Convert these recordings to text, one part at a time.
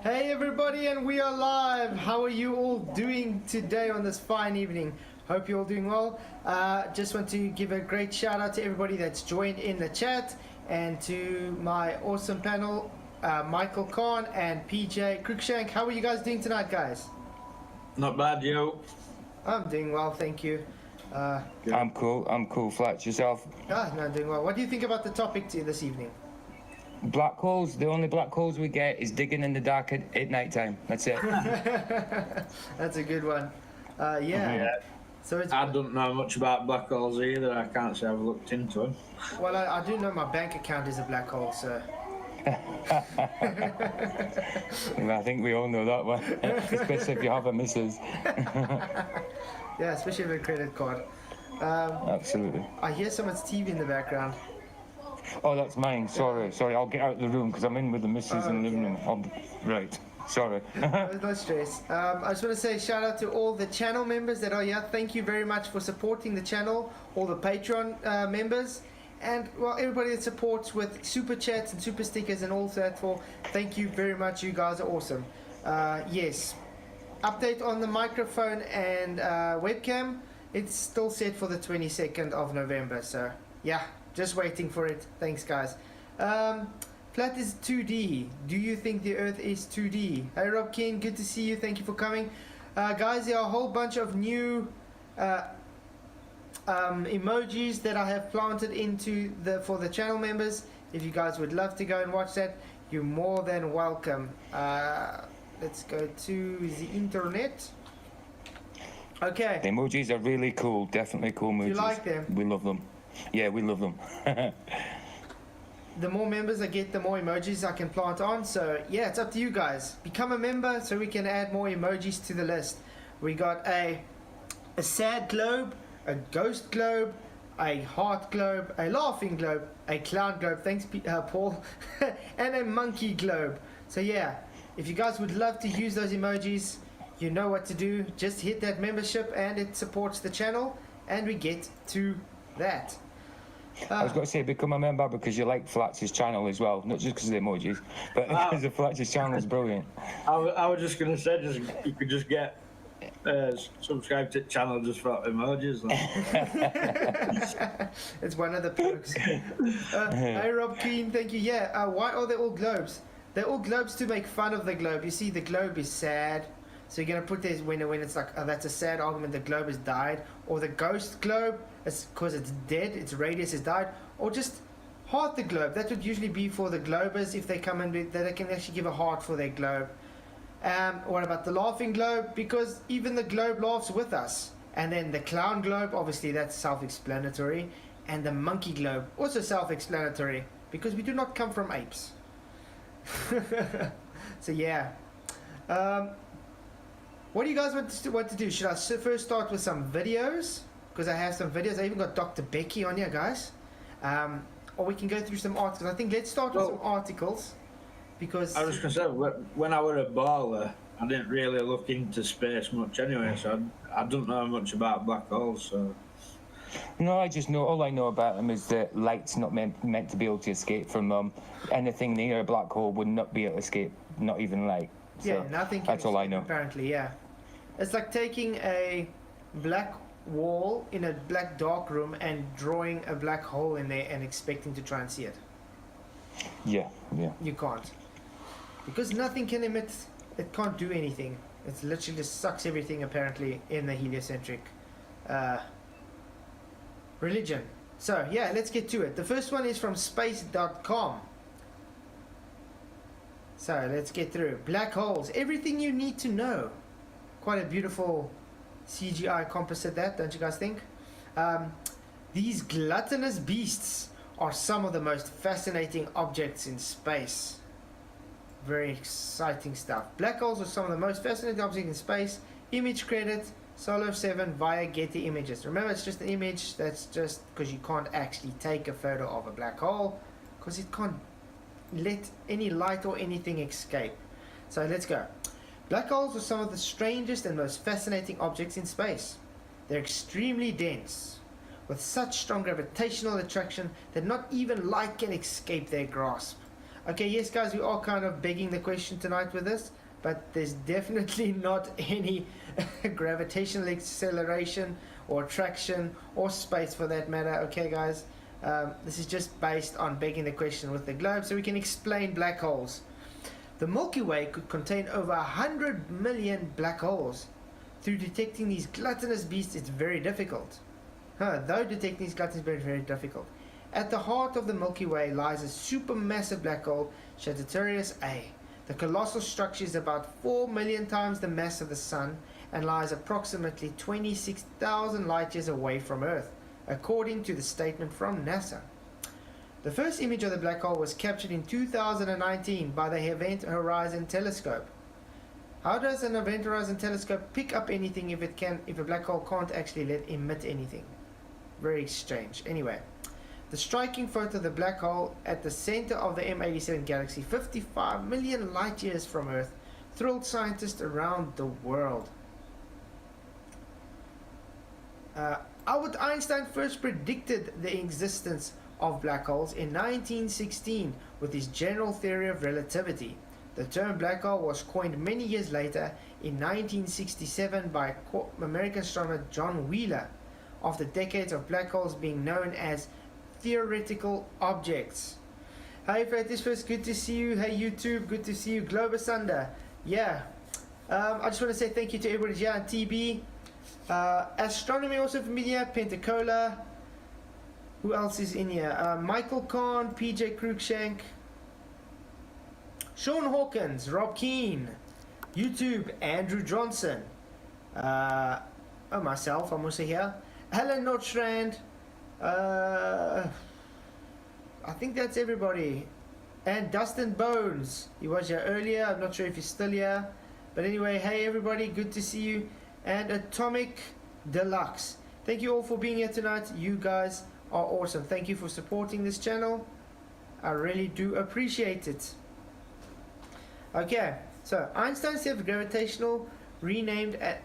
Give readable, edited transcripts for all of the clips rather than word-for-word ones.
Hey everybody, and we are live. How are you all doing today on this fine evening? Hope you're all doing well. Just want to give a great shout out to everybody that's joined in the chat, and to my awesome panel, Michael Khan and PJ Cruikshank. How are you guys doing tonight, guys? Not bad, you. I'm doing well, thank you. I'm cool. Flat, yourself? No, I'm doing well. What do you think about the topic this evening? Black holes. The only black holes we get is digging in the dark at night time. That's it. That's a good one. Yeah. So I don't know much about black holes either. I can't say I've looked into them. Well, I do know my bank account is a black hole, so. I think we all know that one, especially if you have a missus. Yeah, especially with a credit card. Absolutely. I hear someone's TV in the background. Oh, that's mine. Sorry. I'll get out of the room because I'm in with the missus in the living room. Right. Sorry. No stress. I just want to say shout out to all the channel members that are here. Thank you very much for supporting the channel. All the Patreon members. And, well, everybody that supports with super chats and super stickers and all that for. Thank you very much. You guys are awesome. Yes. Update on the microphone and webcam. It's still set for the 22nd of November. So, yeah. Just waiting for it. Thanks, guys. Flat is 2D. Do you think the Earth is 2D? Hey, Rob King, good to see you. Thank you for coming. Guys, there are a whole bunch of new emojis that I have planted into for the channel members. If you guys would love to go and watch that, you're more than welcome. Let's go to the internet. Okay. The emojis are really cool. Definitely cool emojis. You like them? We love them. Yeah, we love them. The more members I get, the more emojis I can plant on. So yeah, it's up to you guys. Become a member so we can add more emojis to the list. We got a sad globe, a ghost globe, a heart globe, a laughing globe, a clown globe, thanks Paul, and a monkey globe. So yeah, if you guys would love to use those emojis, you know what to do. Just hit that membership and it supports the channel, and we get to that. I was going to say become a member because you like Flatz's channel as well, not just because of the emojis, but because the Flatz's channel is brilliant. I was just going to say, you could just get subscribe to the channel just for emojis. It's one of the perks. Hey Rob Keen, thank you. Yeah, why are they all globes? They're all globes to make fun of the globe. You see, the globe is sad. So you're going to put this when it's like, oh, that's a sad argument, the globe has died. Or the ghost globe, it's because it's dead, its radius has died. Or just heart the globe. That would usually be for the globers if they come in, that they can actually give a heart for their globe. What about the laughing globe? Because even the globe laughs with us. And then the clown globe, obviously that's self-explanatory. And the monkey globe, also self-explanatory. Because we do not come from apes. So yeah. What do you guys want to do? Should I first start with some videos? Because I have some videos. I even got Dr. Becky on here, guys. Or we can go through some articles. I think let's start with some articles. Because I was going to say, when I was a baller, I didn't really look into space much anyway, so I don't know much about black holes. So. No, all I know about them is that light's not meant to be able to escape from them. Anything near a black hole would not be able to escape, not even light. So yeah, nothing. That's all I know. Apparently, yeah. It's like taking a black wall in a black dark room and drawing a black hole in there and expecting to try and see it. Yeah. You can't. Because nothing can emit, it can't do anything. It literally just sucks everything, apparently, in the heliocentric religion. So, yeah, let's get to it. The first one is from space.com. So let's get through. Black holes, everything you need to know. Quite a beautiful CGI composite, that, don't you guys think? These gluttonous beasts are some of the most fascinating objects in space. Very exciting stuff. Black holes are some of the most fascinating objects in space. Image credit, Solo 7 via Getty Images. Remember, it's just an image. That's just because you can't actually take a photo of a black hole because it can't let any light or anything escape. So let's go. Black holes are some of the strangest and most fascinating objects in space. They're extremely dense, with such strong gravitational attraction that not even light can escape their grasp. Okay, yes, guys, we are kind of begging the question tonight with this, but there's definitely not any gravitational acceleration or attraction or space for that matter. Okay, guys, this is just based on begging the question with the globe, so we can explain black holes. The Milky Way could contain over 100 million black holes. Through detecting these gluttonous beasts, it's very difficult. Though detecting these gluttonous beasts is very, very difficult. At the heart of the Milky Way lies a supermassive black hole, Sagittarius A. The colossal structure is about 4 million times the mass of the Sun and lies approximately 26,000 light years away from Earth, according to the statement from NASA. The first image of the black hole was captured in 2019 by the Event Horizon Telescope. How does an Event Horizon Telescope pick up anything if a black hole can't actually emit anything? Very strange. Anyway, the striking photo of the black hole at the center of the M87 galaxy, 55 million light years from Earth, thrilled scientists around the world. Albert Einstein first predicted the existence of black holes in 1916 with his general theory of relativity. The term black hole was coined many years later in 1967 by American astronomer John Wheeler, after decades of black holes being known as theoretical objects. Hey Flattis first, good to see you. Hey YouTube, good to see you. Globus Under, yeah. I just want to say thank you to everybody here on TB. Astronomy also from here. Pentacola. Who else is in here? Michael Kahn, PJ Cruikshank, Sean Hawkins, Rob Keane, YouTube, Andrew Johnson, myself, I'm also here, Helen Nordstrand, I think that's everybody, and Dustin Bones, he was here earlier, I'm not sure if he's still here, but anyway, hey everybody, good to see you, and Atomic Deluxe, thank you all for being here tonight. You guys are awesome. Thank you for supporting this channel. I really do appreciate it. Okay, so Einstein's theory of gravitational remained an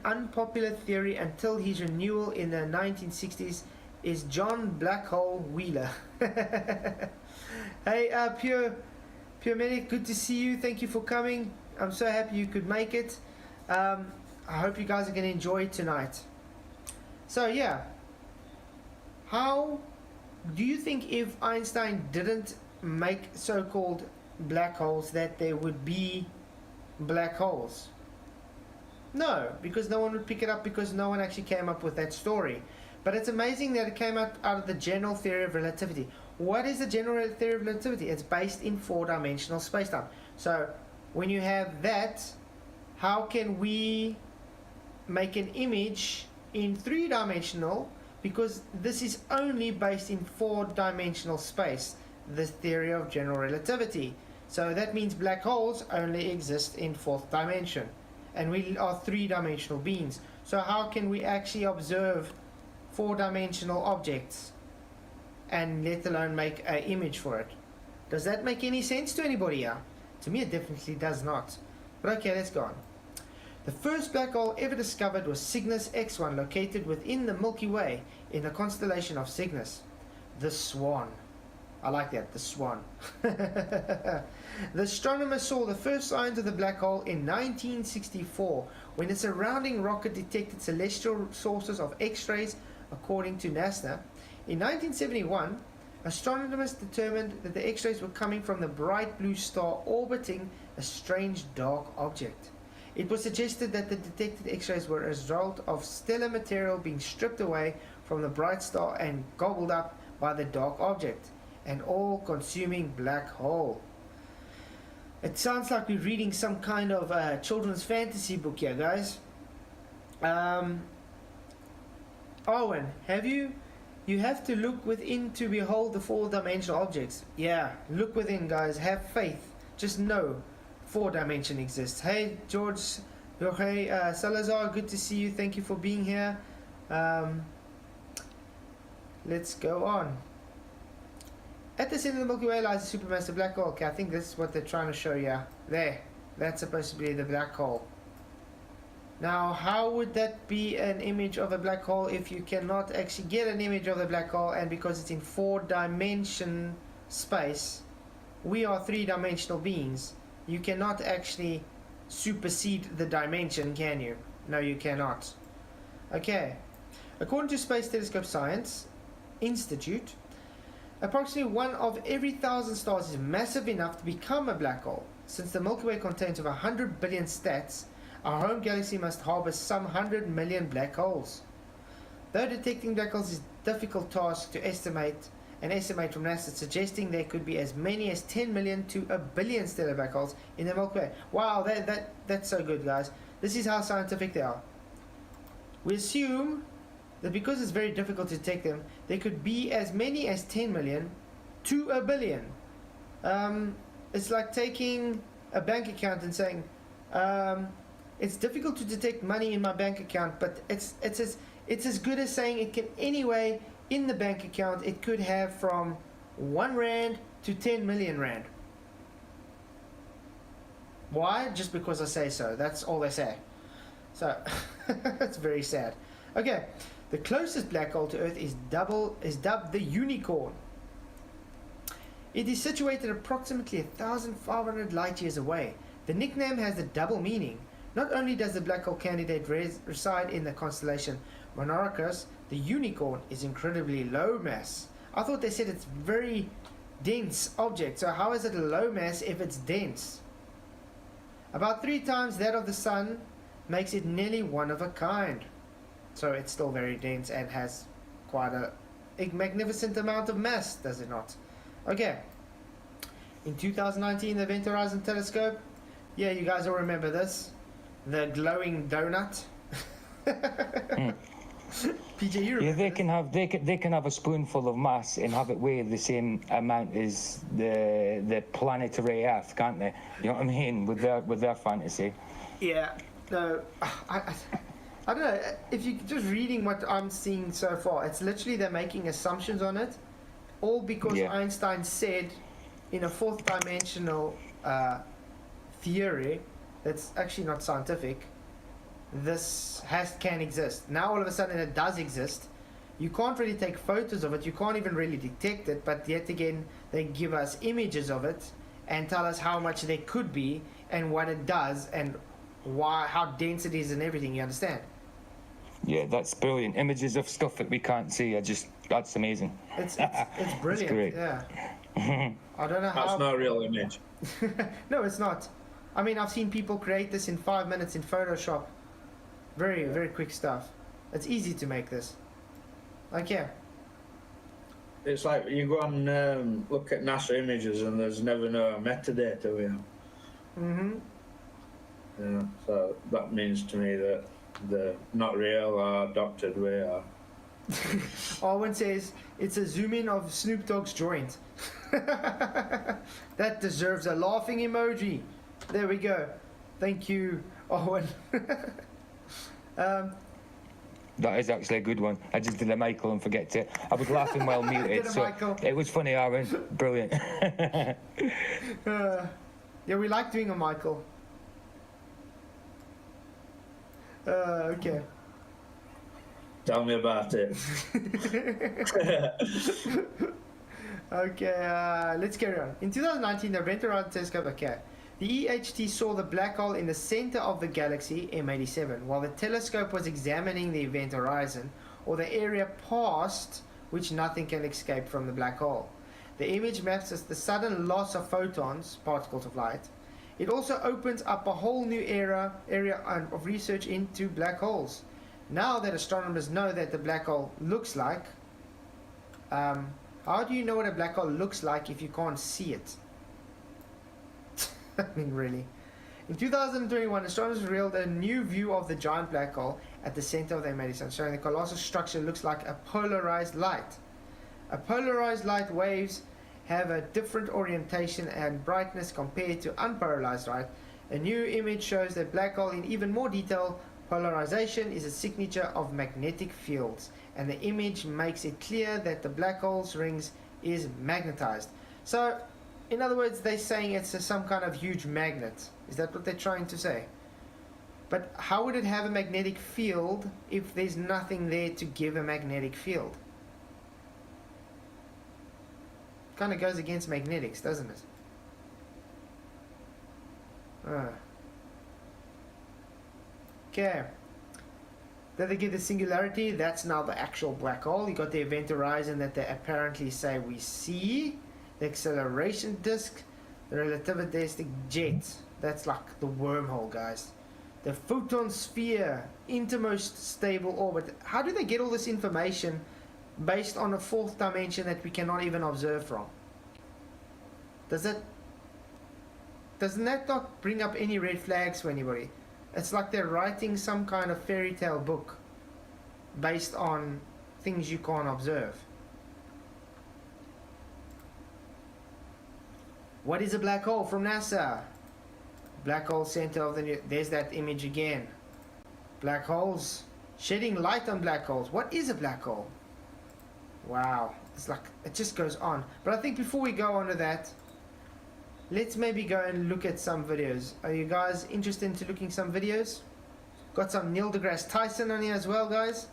unpopular theory until his renewal in the 1960s. Is John Black Hole Wheeler. Hey, Pure Medic, good to see you. Thank you for coming. I'm so happy you could make it. I hope you guys are going to enjoy it tonight. So yeah, how do you think if Einstein didn't make so-called black holes that there would be black holes? No, because no one would pick it up, because no one actually came up with that story. But it's amazing that it came out of the general theory of relativity. What is the general theory of relativity? It's based in four-dimensional space-time. So when you have that, how can we make an image in three-dimensional? Because this is only based in four-dimensional space, the theory of general relativity. So that means black holes only exist in fourth dimension, and we are three-dimensional beings. So how can we actually observe four-dimensional objects and let alone make an image for it? Does that make any sense to anybody here? To me it definitely does not. But okay, let's go on. The first black hole ever discovered was Cygnus X1, located within the Milky Way in the constellation of Cygnus. The Swan. I like that, the Swan. The astronomer saw the first signs of the black hole in 1964 when a surrounding rocket detected celestial sources of X-rays, according to NASA. In 1971, astronomers determined that the X-rays were coming from the bright blue star orbiting a strange dark object. It was suggested that the detected X-rays were a result of stellar material being stripped away from the bright star and gobbled up by the dark object, an all-consuming black hole. It sounds like we're reading some kind of children's fantasy book here, guys. Owen, you have to look within to behold the four-dimensional objects. Yeah, look within, guys. Have faith. Just know four-dimension exists. Hey, George, hey, Salazar, good to see you. Thank you for being here. Let's go on. At the center of the Milky Way lies a supermassive black hole. Okay, I think this is what they're trying to show you. There. That's supposed to be the black hole. Now, how would that be an image of a black hole if you cannot actually get an image of the black hole, and because it's in four-dimensional space, we are three-dimensional beings. You cannot actually supersede the dimension, can you? No, you cannot. Okay. According to Space Telescope Science Institute, approximately 1 of every 1,000 stars is massive enough to become a black hole. Since the Milky Way contains over 100 billion stats, our home galaxy must harbor some 100 million black holes. Though detecting black holes is a difficult task to estimate, an estimate from NASA suggesting there could be as many as 10 million to a billion stellar black holes in the Milky Way. Wow, that's so good, guys. This is how scientific they are. We assume that because it's very difficult to detect them, there could be as many as 10 million to a billion. It's like taking a bank account and saying, it's difficult to detect money in my bank account, but it's as good as saying it can anyway, in the bank account, it could have from 1 rand to 10 million rand. Why? Just because I say so. That's all they say. So, that's very sad. Okay, the closest black hole to Earth is dubbed the Unicorn. It is situated approximately 1,500 light years away. The nickname has a double meaning. Not only does the black hole candidate reside in the constellation Monarchus, the Unicorn is incredibly low mass. I thought they said it's very dense object, so how is it a low mass if it's dense? About 3 times that of the Sun makes it nearly one of a kind. So it's still very dense and has quite a magnificent amount of mass, does it not? Okay. In 2019, the Event Horizon Telescope, yeah, you guys all remember this, the glowing donut. PJ, you remember? Yeah, they can have a spoonful of mass and have it weigh the same amount as the planetary Earth, can't they? You know what I mean? With their fantasy. Yeah. No, I don't know. If you just reading what I'm seeing so far, it's literally they're making assumptions on it, all because Einstein said in a 4th dimensional theory that's actually not scientific, this can exist. Now all of a sudden it does exist. You can't really take photos of it, you can't even really detect it, but yet again they give us images of it and tell us how much there could be and what it does and how dense it is and everything, you understand? Yeah, that's brilliant. Images of stuff that we can't see that's amazing. It's brilliant. It's great. Yeah. I don't know how. That's not a real image. No, it's not. I mean, I've seen people create this in 5 minutes in Photoshop. Very, very quick stuff. It's easy to make this. Okay. It's like you go and look at NASA images and there's never no metadata we have. Mm-hmm. Yeah, so that means to me that they're not real or doctored we are. Owen says it's a zoom in of Snoop Dogg's joint. That deserves a laughing emoji. There we go. Thank you, Owen. That is actually a good one. I just did a Michael and forget to. I was laughing while muted, so Michael. it was funny, Aaron. Brilliant. Yeah, we like doing a Michael. Okay. Tell me about it. Okay, let's carry on. In 2019, the Event Horizon Telescope, the EHT saw the black hole in the center of the galaxy M87, while the telescope was examining the event horizon, or the area past which nothing can escape from the black hole. The image maps as the sudden loss of photons, particles of light. It also opens up a whole new area of research into black holes. Now that astronomers know that the black hole looks like, how do you know what a black hole looks like if you can't see it? I mean, really. In 2021, astronomers revealed a new view of the giant black hole at the center of the M87, showing the colossal structure looks like a polarized light. A polarized light waves have a different orientation and brightness compared to unpolarized light. A new image shows that black hole in even more detail. Polarization is a signature of magnetic fields, and the image makes it clear that the black hole's rings is magnetized. So, in other words, they're saying it's some kind of huge magnet. Is that what they're trying to say? But how would it have a magnetic field if there's nothing there to give a magnetic field? kind of goes against magnetics, doesn't it? Okay. Then they give the singularity. That's now the actual black hole. You got the event horizon that they apparently say we see. The acceleration disk. The relativistic jet. That's like the wormhole, guys. The photon sphere. Intermost stable orbit. How do they get all this information based on a fourth dimension that we cannot even observe from? Doesn't that not bring up any red flags for anybody? It's like they're writing some kind of fairy tale book based on things you can't observe. What is a black hole from NASA? Black hole center of the... There's that image again. Black holes. Shedding light on black holes. What is a black hole? Wow. It's like... It just goes on. But I think before we go on to that, let's maybe go and look at some videos. Are you guys interested into looking some videos? Got some Neil deGrasse Tyson on here as well, guys.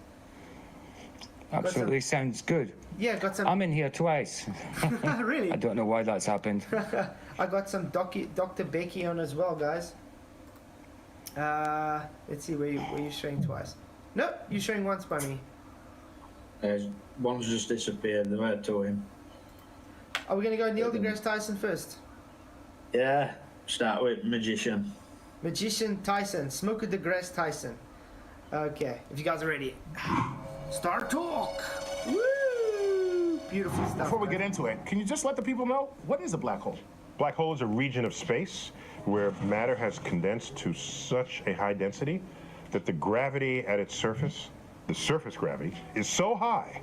Absolutely, sounds good. Yeah, got some... I'm in here twice. Really? I don't know why that's happened. I got some Dr. Becky on as well, guys. Let's see, were you showing twice? No, you're showing once by me. One's just disappeared. They went to him. Are we going to go Neil deGrasse Tyson first? Yeah, start with magician. Magician Tyson, Smoker deGrasse Tyson. Okay, if you guys are ready, start talk. Woo! Beautiful stuff. Before we get into it, can you just let the people know what is a black hole? Black hole is a region of space where matter has condensed to such a high density that the gravity at its surface, the surface gravity, is so high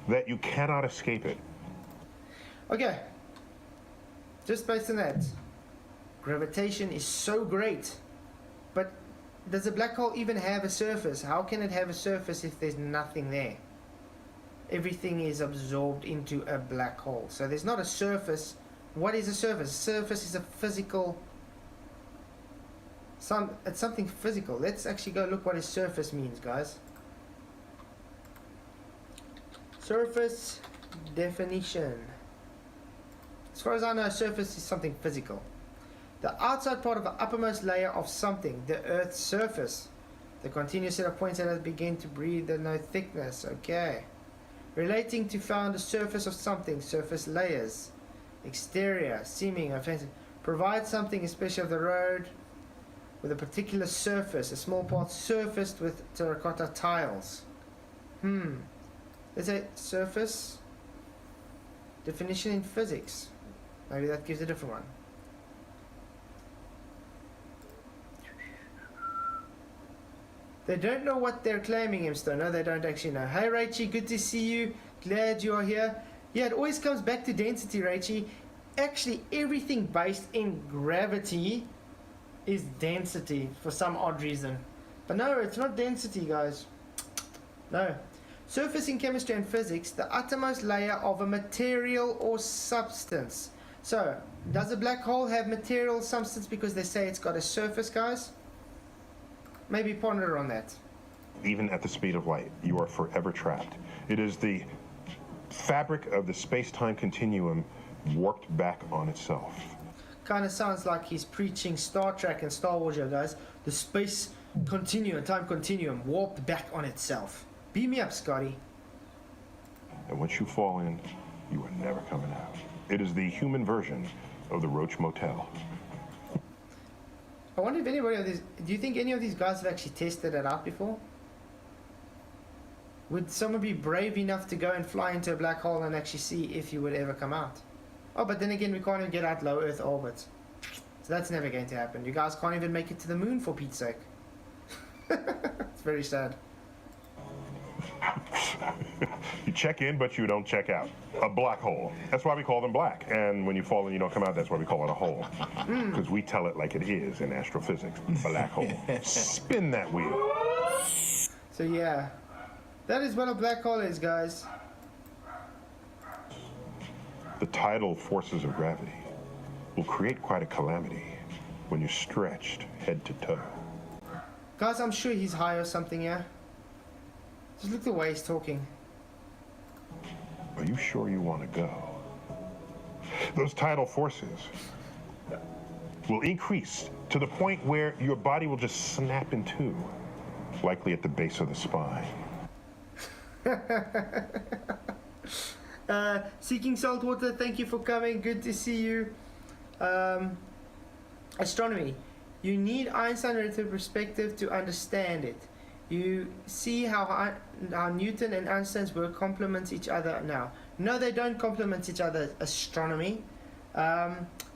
that you cannot escape it. Okay, just based on that, gravitation is so great, but does a black hole even have a surface? How can it have a surface if there's nothing there? Everything is absorbed into a black hole, so there's not a surface. What is a surface? A surface is a physical... It's something physical. Let's actually go look what a surface means, guys. Surface definition. As far as I know, a surface is something physical. The outside part of the uppermost layer of something, the Earth's surface. The continuous set of points that begin to breathe and no thickness. Okay. Relating to found the surface of something, surface layers. Exterior, seeming, offensive. Provide something, especially of the road, with a particular surface, a small part surfaced with terracotta tiles. There's a surface definition in physics. Maybe that gives a different one. They don't know what they're claiming, Imster. No, they don't actually know. Hey, Rachie, good to see you. Glad you are here. Yeah, it always comes back to density, Rachie. Actually, everything based in gravity is density for some odd reason. But no, it's not density, guys. No. Surface in chemistry and physics, the uttermost layer of a material or substance. So, does a black hole have material substance because they say it's got a surface, guys? Maybe ponder on that. Even at the speed of light, you are forever trapped. It is the fabric of the space-time continuum warped back on itself. Kind of sounds like he's preaching Star Trek and Star Wars here, guys. The space continuum, time continuum, warped back on itself. Beam me up, Scotty. And once you fall in, you are never coming out. It is the human version of the Roach Motel. I wonder if anybody of these... Do you think any of these guys have actually tested it out before? Would someone be brave enough to go and fly into a black hole and actually see if you would ever come out? Oh, but then again, we can't even get out low Earth orbit. So that's never going to happen. You guys can't even make it to the moon, for Pete's sake. It's very sad. You check in, but you don't check out. A black hole. That's why we call them black. And when you fall and you don't come out, that's why we call it a hole. Because we tell it like it is in astrophysics. Black hole. Spin that wheel. So yeah, that is what a black hole is, guys. The tidal forces of gravity will create quite a calamity when you're stretched head to toe. Guys, I'm sure he's high or something, yeah? Just look the way he's talking. Are you sure you want to go? those tidal forces will increase to the point where your body will just snap in two, likely at the base of the spine. Seeking Saltwater, thank you for coming. Good to see you. Astronomy. You need Einstein relative perspective to understand it. You see how Newton and Einstein's work complement each other now. No, they don't complement each other, astronomy.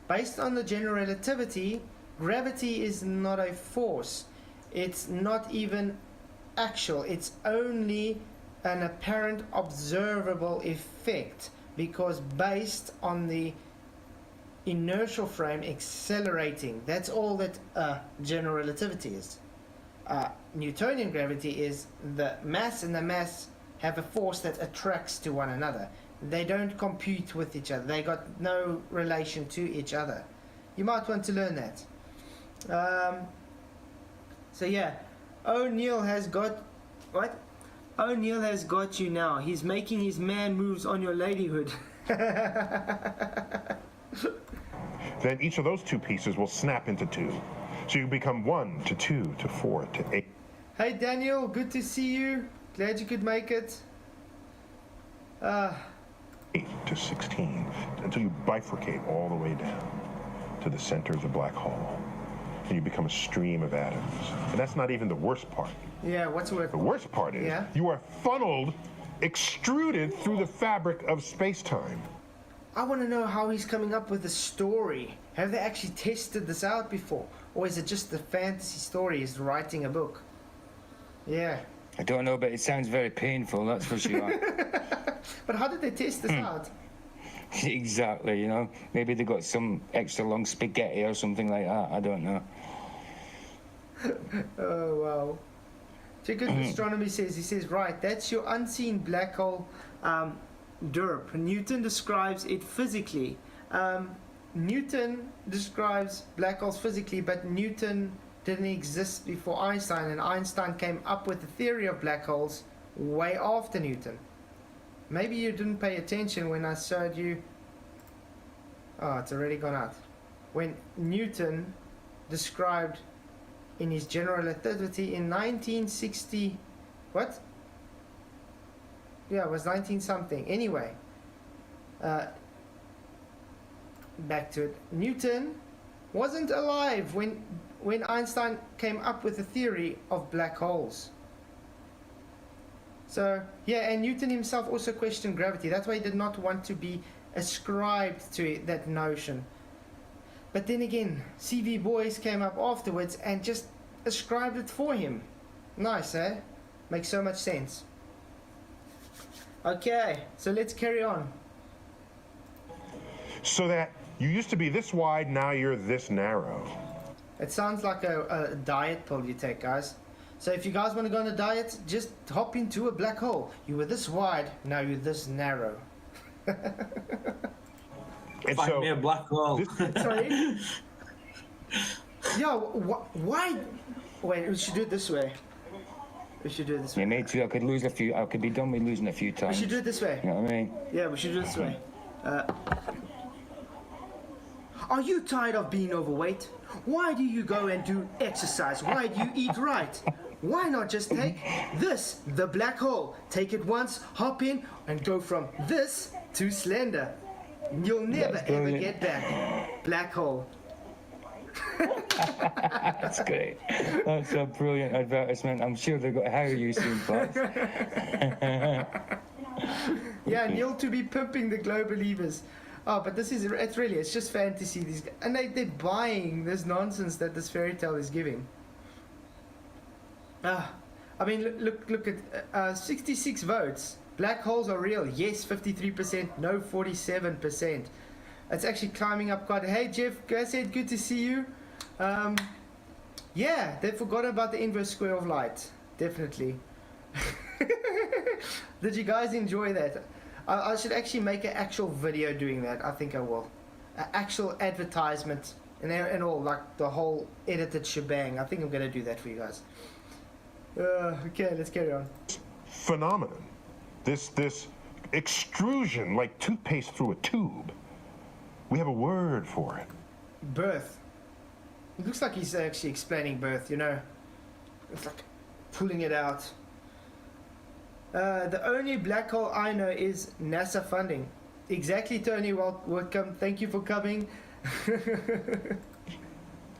Based on the general relativity, gravity is not a force. It's not even actual. It's only an apparent observable effect, because based on the inertial frame accelerating, that's all that general relativity is. Newtonian gravity is the mass and the mass have a force that attracts to one another. They don't compete with each other. They got no relation to each other. You might want to learn that. So yeah, O'Neill has got what? O'Neill has got you now. He's making his man moves on your ladyhood. Then each of those two pieces will snap into two. So you become 1 to 2 to 4 to 8. Hey Daniel, good to see you. Glad you could make it. 8 to 16, until you bifurcate all the way down to the center of the black hole. And you become a stream of atoms. And that's not even the worst part. Yeah, what's the word? The worst part is you are funneled, extruded through the fabric of space-time. I want to know how he's coming up with the story. Have they actually tested this out before? Or is it just the fantasy story? He's writing a book. Yeah. I don't know, but it sounds very painful, that's for sure. But how did they test this out? Exactly, you know. Maybe they got some extra long spaghetti or something like that. I don't know. Oh, wow. Check out what astronomy says. He says, right, that's your unseen black hole derp. Newton describes it physically. Newton describes black holes physically, but Newton didn't exist before Einstein, and Einstein came up with the theory of black holes way after Newton. Maybe you didn't pay attention when I showed you. Oh, it's already gone out. When Newton described in his general relativity in 1960, what? Yeah, it was 19 something. Anyway, back to it. Newton wasn't alive when Einstein came up with the theory of black holes. So, yeah, and Newton himself also questioned gravity. That's why he did not want to be ascribed to that notion. But then again, C.V. Boyce came up afterwards and just ascribed it for him. Nice, eh? Makes so much sense. Okay, so let's carry on. So that you used to be this wide, now you're this narrow. It sounds like a diet pill you take, guys. So if you guys want to go on a diet, just hop into a black hole. You were this wide, now you're this narrow. And Find so, me a black hole. Sorry? Yo, why? Wait, we should do it this way. We should do it this way. Yeah, me too. I could lose a few. I could be done with losing a few We times. should do it this way. You know what I mean? Yeah, we should do it this way. Are you tired of being overweight? Why do you go and do exercise? Why do you eat right? Why not just take this, the black hole? Take it once, hop in, and go from this to slender. You'll never That's ever brilliant. get back. Black hole. That's great. That's a brilliant advertisement. I'm sure they've got to hire you soon, Fox. Yeah, Neil to be pimping the glow believers. Oh, but this is, it's just fantasy. These guys, and they're buying this nonsense that this fairy tale is giving. I mean, look at 66 votes. Black holes are real. Yes, 53%. No, 47%. It's actually climbing up quite. Hey, Jeff, I said good to see you. Yeah, they forgot about the inverse square of light. Definitely. Did you guys enjoy that? I should actually make an actual video doing that. I think I will. An actual advertisement and all, like the whole edited shebang. I think I'm going to do that for you guys. Okay, let's carry on. Phenomenon. This extrusion like toothpaste through a tube We have a word for it. Birth. It looks like he's actually explaining birth, you know. It's like pulling it out. The only black hole I know is NASA funding. Exactly, Tony. Welcome. Thank you for coming.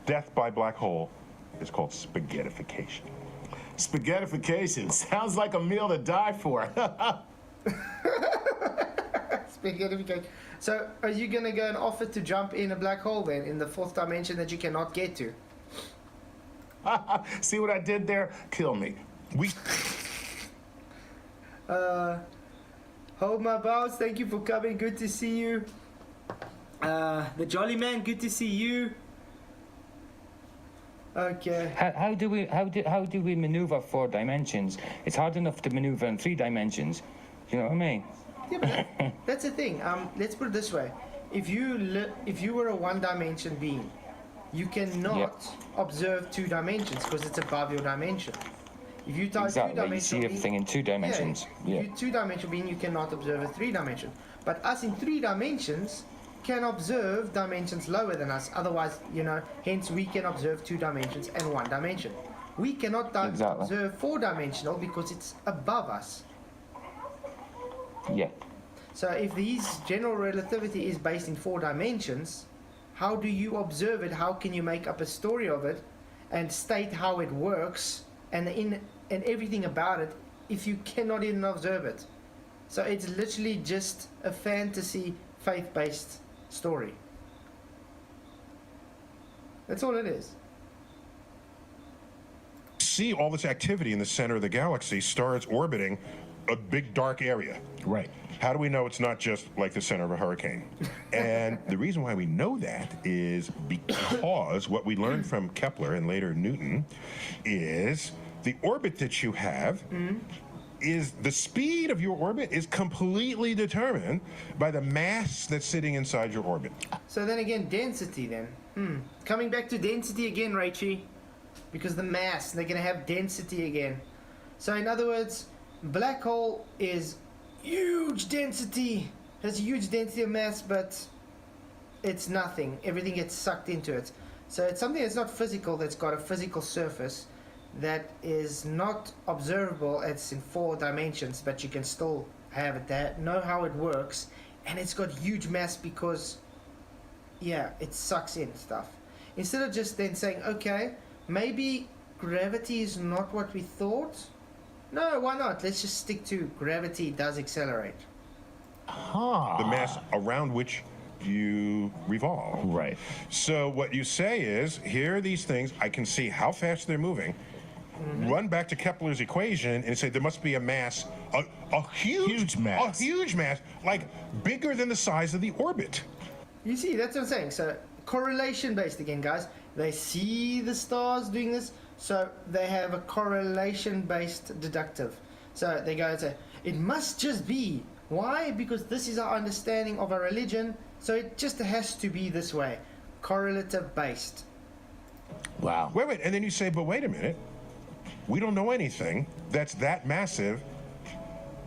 Death by black hole is called spaghettification. Spaghettification sounds like a meal to die for. Spaghettification. So, are you going to go and offer to jump in a black hole then, in the fourth dimension that you cannot get to? See what I did there? Kill me. Hold my bows. Thank you for coming. Good to see you. The Jolly Man. Good to see you. Okay. How do we maneuver 4 dimensions? It's hard enough to maneuver in 3 dimensions. You know what I mean? Yeah, but that's the thing. Let's put it this way: if you were a one-dimension being, you cannot observe 2 dimensions because it's above your dimension. If you type Exactly. You see 2-dimensional everything in 2 dimensions. Yeah. Yeah. If you're 2-dimensional being, you cannot observe a 3-dimension. But us in 3 dimensions can observe dimensions lower than us. Otherwise, you know, hence we can observe 2 dimensions and 1 dimension. We cannot Exactly. observe 4-dimensional because it's above us. Yeah. So if these general relativity is based in 4 dimensions, how do you observe it? How can you make up a story of it and state how it works and everything about it if you cannot even observe it? So it's literally just a fantasy, faith-based story. That's all it is. See all this activity in the center of the galaxy, stars orbiting a big dark area. Right. How do we know it's not just like the center of a hurricane? And the reason why we know that is because what we learned from Kepler and later Newton is the orbit that you have is the speed of your orbit is completely determined by the mass that's sitting inside your orbit. So then again, density then. Coming back to density again, Raichi. Because the mass, they're going to have density again. So in other words, black hole is huge density, has huge density of mass, but it's nothing. Everything gets sucked into it. So it's something that's not physical, that's got a physical surface that is not observable. It's in 4 dimensions, but you can still have it there, know how it works, and it's got huge mass because, yeah, it sucks in stuff. Instead of just then saying, okay, maybe gravity is not what we thought. No, why not? Let's just stick to gravity does accelerate. The mass around which you revolve. Right. So what you say is, here are these things, I can see how fast they're moving, run back to Kepler's equation and say there must be a mass, a huge mass. A huge mass, like bigger than the size of the orbit. You see, that's what I'm saying. So correlation based again, guys. They see the stars doing this, so they have a correlation based deductive. So they go and say, it must just be. Why? Because this is our understanding of our religion, so it just has to be this way. Correlative based. Wow. Wait, and then you say, but wait a minute, we don't know anything that's that massive,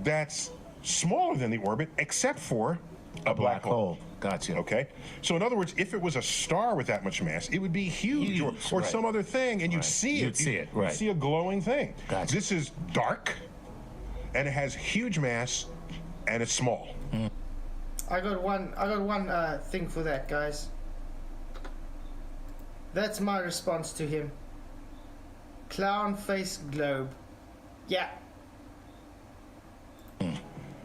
that's smaller than the orbit, except for a black hole. Gotcha. Okay? So in other words, if it was a star with that much mass, it would be huge, or right. some other thing, and you'd Right. see it. You'd see it, right. You'd see a glowing thing. Gotcha. This is dark, and it has huge mass, and it's small. I got one thing for that, guys. That's my response to him. Clown face globe. Yeah.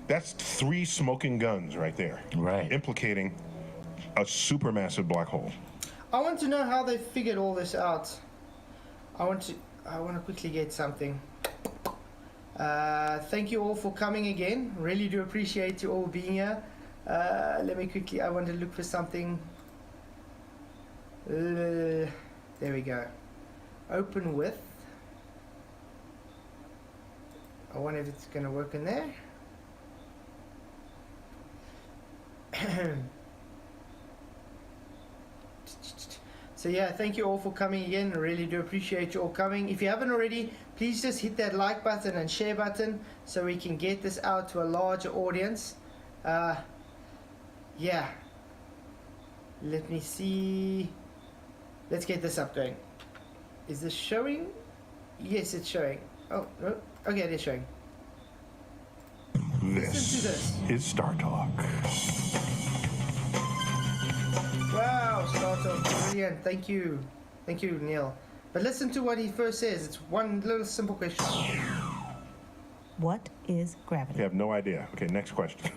That's 3 smoking guns right there. Right. Implicating a supermassive black hole. I want to know how they figured all this out. I want to quickly get something. Thank you all for coming again. Really do appreciate you all being here. Let me quickly, I want to look for something. There we go. Open with. I wonder if it's going to work in there. So yeah, thank you all for coming again. I really do appreciate you all coming. If you haven't already, please just hit that like button and share button so we can get this out to a larger audience. Yeah. Let me see. Let's get this up going. Is this showing? Yes, it's showing. Oh, no. Okay, it is showing. Listen to this. Is Star Talk. Wow, Star Talk, brilliant. Thank you. Thank you, Neil. But listen to what he first says. It's one little simple question. What is gravity? You have no idea. Okay, next question.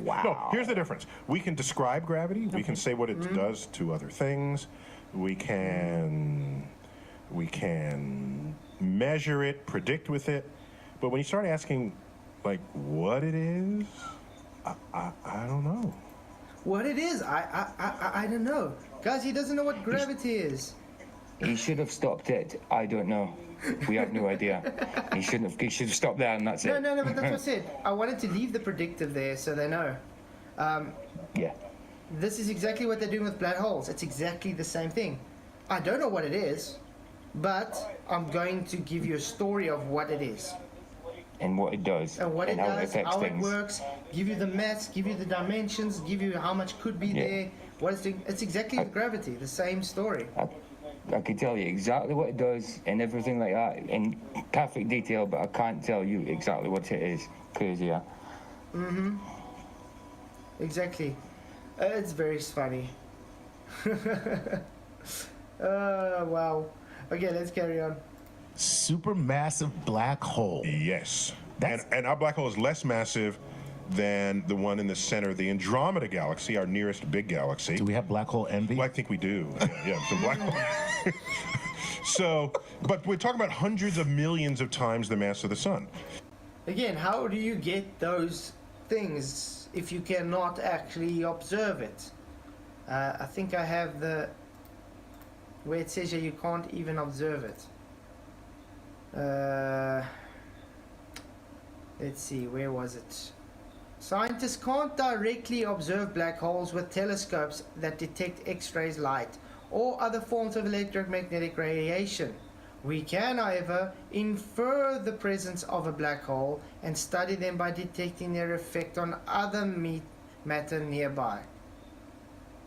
Wow. No, here's the difference. We can describe gravity. We can say what it Mm-hmm. does to other things. We can measure it, predict with it. But when you start asking, like, what it is, I don't know. What it is? I don't know. Guys, he doesn't know what gravity is. He should have stopped it. I don't know. We have no idea. He should have stopped there, and that's No, it. no, but that's what I said. I wanted to leave the predictive there so they know. Yeah. This is exactly what they're doing with black holes. It's exactly the same thing. I don't know what it is, but I'm going to give you a story of what it is. And what it does. And what it how does, affects how things. it works, give you the maths, give you the dimensions, give you how much could be there, what it's doing. It's exactly with gravity, the same story. I can tell you exactly what it does and everything like that in perfect detail, but I can't tell you exactly what it is. Crazy, yeah. Exactly. It's very funny. Wow. Okay, let's carry on. Supermassive black hole. Yes. That's- And our black hole is less massive than the one in the center of the Andromeda galaxy, our nearest big galaxy. Do we have black hole envy? Well, I think we do. Yeah, some black hole. So, but we're talking about hundreds of millions of times the mass of the sun. Again, how do you get those things if you cannot actually observe it? I think I have the where it says here you can't even observe it. Let's see, where was it? Scientists can't directly observe black holes with telescopes that detect X-rays, light, or other forms of electromagnetic radiation. We can, however, infer the presence of a black hole and study them by detecting their effect on other matter nearby.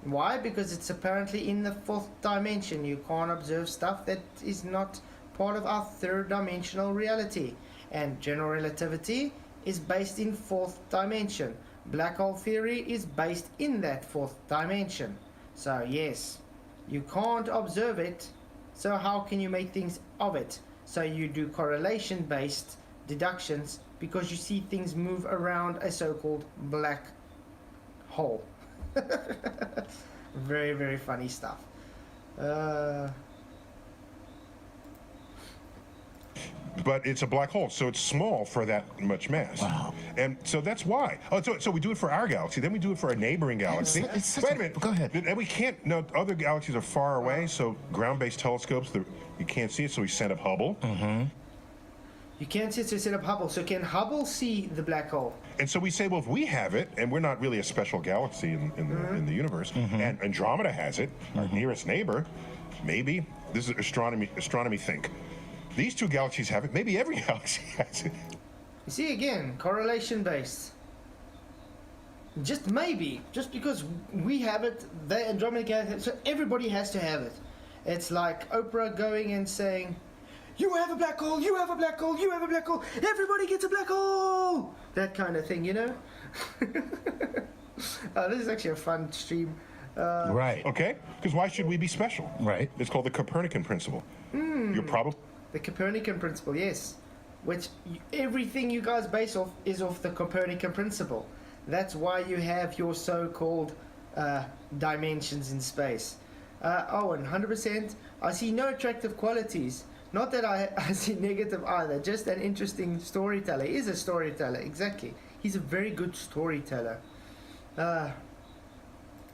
Why? Because it's apparently in the fourth dimension. You can't observe stuff that is not part of our third dimensional reality. And general relativity is based in fourth dimension. Black hole theory is based in that fourth dimension. So yes, you can't observe it, so how can you make things of it? So you do correlation based deductions because you see things move around a so-called black hole. Very, very funny stuff. But it's a black hole, so it's small for that much mass. Wow. And so that's why. Oh, so we do it for our galaxy, then we do it for a neighboring galaxy. It's such Wait a- a minute. go ahead. And we can't, no, other galaxies are far away, so ground-based telescopes, you can't see it, so we send up Hubble. You can't see it, so set up Hubble. So can Hubble see the black hole? And so we say, well, if we have it, and we're not really a special galaxy in the universe, and Andromeda has it, our nearest neighbor, maybe, this is astronomy think. These two galaxies have it, maybe every galaxy has it. You see, again, correlation based. Just maybe, just because we have it, the Andromeda Galaxy, so everybody has to have it. It's like Oprah going and saying, you have a black hole, you have a black hole, you have a black hole, everybody gets a black hole! That kind of thing, you know? This is actually a fun stream. Right. Okay? Because why should we be special? Right. It's called the Copernican principle. You're probably... The Copernican principle, yes. Which everything you guys base off is off the Copernican principle. That's why you have your so-called dimensions in space. Oh, and 100%, I see no attractive qualities. Not that I see negative either, just an interesting storyteller. He is a storyteller, exactly. He's a very good storyteller.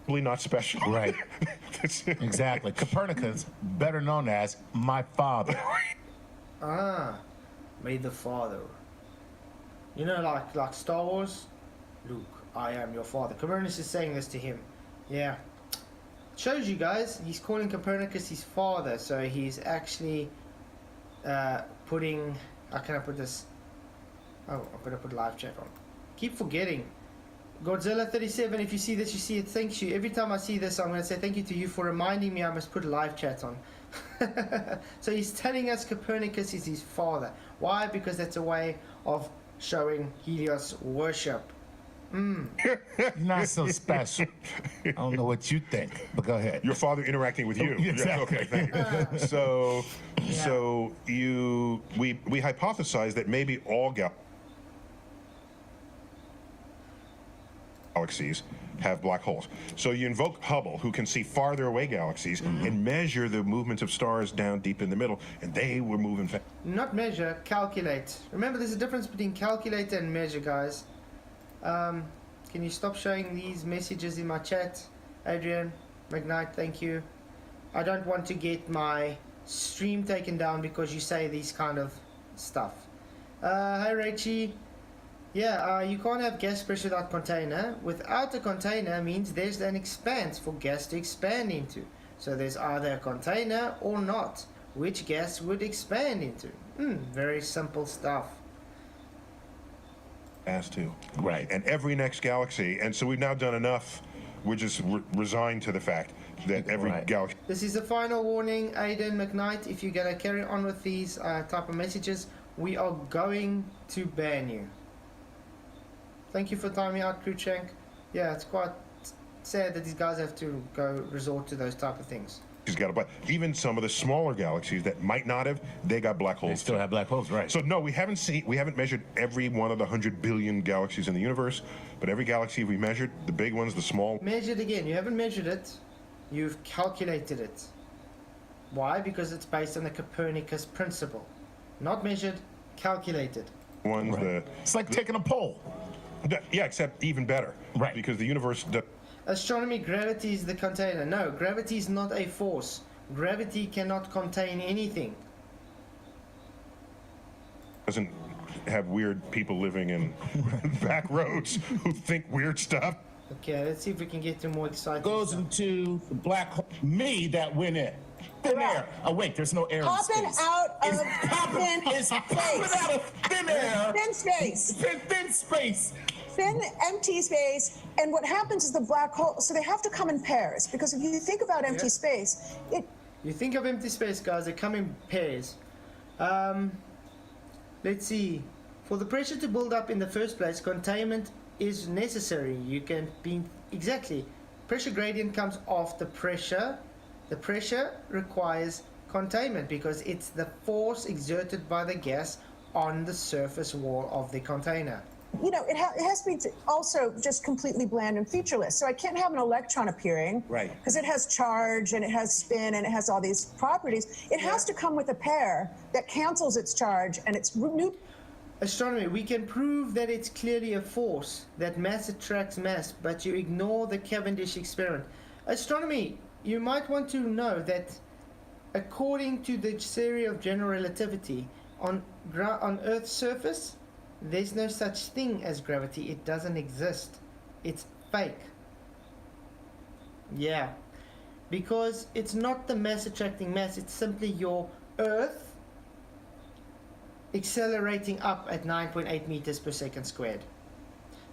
not special. Right. That's it. Exactly. Copernicus, better known as my father. May the Father. You know, like Star Wars? Luke, I am your father. Copernicus is saying this to him. Yeah. Shows you guys, he's calling Copernicus his father, so he's actually putting... How can I put this? Oh, I'm going to put live chat on. Keep forgetting. Godzilla 37, if you see this, you see it. Thank you. Every time I see this, I'm going to say thank you to you for reminding me I must put live chat on. So he's telling us Copernicus is his father. Why? Because that's a way of showing Helios worship. You're not so special. I don't know what you think, but go ahead. Your father interacting with you. Exactly. Yes, okay, thank you. So we hypothesized that maybe all galaxies have black holes. So you invoke Hubble, who can see farther away galaxies and measure the movements of stars down deep in the middle, and they were moving fast. Not measure, calculate. Remember, there's a difference between calculate and measure, guys. Can you stop showing these messages in my chat? Adrian, McKnight, thank you. I don't want to get my stream taken down because you say these kind of stuff. Hi Rachie. Yeah, you can't have gas pressure without container. Without a container means there's an expanse for gas to expand into. So there's either a container or not. Which gas would expand into? Very simple stuff. As to. Right. And every next galaxy, and so we've now done enough, we're just resigned to the fact that every galaxy. This is the final warning, Aiden McKnight. If you're going to carry on with these type of messages, we are going to ban you. Thank you for timing out, Cruikshank. Yeah, it's quite sad that these guys have to go resort to those type of things. He's got a black. Even some of the smaller galaxies that might not have, they got black holes. They still have black holes, right? So no, we haven't measured every one of the 100 billion galaxies in the universe, but every galaxy we measured, the big ones, the small. Measured again. You haven't measured it. You've calculated it. Why? Because it's based on the Copernicus principle. Not measured, calculated. Ones It's like taking a poll. yeah, except even better. Right. Because the universe. Astronomy, gravity is the container. No, gravity is not a force. Gravity cannot contain anything. Doesn't have weird people living in back roads who think weird stuff. Okay, let's see if we can get to more exciting Goes stuff. into the black hole. Me that went in. Thin air. Oh wait, there's no air in Popping space. out of Popping thin popping space. out of thin air. Thin space. Thin space. Thin, empty space. And what happens is the black hole, so they have to come in pairs. Because if you think about empty space, You think of empty space, guys, they come in pairs. Let's see. For the pressure to build up in the first place, containment is necessary. You can be exactly. Pressure gradient comes off the pressure. The pressure requires containment because it's the force exerted by the gas on the surface wall of the container. you know, it has to be also just completely bland and featureless. So I can't have an electron appearing. Right. Because it has charge and it has spin and it has all these properties. It has to come with a pair that cancels its charge and it's new. Astronomy, we can prove that it's clearly a force, that mass attracts mass, but you ignore the Cavendish experiment. Astronomy, you might want to know that according to the theory of general relativity, on Earth's surface, there's no such thing as gravity. It doesn't exist. It's fake. Yeah. Because it's not the mass attracting mass, it's simply your Earth accelerating up at 9.8 meters per second squared.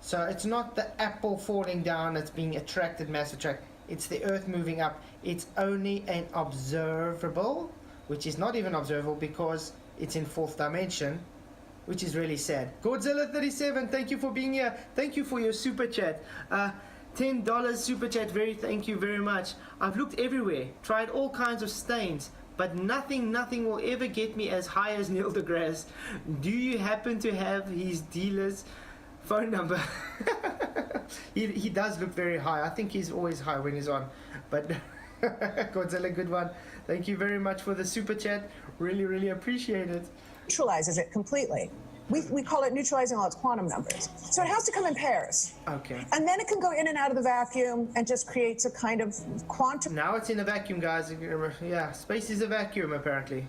So it's not the apple falling down that's being attracted, mass attract. It's the Earth moving up. It's only an observable, which is not even observable because it's in fourth dimension, which is really sad. Godzilla 37, thank you for being here. Thank you for your super chat. $10 super chat. Thank you very much. I've looked everywhere, tried all kinds of stains, but nothing will ever get me as high as Neil deGrasse. Do you happen to have his dealer's phone number? he does look very high. I think he's always high when he's on. But Godzilla, good one. Thank you very much for the super chat. Really appreciate it. Neutralizes it completely. We call it neutralizing all its quantum numbers. So it has to come in pairs. Okay. And then it can go in and out of the vacuum and just creates a kind of quantum Now it's in a vacuum, guys. Yeah, space is a vacuum, apparently.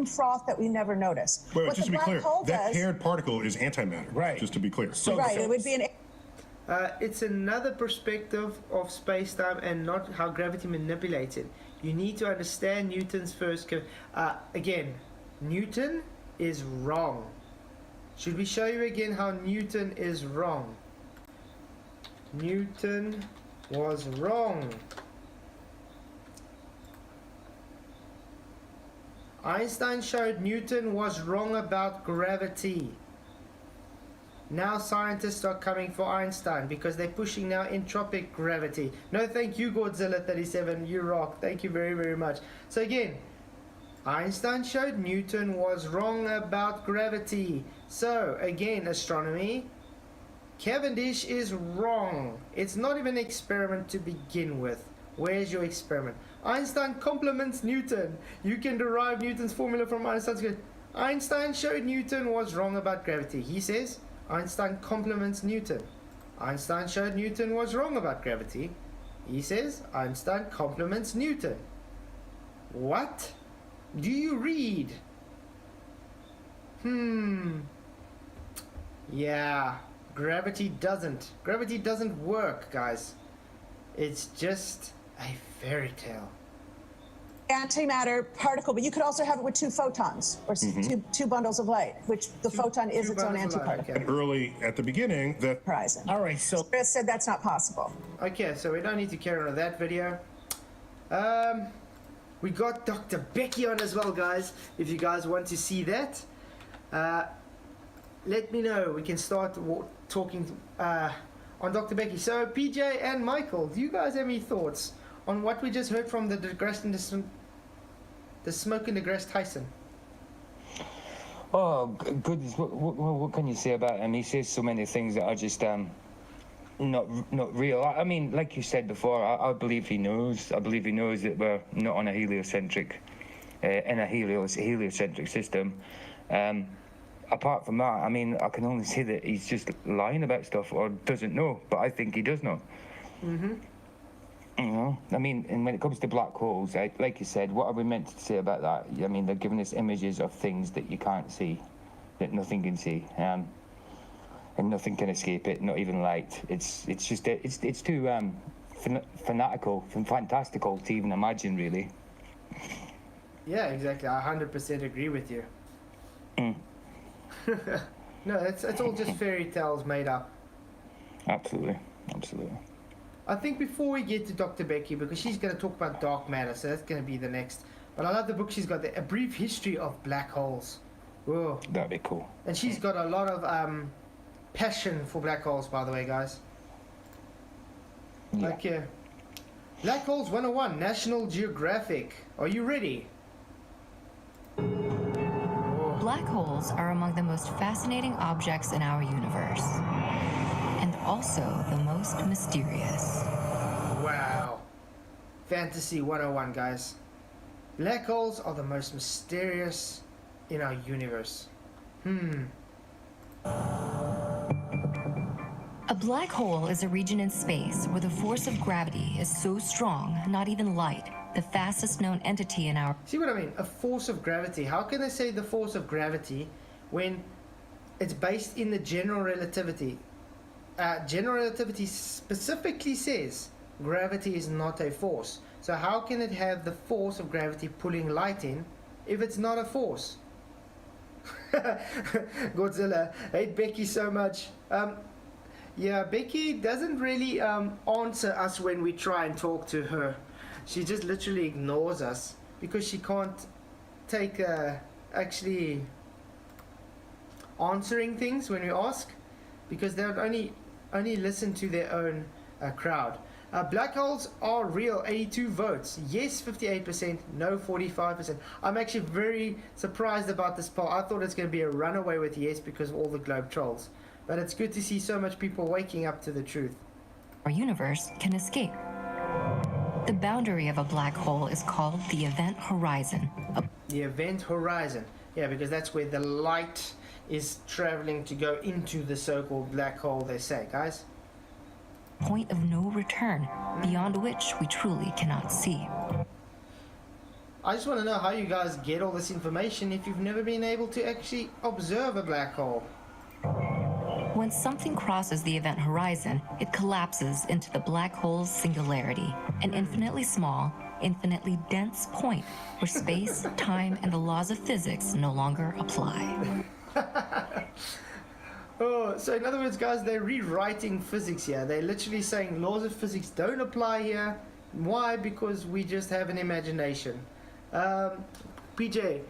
froth that we never notice. Wait, What just to the be black clear, hole that does- paired particle is antimatter. Right. Just to be clear. Right, it would be an It's another perspective of space-time and not how gravity manipulates it. You need to understand Newton's first... again, Newton is wrong. Should we show you again how Newton is wrong? Newton was wrong. Einstein showed Newton was wrong about gravity. Now scientists are coming for Einstein because they're pushing now entropic gravity. No, thank you, Godzilla 37. You rock. Thank you very, very much. So again, Einstein showed Newton was wrong about gravity. So again, astronomy, Cavendish is wrong. It's not even an experiment to begin with. Where's your experiment? Einstein compliments Newton. You can derive Newton's formula from Einstein's. Einstein showed Newton was wrong about gravity. He says Einstein compliments Newton. Einstein showed Newton was wrong about gravity. He says Einstein compliments Newton. What do you read? Yeah, gravity doesn't work, guys. It's just a fairy tale. Antimatter particle, but you could also have it with two photons or two bundles of light, which the photon is its own antiparticle. And early at the beginning, that Horizon. All right, so Chris said that's not possible. Okay, so we don't need to carry on with that video. We got Dr. Becky on as well, guys. If you guys want to see that, let me know. We can start talking on Dr. Becky. So, PJ and Michael, do you guys have any thoughts on what we just heard from the Smoke and deGrasse Tyson? Oh, goodness, what can you say about him? He says so many things that are just not real. I mean, like you said before, I believe he knows. I believe he knows that we're not on a heliocentric, in a heliocentric system. Apart from that, I mean, I can only say that he's just lying about stuff or doesn't know, but I think he does know. You know, I mean, and when it comes to black holes, like you said, what are we meant to say about that? I mean, they're giving us images of things that you can't see, that nothing can see, and nothing can escape it, not even light. It's too fanatical and fantastical to even imagine, really. Yeah, exactly. I 100% agree with you. No, it's all just fairy tales made up. Absolutely, absolutely. I think before we get to Dr. Becky, because she's going to talk about dark matter, so that's going to be the next. But I love the book she's got, A Brief History of Black Holes. Whoa. That'd be cool. And she's got a lot of passion for black holes, by the way, guys. Yeah. Okay. Black Holes 101, National Geographic. Are you ready? Black holes are among the most fascinating objects in our universe, and also the most mysterious. Wow. Fantasy 101, guys. Black holes are the most mysterious in our universe. A black hole is a region in space where the force of gravity is so strong, not even light, the fastest known entity in our... See what I mean? A force of gravity. How can they say the force of gravity when it's based in the general relativity? General relativity specifically says gravity is not a force. So how can it have the force of gravity pulling light in if it's not a force? Godzilla, hate Becky so much. Yeah, Becky doesn't really answer us when we try and talk to her. She just literally ignores us because she can't take actually answering things when we ask, because they would only listen to their own crowd. Black holes are real, 82 votes. Yes, 58%. No, 45%. I'm actually very surprised about this poll. I thought it's going to be a runaway with yes because of all the globe trolls. But it's good to see so much people waking up to the truth. Our universe can escape. The boundary of a black hole is called the event horizon. The event horizon. Yeah, because that's where the light is traveling to go into the so-called black hole, they say, guys. Point of no return, beyond which we truly cannot see. I just want to know how you guys get all this information if you've never been able to actually observe a black hole. When something crosses the event horizon, it collapses into the black hole's singularity, an infinitely small, infinitely dense point where space, time, and the laws of physics no longer apply. Oh, Oh, so in other words, guys, they're rewriting physics here. They're literally saying laws of physics don't apply here. Why? Because we just have an imagination. PJ,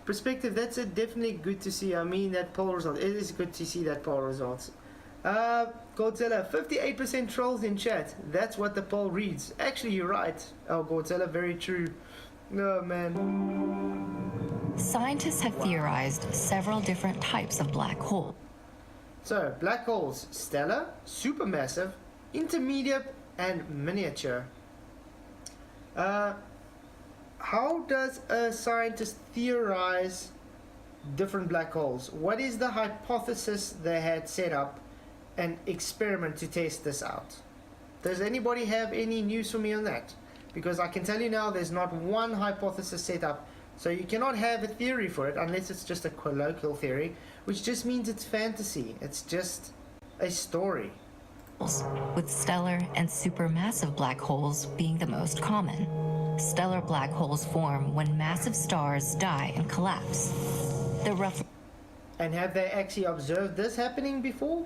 perspective, that's definitely good to see. I mean, that poll result. It is good to see that poll results. Godzilla, 58% trolls in chat. That's what the poll reads. Actually, you're right. Oh, Godzilla, very true. Oh, man. Scientists have theorized several different types of black hole. So, black holes, stellar, supermassive, intermediate, and miniature. How does a scientist theorize different black holes? What is the hypothesis they had set up and experiment to test this out? Does anybody have any news for me on that? Because I can tell you now there's not one hypothesis set up. So you cannot have a theory for it unless it's just a colloquial theory, which just means it's fantasy. It's just a story. With stellar and supermassive black holes being the most common. Stellar black holes form when massive stars die and collapse. And have they actually observed this happening before?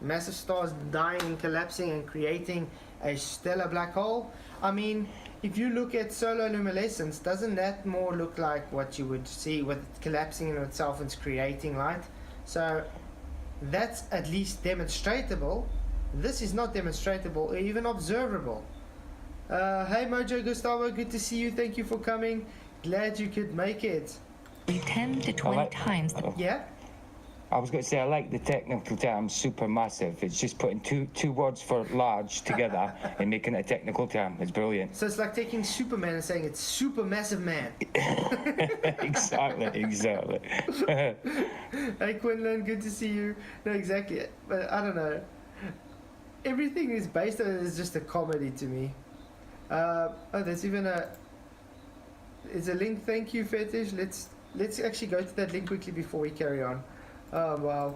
Massive stars dying and collapsing and creating a stellar black hole? I mean, if you look at sonoluminescence, doesn't that more look like what you would see with it collapsing in itself and creating light? So that's at least demonstratable. This is not demonstratable or even observable. Hey Mojo Gustavo, good to see you. Thank you for coming. Glad you could make it. 10 to 20 times. Yeah? I was going to say, I like the technical term supermassive. It's just putting two words for large together and making it a technical term. It's brilliant. So it's like taking Superman and saying it's supermassive man. Exactly. Hey Quinlan, good to see you. No, exactly. But I don't know. Everything is based on it is just a comedy to me. Oh, there's even it's a link. Thank you, Fetish. Let's actually go to that link quickly before we carry on. Oh wow.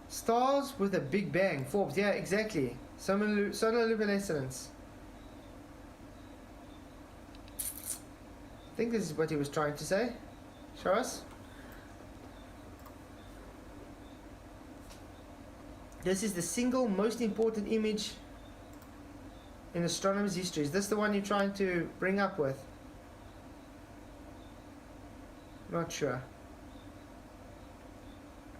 Stars with a big bang. Forbes, yeah, exactly. Sonoluminescence. I think this is what he was trying to say. Show us. This is the single most important image in astronomer's history. Is this the one you're trying to bring up with? Not sure.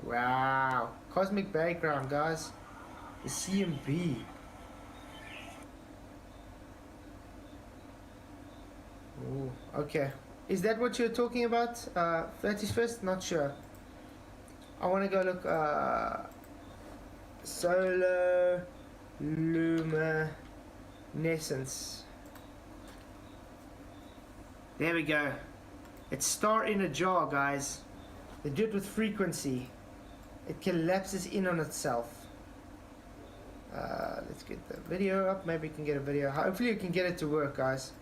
Wow. Cosmic background, guys. The CMB. Ooh, okay. Is that what you're talking about? 31st? Not sure. I want to go look. Sonoluminescence. There we go. It's star in a jar, guys. They do it with frequency. It collapses in on itself. Let's get the video up. Maybe we can get a video. Hopefully we can get it to work, guys.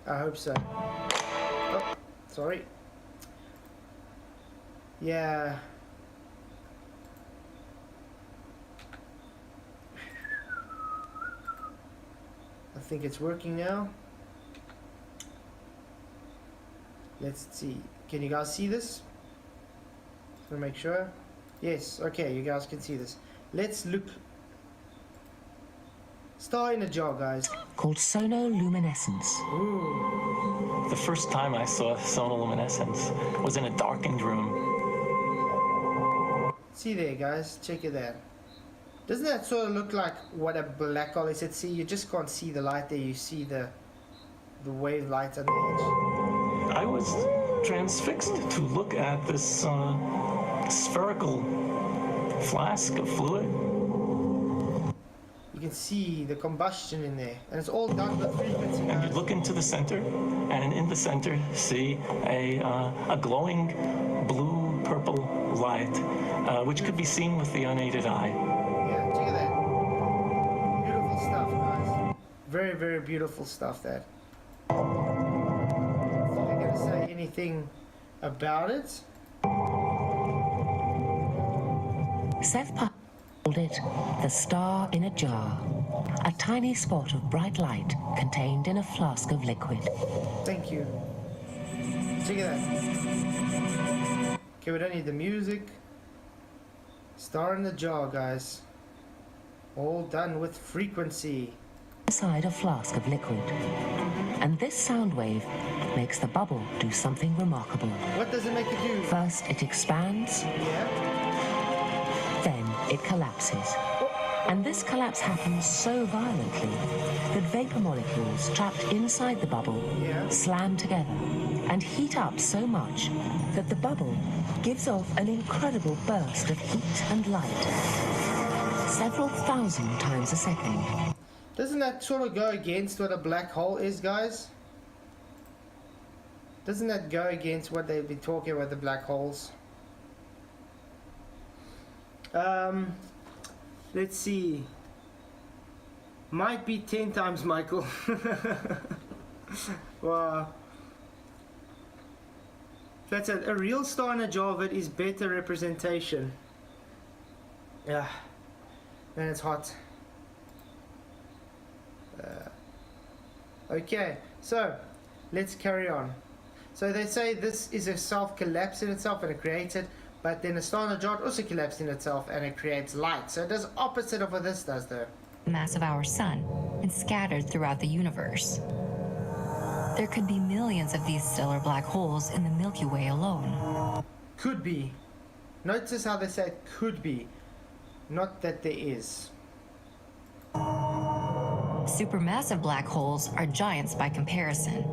I hope so. Oh, sorry. Yeah. I think it's working now. Let's see. Can you guys see this? Just want to make sure. Yes. Okay, you guys can see this. Let's look. Star in a jar, guys. Called sonoluminescence. Ooh. The first time I saw sonoluminescence was in a darkened room. See there, guys. Check it out. Doesn't that sort of look like what a black hole is? See, you just can't see the light there. You see the wave light on the edge. I was transfixed to look at this spherical flask of fluid. You can see the combustion in there, and it's all done with frequency. And you look into the center, and in the center see a glowing blue-purple light, which could be seen with the unaided eye. Yeah, check it out. Beautiful stuff, guys. Very, very beautiful stuff, that. Say anything about it? Seth called it the star in a jar, a tiny spot of bright light contained in a flask of liquid. Thank you. Look at that. Okay, we don't need the music. Star in the jar, guys. All done with frequency. Inside a flask of liquid. And this sound wave makes the bubble do something remarkable. What does it make it do? First, it expands. Yeah. Then it collapses. And this collapse happens so violently that vapor molecules trapped inside the bubble slam together and heat up so much that the bubble gives off an incredible burst of heat and light, several thousand times a second. Doesn't that sort of go against what a black hole is, guys? Doesn't that go against what they've been talking about, the black holes? Let's see. Might be 10 times, Michael. Wow. That's a real star in a jar of it is better representation. Yeah. Man, it's hot. Okay, so let's carry on. So they say this is a self-collapse in itself and it creates it, but then a star in a jar also collapses in itself and it creates light. So it does opposite of what this does though. Mass of our sun and scattered throughout the universe. There could be millions of these stellar black holes in the Milky Way alone. Could be. Notice how they say it could be, not that there is. Supermassive black holes are giants by comparison,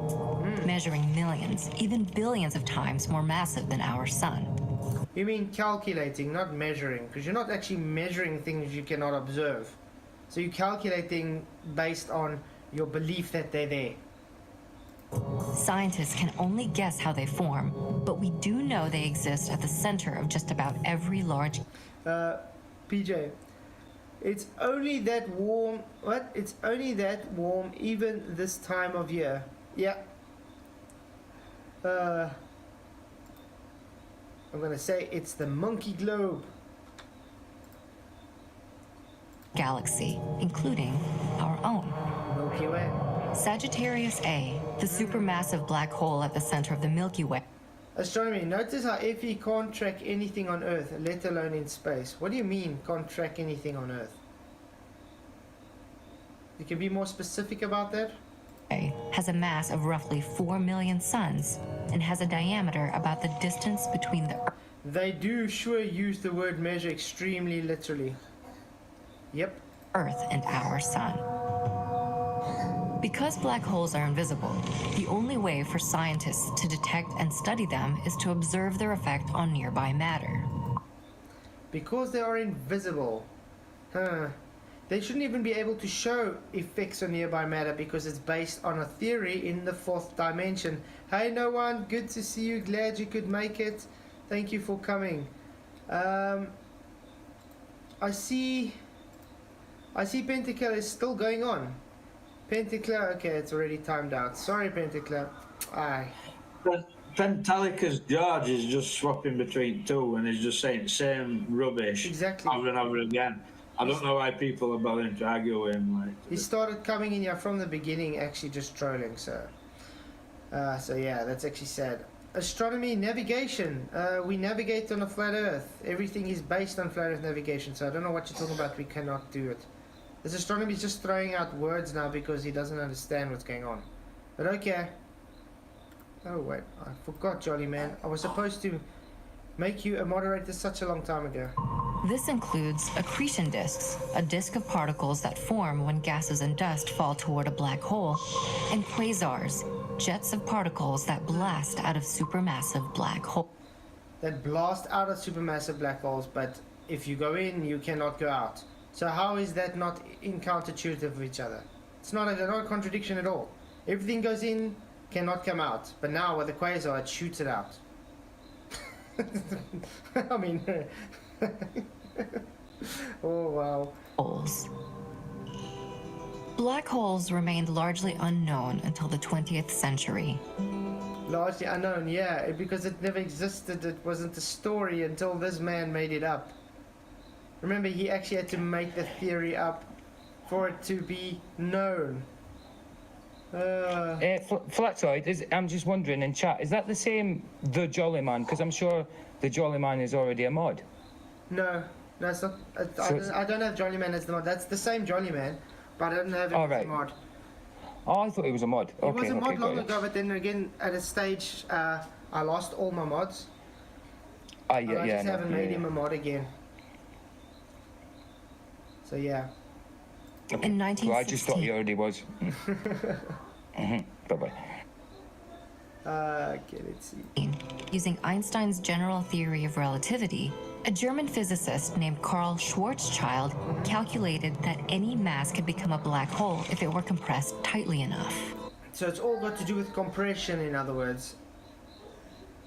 measuring millions, even billions of times more massive than our sun. You mean calculating, not measuring, because you're not actually measuring things you cannot observe. So you're calculating based on your belief that they're there. Scientists can only guess how they form, but we do know they exist at the center of just about every large... PJ, it's only that warm... What? It's only that warm even this time of year. Yeah. I'm gonna say it's the monkey globe. Galaxy, including our own. Milky Way. Sagittarius A, the supermassive black hole at the center of the Milky Way. Astronomy. Notice how FE can't track anything on Earth, let alone in space. What do you mean, can't track anything on Earth? You can be more specific about that? Has a mass of roughly 4 million suns and has a diameter about the distance between the Earth. They do sure use the word measure extremely literally. Yep. Earth and our sun. Because black holes are invisible, the only way for scientists to detect and study them is to observe their effect on nearby matter. Because they are invisible. Huh. They shouldn't even be able to show effects on nearby matter because it's based on a theory in the fourth dimension. Hey, no one, good to see you. Glad you could make it. Thank you for coming. I see Pentacle is still going on. Pentacle, okay, it's already timed out. Sorry, Pentacle. Aye. Pentalica's George is just swapping between two and he's just saying the same rubbish over and over again. I don't know why people are bothering to argue with him. Like, he started coming in here from the beginning, actually just trolling. So yeah, that's actually sad. Astronomy, navigation. We navigate on a flat Earth. Everything is based on flat Earth navigation. So I don't know what you're talking about. We cannot do it. This astronomy is just throwing out words now because he doesn't understand what's going on. But okay. Oh wait, I forgot, Jolly Man. I was supposed to make you a moderator such a long time ago. This includes accretion disks, a disk of particles that form when gases and dust fall toward a black hole, and quasars, jets of particles that blast out of supermassive black holes. That blast out of supermassive black holes, but if you go in, you cannot go out. So how is that not counterintuitive of each other? It's not a contradiction at all. Everything goes in, cannot come out. But now with the quasar, it shoots it out. I mean... oh wow. Holes. Black holes remained largely unknown until the 20th century. Largely unknown, yeah, because it never existed. It wasn't a story until this man made it up. Remember, he actually had to make the theory up for it to be known. Flatzoid, I'm just wondering in chat, is that the same The Jolly Man? Because I'm sure The Jolly Man is already a mod. No, it's not. I don't have Jolly Man as the mod. That's the same Jolly Man, but I don't have it as a mod. Oh, I thought it was a mod. It was a mod long ago, but then again, at a stage, I lost all my mods. I just haven't made him a mod again. So yeah. Okay. In 1916. Well, I just thought he already was. Bye-bye. Okay, let's see. Using Einstein's general theory of relativity, a German physicist named Karl Schwarzschild calculated that any mass could become a black hole if it were compressed tightly enough. So it's all got to do with compression, in other words.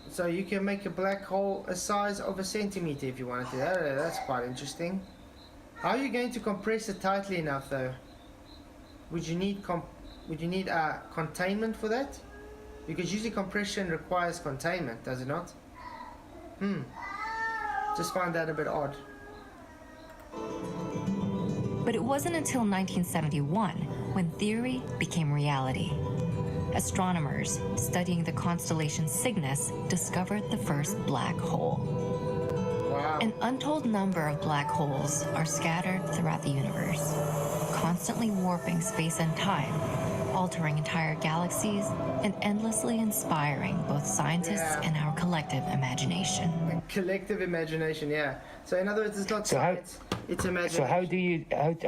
So you can make a black hole a size of a centimeter if you wanted to. That's quite interesting. How are you going to compress it tightly enough, though? Would you need containment for that? Because usually compression requires containment, does it not? Just find that a bit odd. But it wasn't until 1971 when theory became reality. Astronomers studying the constellation Cygnus discovered the first black hole. Wow. An untold number of black holes are scattered throughout the universe, constantly warping space and time, altering entire galaxies, and endlessly inspiring both scientists and our collective imagination. Collective imagination, yeah. So in other words, it's not science, it's imagination. So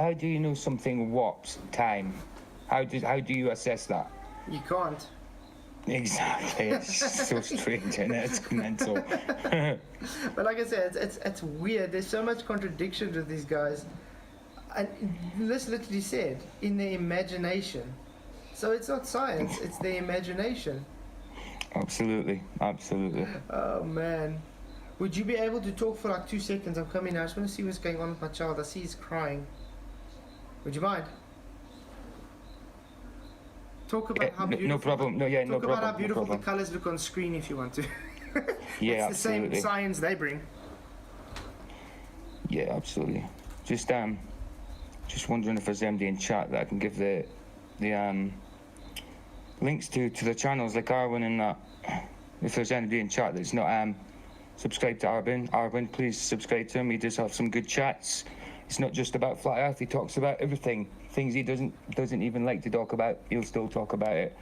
how do you know something warps time? How do you assess that? You can't. Exactly. It's so strange and it's mental. But like I said, it's weird. There's so much contradiction with these guys. And this literally said, in their imagination. So it's not science, it's their imagination. Absolutely. Oh man. Would you be able to talk for like 2 seconds? I'm coming now. I just want to see what's going on with my child. I see he's crying. Would you mind? Talk about how beautiful. No problem. No problem. Talk about how beautiful the colors look on screen if you want to. Yeah, it's the absolutely. same science they bring. Yeah, absolutely. Just wondering if there's anybody in chat that I can give the links to the channels like Arwin and that. If there's anybody in chat that's not subscribed to Arwin, please subscribe to him. He does have some good chats. It's not just about flat Earth. He talks about everything. Things he doesn't even like to talk about, he'll still talk about it.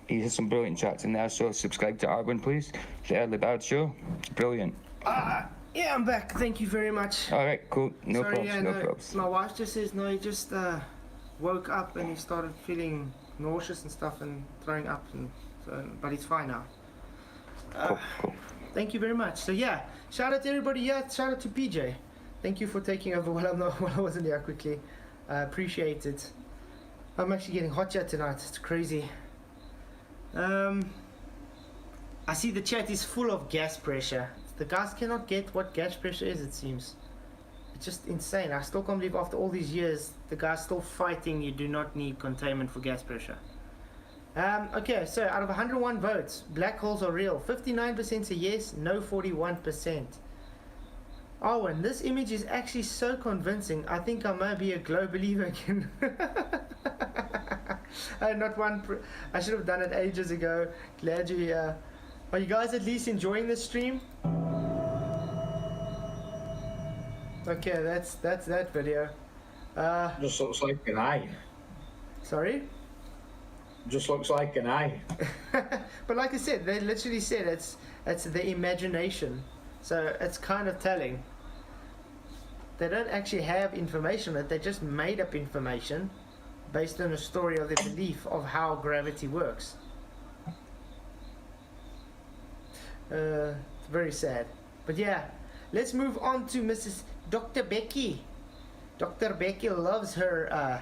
He has some brilliant chats in there, so subscribe to Arwin, please. The Early Bird Show. It's brilliant. Yeah, I'm back. Thank you very much. All right, cool. No Sorry, problems. No problems. My wife just says no. He just woke up and he started feeling nauseous and stuff and throwing up, and so, but he's fine now. Cool. Thank you very much. So yeah, shout out to everybody. Yeah, shout out to PJ. Thank you for taking over while I wasn't here quickly. I appreciate it. I'm actually getting hot here tonight. It's crazy. I see the chat is full of gas pressure. The guys cannot get what gas pressure is, it seems. It's just insane. I still can't believe after all these years, the guy's still fighting. You do not need containment for gas pressure. Okay, so out of 101 votes, black holes are real. 59% say yes, no 41%. Oh, and this image is actually so convincing. I think I might be a glow believer again. I should have done it ages ago. Glad you're here. Are you guys at least enjoying the stream? Okay, that's that video. Just looks like an eye. Sorry? Just looks like an eye. But like I said, they literally said it's the imagination. So it's kind of telling. They don't actually have information on it. They just made up information based on a story of their belief of how gravity works. It's very sad. But yeah, let's move on to Mrs. Dr. Becky. Dr. Becky loves her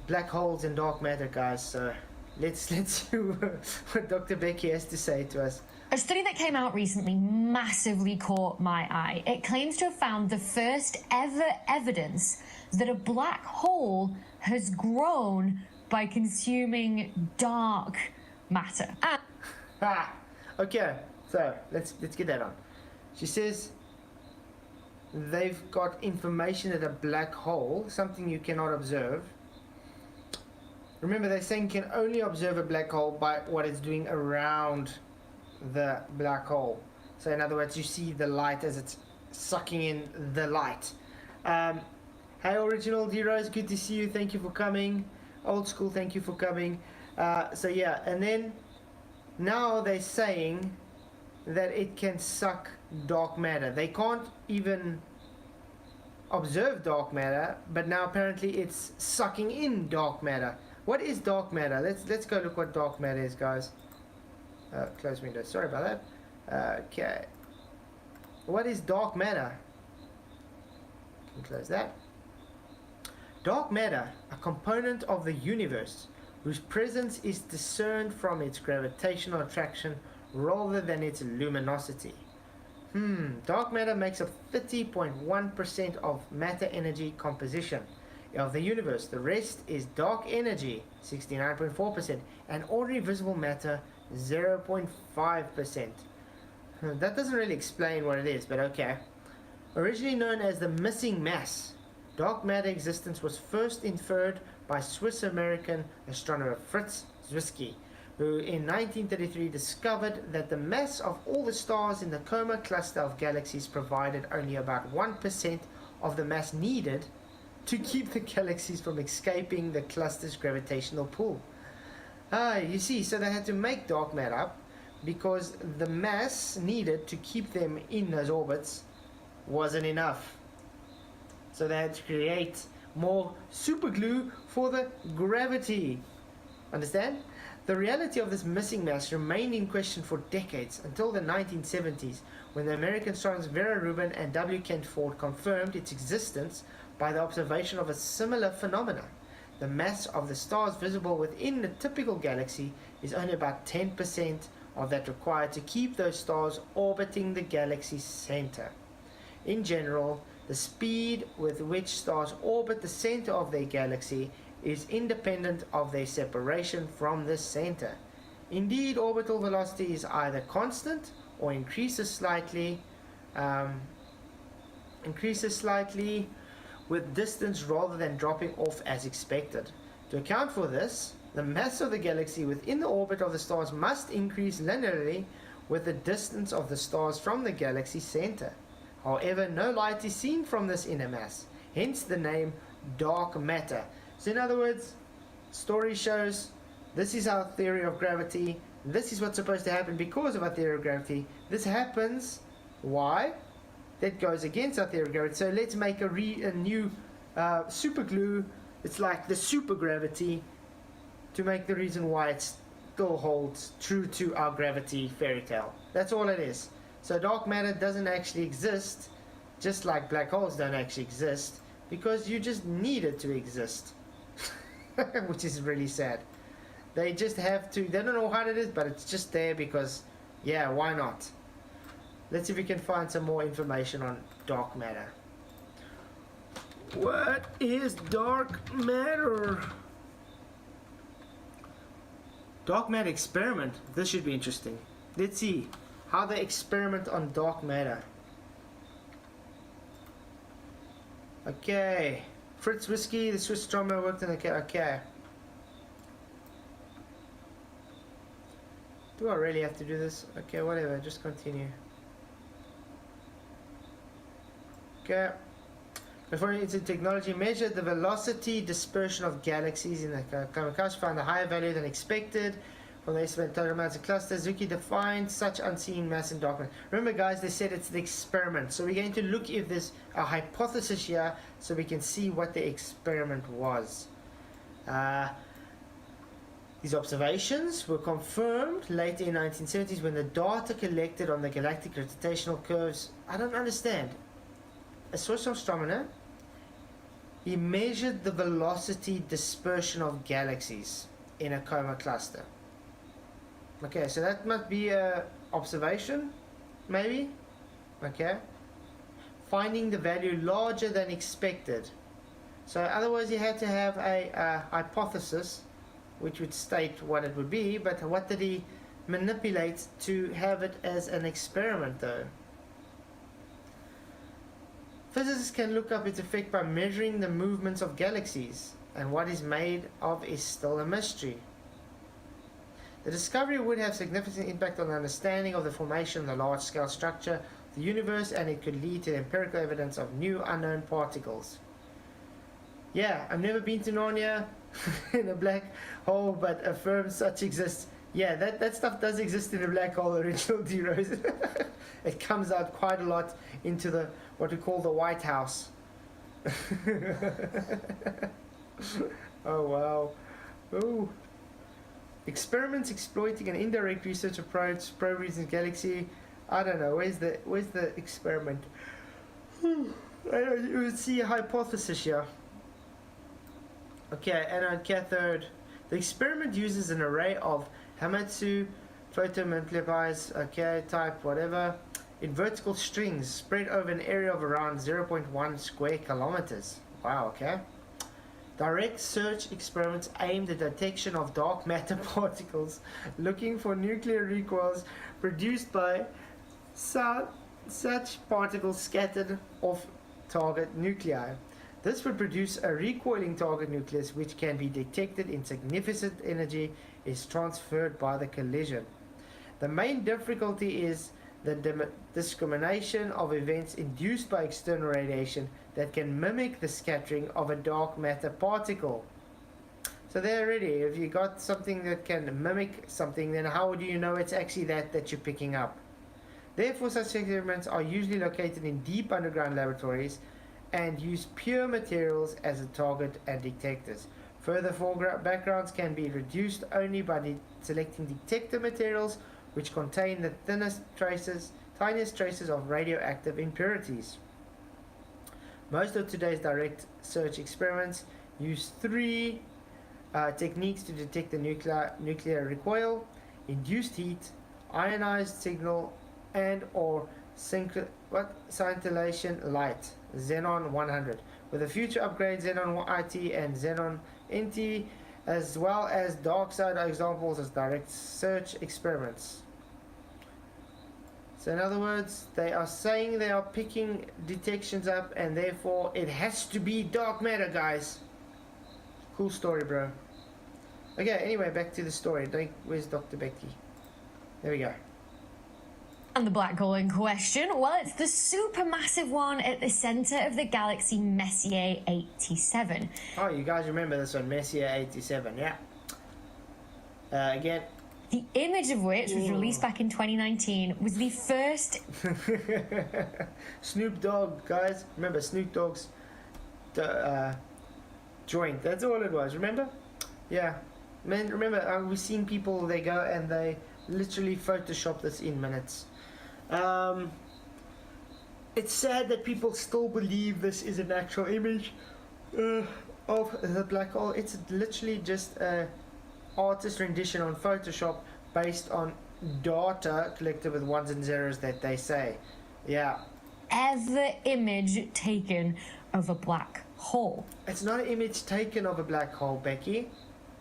black holes and dark matter, guys. So let's see what Dr. Becky has to say to us. A study that came out recently massively caught my eye. It claims to have found the first ever evidence that a black hole has grown by consuming dark matter. Okay, so let's get that on. She says they've got information that a black hole, something you cannot observe, Remember, they're saying you can only observe a black hole by what it's doing around the black hole. So in other words, you see the light as it's sucking in the light. Hey, Original D-Rose, good to see you. Thank you for coming. Old School, thank you for coming. So yeah, and then now they're saying that it can suck dark matter. They can't even observe dark matter, but now apparently it's sucking in dark matter. What is dark matter? Let's go look what dark matter is, guys. Close window. Sorry about that. Okay. What is dark matter? Can close that. Dark matter, a component of the universe whose presence is discerned from its gravitational attraction rather than its luminosity. Dark matter makes up 30.1% of matter energy composition of the universe. The rest is dark energy, 69.4%, and ordinary visible matter, 0.5%. That doesn't really explain what it is, but okay. Originally known as the missing mass, dark matter existence was first inferred by Swiss-American astronomer Fritz Zwicky, who in 1933 discovered that the mass of all the stars in the Coma cluster of galaxies provided only about 1% of the mass needed to keep the galaxies from escaping the cluster's gravitational pull. You see, so they had to make dark matter up because the mass needed to keep them in those orbits wasn't enough. So they had to create more superglue for the gravity. Understand? The reality of this missing mass remained in question for decades until the 1970s, when the American astronomers Vera Rubin and W. Kent Ford confirmed its existence by the observation of a similar phenomenon. The mass of the stars visible within the typical galaxy is only about 10% of that required to keep those stars orbiting the galaxy's center. In general, the speed with which stars orbit the center of their galaxy is independent of their separation from the center. Indeed, orbital velocity is either constant or increases slightly with distance rather than dropping off as expected. To account for this, the mass of the galaxy within the orbit of the stars must increase linearly with the distance of the stars from the galaxy center. However, no light is seen from this inner mass, hence the name dark matter. So in other words, story shows this is our theory of gravity, this is what's supposed to happen because of our theory of gravity. This happens, why? That goes against our theory of gravity. So let's make a new super glue. It's like the super gravity to make the reason why it still holds true to our gravity fairy tale. That's all it is. So dark matter doesn't actually exist, just like black holes don't actually exist, because you just need it to exist. Which is really sad. They just have to, they don't know what it is, but it's just there because, yeah, why not? Let's see if we can find some more information on dark matter. What is dark matter? Dark matter experiment. This should be interesting. Let's see how they experiment on dark matter. Okay. Fritz Zwicky, the Swiss astronomer, worked in the... Okay. Do I really have to do this? Okay, whatever. Just continue. Okay. Before into technology, measured the velocity dispersion of galaxies in the Cosmos, found a higher value than expected from the estimated total amounts of clusters. Zwicky defined such unseen mass and darkness. Remember, guys, they said it's the experiment. So we're going to look if there's a hypothesis here so we can see what the experiment was. These observations were confirmed later in the 1970s when the data collected on the galactic gravitational curves. I don't understand. A Swiss astronomer, he measured the velocity dispersion of galaxies in a Coma cluster. Okay, so that must be a observation, maybe. Okay, finding the value larger than expected. So otherwise you had to have a hypothesis which would state what it would be, but what did he manipulate to have it as an experiment though? Physicists can look up its effect by measuring the movements of galaxies. and what is made of is still a mystery. The discovery would have significant impact on the understanding of the formation of the large-scale structure of the universe, and it could lead to empirical evidence of new unknown particles. Yeah, I've never been to Narnia in a black hole, but affirms such exists. Yeah, that stuff does exist in a black hole, original D-Rose. It comes out quite a lot into the what we call the White House. Oh wow. Ooh. Experiments exploiting an indirect research approach, probes in galaxy. I don't know, where's the experiment? I don't, you would see a hypothesis here. Okay, anode cathode. The experiment uses an array of Hamatsu photomultipliers, okay, type whatever, in vertical strings spread over an area of around 0.1 square kilometers. Wow, okay. Direct search experiments aimed at detection of dark matter particles, looking for nuclear recoils produced by such particles scattered off target nuclei. This would produce a recoiling target nucleus which can be detected in significant energy is transferred by the collision. The main difficulty is the discrimination of events induced by external radiation that can mimic the scattering of a dark matter particle. So there already, if you got something that can mimic something, then how do you know it's actually that you're picking up? Therefore, such experiments are usually located in deep underground laboratories and use pure materials as a target and detectors. Further backgrounds can be reduced only by selecting detector materials which contain the tiniest traces of radioactive impurities. Most of today's direct search experiments use three techniques to detect the nuclear recoil: induced heat, ionized signal, and or scintillation light, Xenon 100. With a future upgrade, Xenon IT and Xenon NT, as well as dark side examples as direct search experiments. So in other words, they are saying they are picking detections up, and therefore it has to be dark matter, guys. Cool story, bro. Okay, anyway, back to the story. Where's Dr. Becky? There we go. And the black hole in question, well, it's the supermassive one at the centre of the galaxy Messier 87. Oh, you guys remember this one, Messier 87, yeah. Again. The image of which was released back in 2019 was the first... Snoop Dogg, guys. Remember Snoop Dogg's joint. That's all it was, remember? Yeah. Man, remember, we've seen people, they go and they literally Photoshop this in minutes. It's sad that people still believe this is an actual image of the black hole. It's literally just a artist rendition on Photoshop based on data collected with ones and zeros that they say. Yeah. Ever image taken of a black hole. It's not an image taken of a black hole, Becky.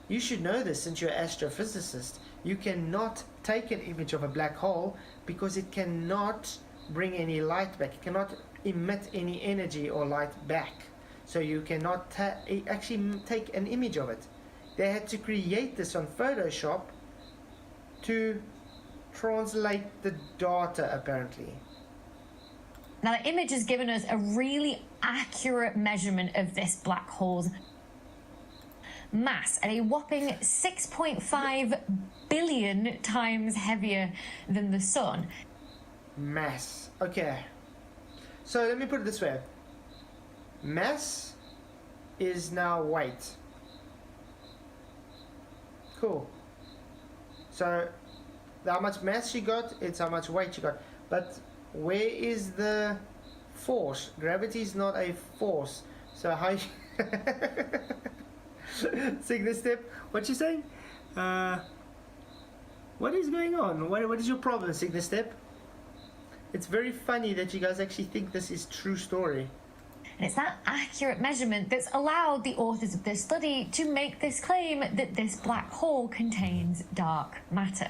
You should know this since you're an astrophysicist. You cannot take an image of a black hole because it cannot bring any light back. It cannot emit any energy or light back. So you cannot actually take an image of it. They had to create this on Photoshop to translate the data, apparently. Now, the image has given us a really accurate measurement of this black hole's mass at a whopping 6.5 billion times heavier than the sun. Mass. Okay. So let me put it this way. Mass is now weight. Cool. So how much mass you got, it's how much weight you got. But where is the force? Gravity is not a force. So how Signal step. What you saying? What is going on? What is your problem, Signal step? It's very funny that you guys actually think this is true story. And it's that accurate measurement that's allowed the authors of this study to make this claim that this black hole contains dark matter.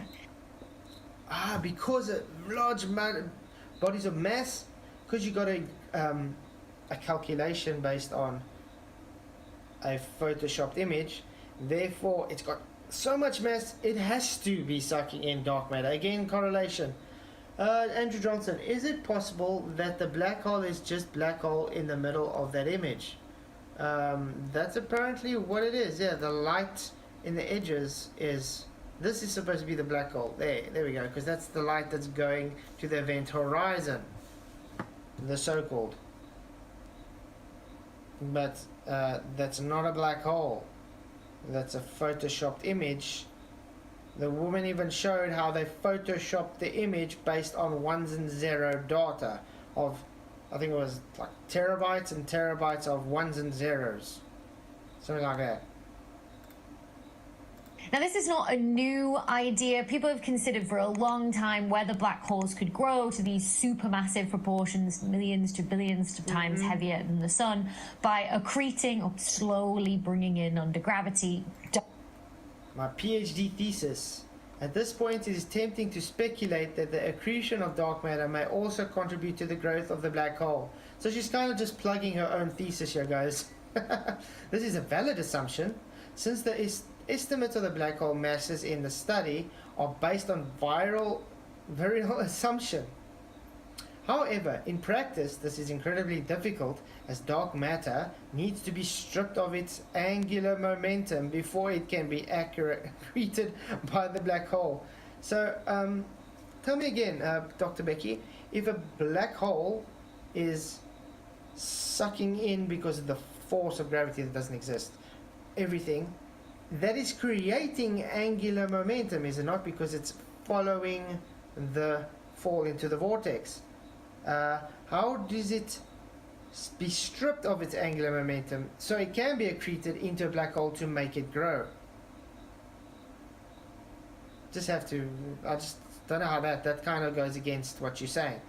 Ah, because of large bodies of mass, because you got a calculation based on a photoshopped image. Therefore, it's got so much mass, it has to be sucking in dark matter. Again, correlation. Andrew Johnson, is it possible that the black hole is just black hole in the middle of that image? That's apparently what it is. Yeah, the light in the edges is, this is supposed to be the black hole. There we go, because that's the light that's going to the event horizon, the so-called. But that's not a black hole. That's a photoshopped image. The woman even showed how they photoshopped the image based on ones and zero data of, I think it was like terabytes and terabytes of ones and zeros, something like that. Now, this is not a new idea. People have considered for a long time whether black holes could grow to these supermassive proportions, millions to billions of times heavier than the sun, by accreting or slowly bringing in under gravity. My PhD thesis. At this point, it is tempting to speculate that the accretion of dark matter may also contribute to the growth of the black hole. So she's kind of just plugging her own thesis here, guys. This is a valid assumption, since the estimates of the black hole masses in the study are based on variable assumption. However, in practice, this is incredibly difficult, as dark matter needs to be stripped of its angular momentum before it can be accreted by the black hole. So, tell me again, Dr. Becky, if a black hole is sucking in because of the force of gravity that doesn't exist, everything, that is creating angular momentum, is it not? Because it's following the fall into the vortex. How does it be stripped of its angular momentum so it can be accreted into a black hole to make it grow? I just don't know how that kind of goes against what you're saying.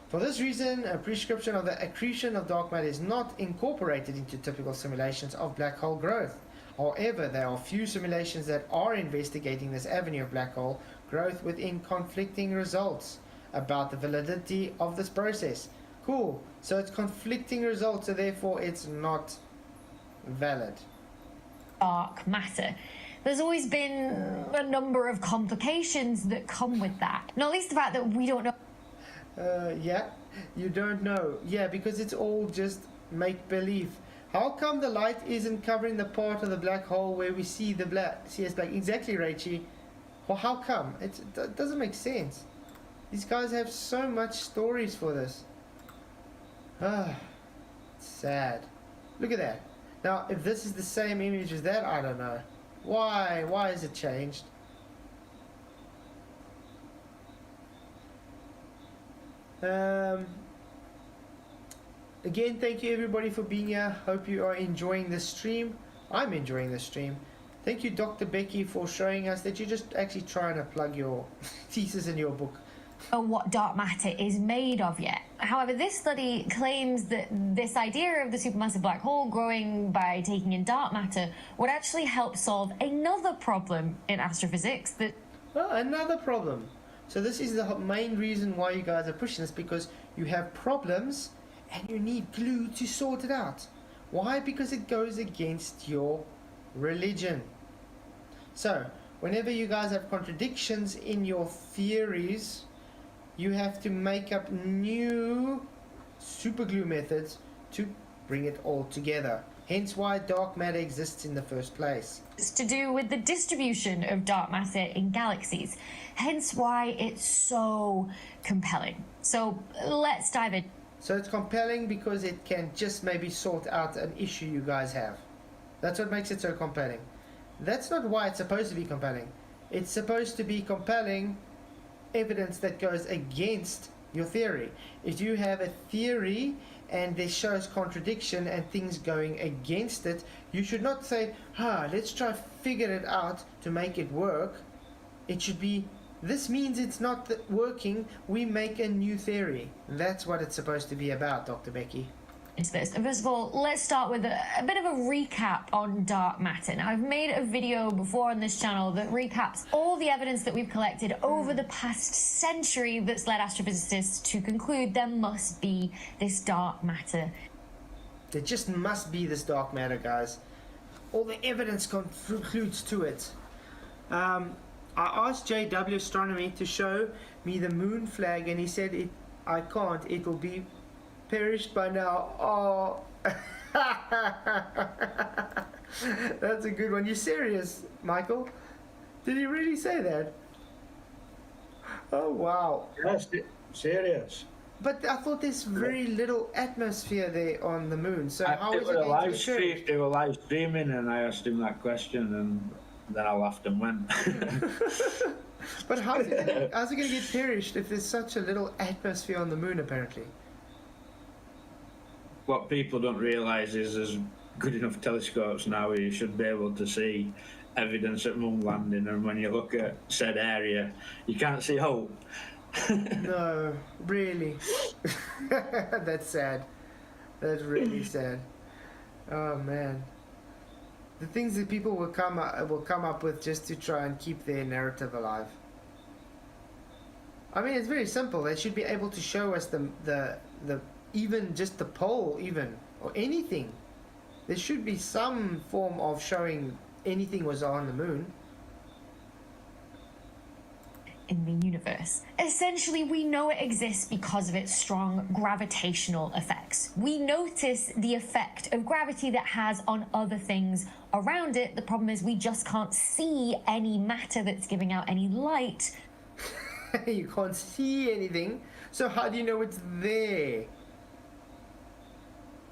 For this reason, a prescription of the accretion of dark matter is not incorporated into typical simulations of black hole growth. However, there are few simulations that are investigating this avenue of black hole growth within conflicting results about the validity of this process. Cool. So it's conflicting results, so therefore it's not valid. Dark matter. There's always been a number of complications that come with that. Not least the fact that we don't know. Yeah, you don't know. Yeah, because it's all just make-believe. How come the light isn't covering the part of the black hole where we see the black? CS black. Exactly, Rachie. Well, how come? It doesn't make sense. These guys have so much stories for this. Ah, sad. Look at that. Now, if this is the same image as that, I don't know. Why is it changed? Again, thank you everybody for being here. Hope you are enjoying this stream. I'm enjoying this stream. Thank you, Dr. Becky, for showing us that you're just actually trying to plug your thesis in your book. What dark matter is made of yet. However, this study claims that this idea of the supermassive black hole growing by taking in dark matter would actually help solve another problem in astrophysics. Another problem. So this is the main reason why you guys are pushing this, because you have problems and you need glue to sort it out. Why? Because it goes against your religion. So whenever you guys have contradictions in your theories, you have to make up new superglue methods to bring it all together. Hence why dark matter exists in the first place. It's to do with the distribution of dark matter in galaxies. Hence why it's so compelling. So let's dive in. So it's compelling because it can just maybe sort out an issue you guys have. That's what makes it so compelling. That's not why it's supposed to be compelling. It's supposed to be compelling evidence that goes against your theory. If you have a theory and this shows contradiction and things going against it, you should not say, let's try figure it out to make it work. It should be, this means it's not working, we make a new theory. That's what it's supposed to be about, Dr. Becky. First of all, let's start with a bit of a recap on dark matter. Now, I've made a video before on this channel that recaps all the evidence that we've collected over the past century that's led astrophysicists to conclude there must be this dark matter. There just must be this dark matter, guys. all the evidence concludes to it. I asked JW Astronomy to show me the moon flag, and he said I can't. It will be perished by now. Oh. That's a good one. You serious, Michael? Did he really say that? Oh wow. Yes, serious. But I thought there's very little atmosphere there on the moon. So how is it going to be perished? They were live streaming, and I asked him that question, and then I laughed and went. But how's it going to get perished if there's such a little atmosphere on the moon, apparently? What people don't realise is there's good enough telescopes now where you should be able to see evidence of moon landing, and when you look at said area, you can't see hope. No, really. That's sad. That's really sad. Oh man. The things that people will come up with just to try and keep their narrative alive. I mean, it's very simple. They should be able to show us the even just the pole, even, or anything. There should be some form of showing anything was on the moon. In the universe. Essentially, we know it exists because of its strong gravitational effects. We notice the effect of gravity that has on other things around it. The problem is we just can't see any matter that's giving out any light. You can't see anything, so how do you know it's there?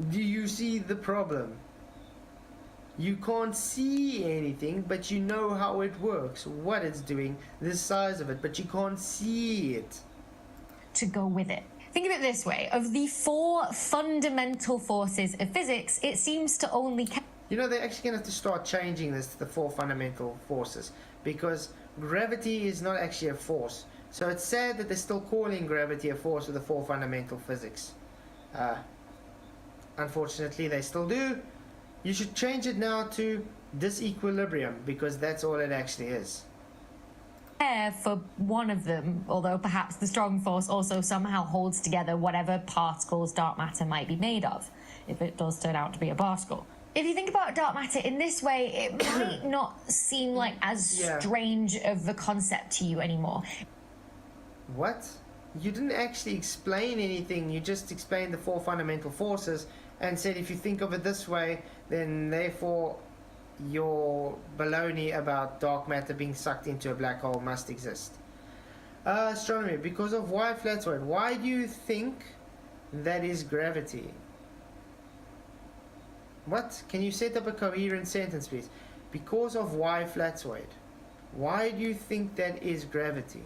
Do you see the problem? You can't see anything, but you know how it works, what it's doing, the size of it, but you can't see it. To go with it. Think of it this way. Of the 4 fundamental forces of physics, it seems to only... You know, they're actually going to have to start changing this to the 4 fundamental forces, because gravity is not actually a force. So it's sad that they're still calling gravity a force with the 4 fundamental physics. Unfortunately, they still do. You should change it now to disequilibrium, because that's all it actually is. For one of them, although perhaps the strong force also somehow holds together whatever particles dark matter might be made of, if it does turn out to be a particle. If you think about dark matter in this way, it might not seem like as strange of a concept to you anymore. What? You didn't actually explain anything. You just explained the 4 fundamental forces and said if you think of it this way, then therefore your baloney about dark matter being sucked into a black hole must exist. Astronomy, because of why Flatzoid? Why do you think that is gravity? What? Can you set up a coherent sentence, please? Because of why Flatzoid? Why do you think that is gravity?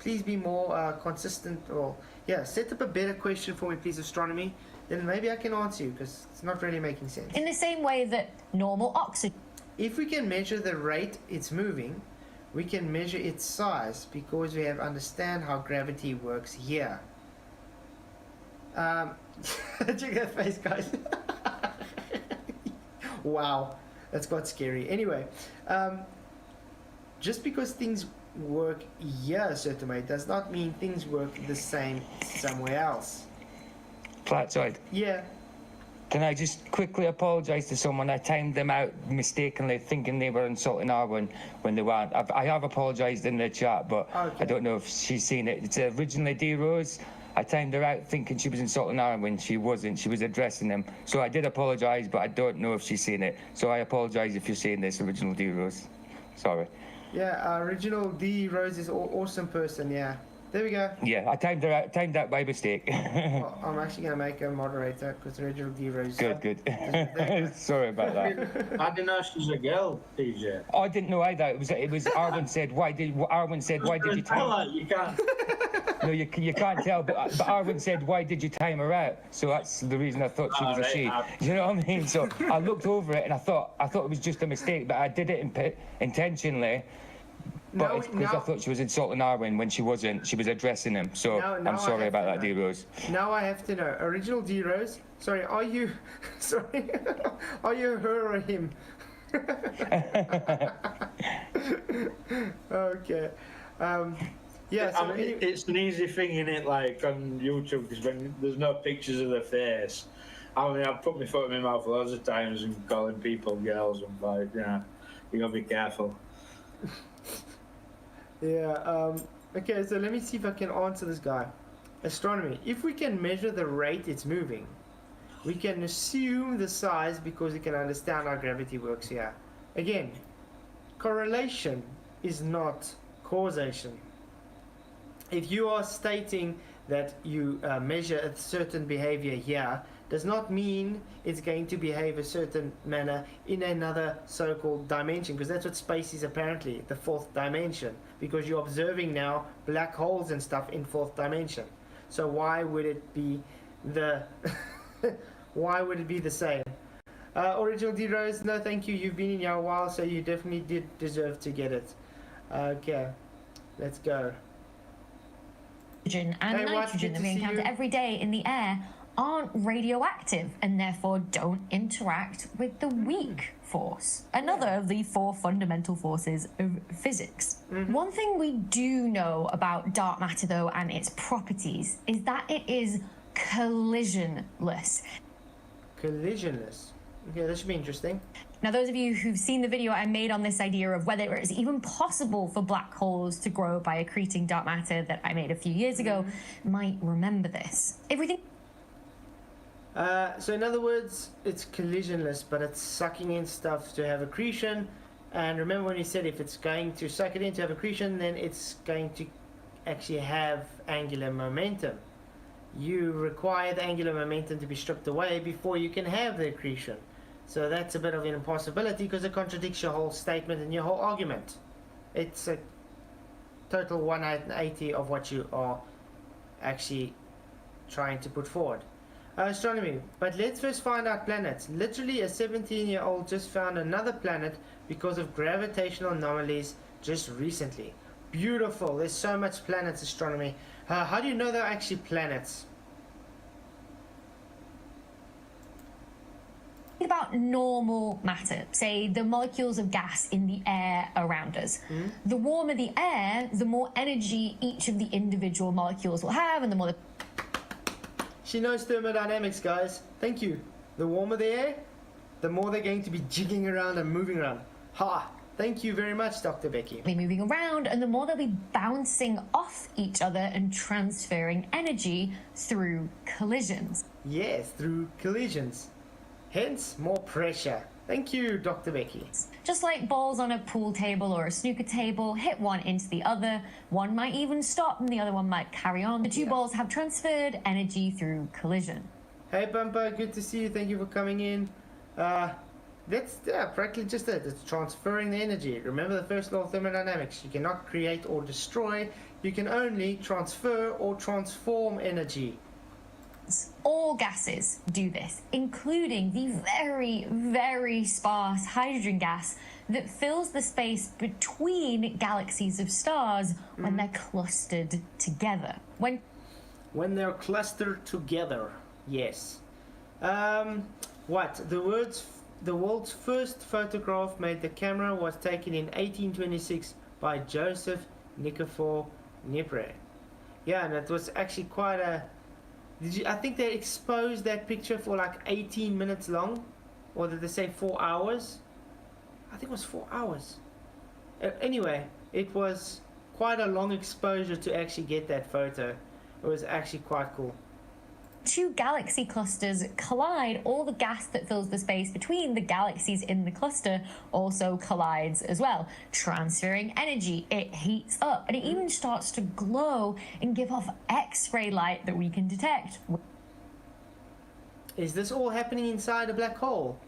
Please be more consistent, or set up a better question for me, please, astronomy. Then maybe I can answer you, because it's not really making sense. In the same way that normal oxygen... If we can measure the rate it's moving, we can measure its size, because we have understand how gravity works here. Check that face, guys. Wow, that's quite scary. Anyway, just because things work here a certain way does not mean things work the same somewhere else. Flatzoid. Yeah. Can I just quickly apologise to someone? I timed them out mistakenly, thinking they were insulting Arwen when they weren't. I have apologised in the chat, but I don't know if she's seen it. It's originally D Rose. I timed her out thinking she was insulting Arwen when she wasn't. She was addressing them. So I did apologise, but I don't know if she's seen it. So I apologise if you're seeing this, original D Rose. Sorry. Yeah, original D Rose is an awesome person, yeah. There we go. Yeah, I timed out by mistake. Well, I'm actually going to make a moderator, because original D Rose... Good. Sorry about that. I didn't know she was a girl, PJ. Oh, I didn't know either. It was Arwen said, why did you time... You can't. No, you can't tell, but Arwen said, why did you time her out? So that's the reason I thought she was a she. You know what I mean? So I looked over it and I thought it was just a mistake, but I did it intentionally. But it's because I thought she was insulting Arwen when she wasn't. She was addressing him. So I'm sorry about that, D Rose. Now I have to know. Original D Rose. Sorry, are you? Sorry, are you her or him? Okay. Yeah. So it's an easy thing, in it, like on YouTube, because when there's no pictures of the face, I mean, I've put my foot in my mouth loads of times and calling people girls and like, yeah, you gotta be careful. Yeah, okay, so let me see if I can answer this guy. Astronomy. If we can measure the rate it's moving, we can assume the size because we can understand how gravity works here. Again, correlation is not causation. If you are stating that you measure a certain behavior here, does not mean it's going to behave a certain manner in another so-called dimension, because that's what space is apparently, the fourth dimension, because you're observing now black holes and stuff in fourth dimension. So why would it be the why would it be the same? Original D-Rose, no thank you, you've been in here a while, so you definitely did deserve to get it. Okay, let's go. Oxygen and nitrogen that we encounter every day in the air aren't radioactive and therefore don't interact with the weak force, another of the 4 fundamental forces of physics. One thing we do know about dark matter though and its properties is that it is collisionless. Collisionless. Okay, this should be interesting. Now, those of you who've seen the video I made on this idea of whether it is even possible for black holes to grow by accreting dark matter that I made a few years ago might remember this. If we think so in other words, it's collisionless, but it's sucking in stuff to have accretion. And remember when you said if it's going to suck it in to have accretion, then it's going to actually have angular momentum. You require the angular momentum to be stripped away before you can have the accretion. So that's a bit of an impossibility because it contradicts your whole statement and your whole argument. It's a total 180 of what you are actually trying to put forward. Astronomy. But let's first find out planets. Literally a 17-year-old just found another planet because of gravitational anomalies just recently. Beautiful. There's so much planets, astronomy. How do you know they're actually planets? Think about normal matter, say the molecules of gas in the air around us. The warmer the air, the more energy each of the individual molecules will have, and the more She knows thermodynamics, guys. Thank you. The warmer the air, the more they're going to be jigging around and moving around. Ha! Thank you very much, Dr. Becky. Be moving around, and the more they'll be bouncing off each other and transferring energy through collisions. Yes, through collisions. Hence, more pressure. Thank you, Dr. Becky. Just like balls on a pool table or a snooker table, hit one into the other, one might even stop and the other one might carry on. The two balls have transferred energy through collision. Hey, Bumper, good to see you. Thank you for coming in. That's practically just it. It's transferring the energy. Remember the first law of thermodynamics. You cannot create or destroy. You can only transfer or transform energy. All gases do this, including the very, very sparse hydrogen gas that fills the space between galaxies of stars when they're clustered together. When they're clustered together, yes. The world's first photograph made the camera was taken in 1826 by Joseph Nikifor Niepce. Yeah, and it was actually quite a... I think they exposed that picture for like 18 minutes long, or did they say 4 hours? I think it was 4 hours. Anyway, it was quite a long exposure to actually get that photo. It was actually quite cool. Two galaxy clusters collide, all the gas that fills the space between the galaxies in the cluster also collides as well, transferring energy. It heats up and it even starts to glow and give off X-ray light that we can detect. Is this all happening inside a black hole?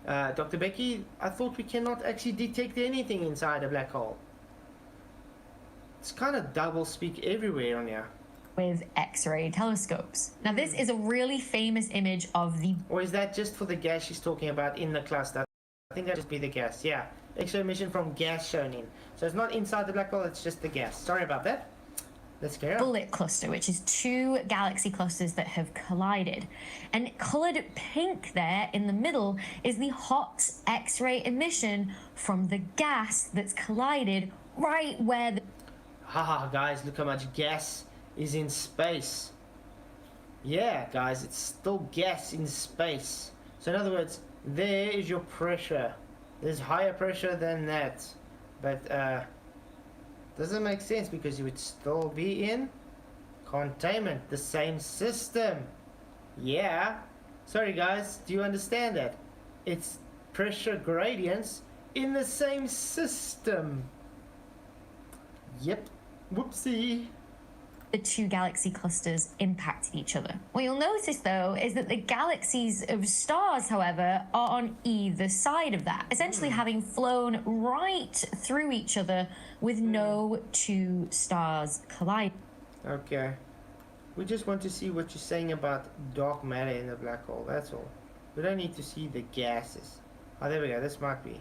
Dr. Becky, I thought we cannot actually detect anything inside a black hole. It's kind of double speak everywhere on here. With X-ray telescopes. Now this is a really famous image of the... Or is that just for the gas she's talking about in the cluster? I think that'd just be the gas, yeah. X-ray emission from gas shown in. So it's not inside the black hole, it's just the gas. Sorry about that. Let's carry on. Bullet cluster, which is two galaxy clusters that have collided. And coloured pink there in the middle is the hot X-ray emission from the gas that's collided right where the... Haha, guys, look how much gas is in space. Yeah, guys, it's still gas in space. So in other words, there is your pressure. There's higher pressure than that. But doesn't make sense because you would still be in containment, the same system. Yeah. Sorry guys, do you understand that? It's pressure gradients in the same system. Yep. Whoopsie. The two galaxy clusters impacted each other. What you'll notice though is that the galaxies of stars, however, are on either side of that, essentially having flown right through each other with no two stars colliding. Okay. We just want to see what you're saying about dark matter in the black hole, that's all. We don't need to see the gases. Oh, there we go, this might be.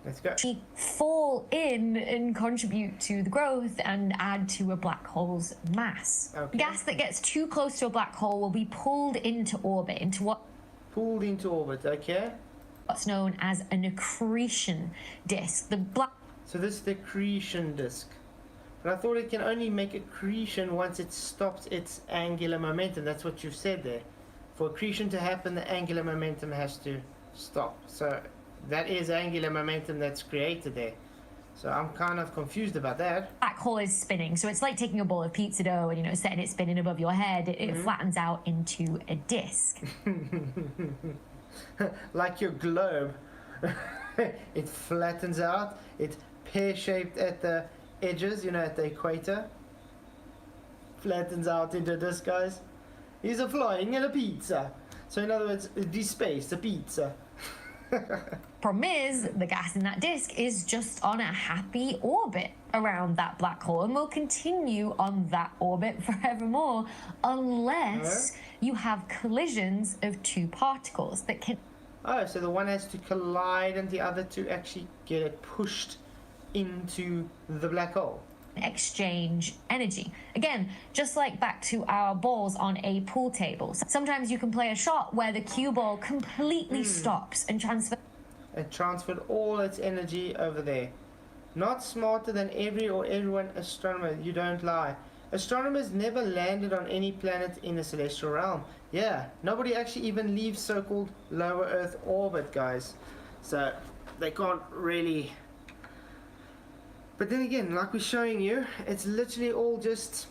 Let's go. Fall in and contribute to the growth and add to a black hole's mass. Okay. Gas that gets too close to a black hole will be pulled into orbit, into what? Pulled into orbit, okay. What's known as an accretion disk. The black. So this is the accretion disk. But I thought it can only make accretion once it stops its angular momentum. That's what you said there. For accretion to happen, the angular momentum has to stop. So that is angular momentum that's created there. So I'm kind of confused about that. Black hole is spinning, so it's like taking a bowl of pizza dough and, you know, setting it spinning above your head. It flattens out into a disc. Like your globe. It flattens out. It's pear-shaped at the edges, you know, at the equator. Flattens out into this, guys. He's a flying in a pizza. So in other words, the space, a pizza. Problem is, the gas in that disk is just on a happy orbit around that black hole and will continue on that orbit forevermore unless you have collisions of two particles that can... Oh, so the one has to collide and the other to actually get it pushed into the black hole. Exchange energy. Again, just like back to our balls on a pool table. Sometimes you can play a shot where the cue ball completely stops and It transferred all its energy over there. Not smarter than everyone astronomer, you don't lie. Astronomers never landed on any planet in the celestial realm. Yeah, nobody actually even leaves so-called lower Earth orbit, guys. So they can't really... But then again, like we're showing you, it's literally all just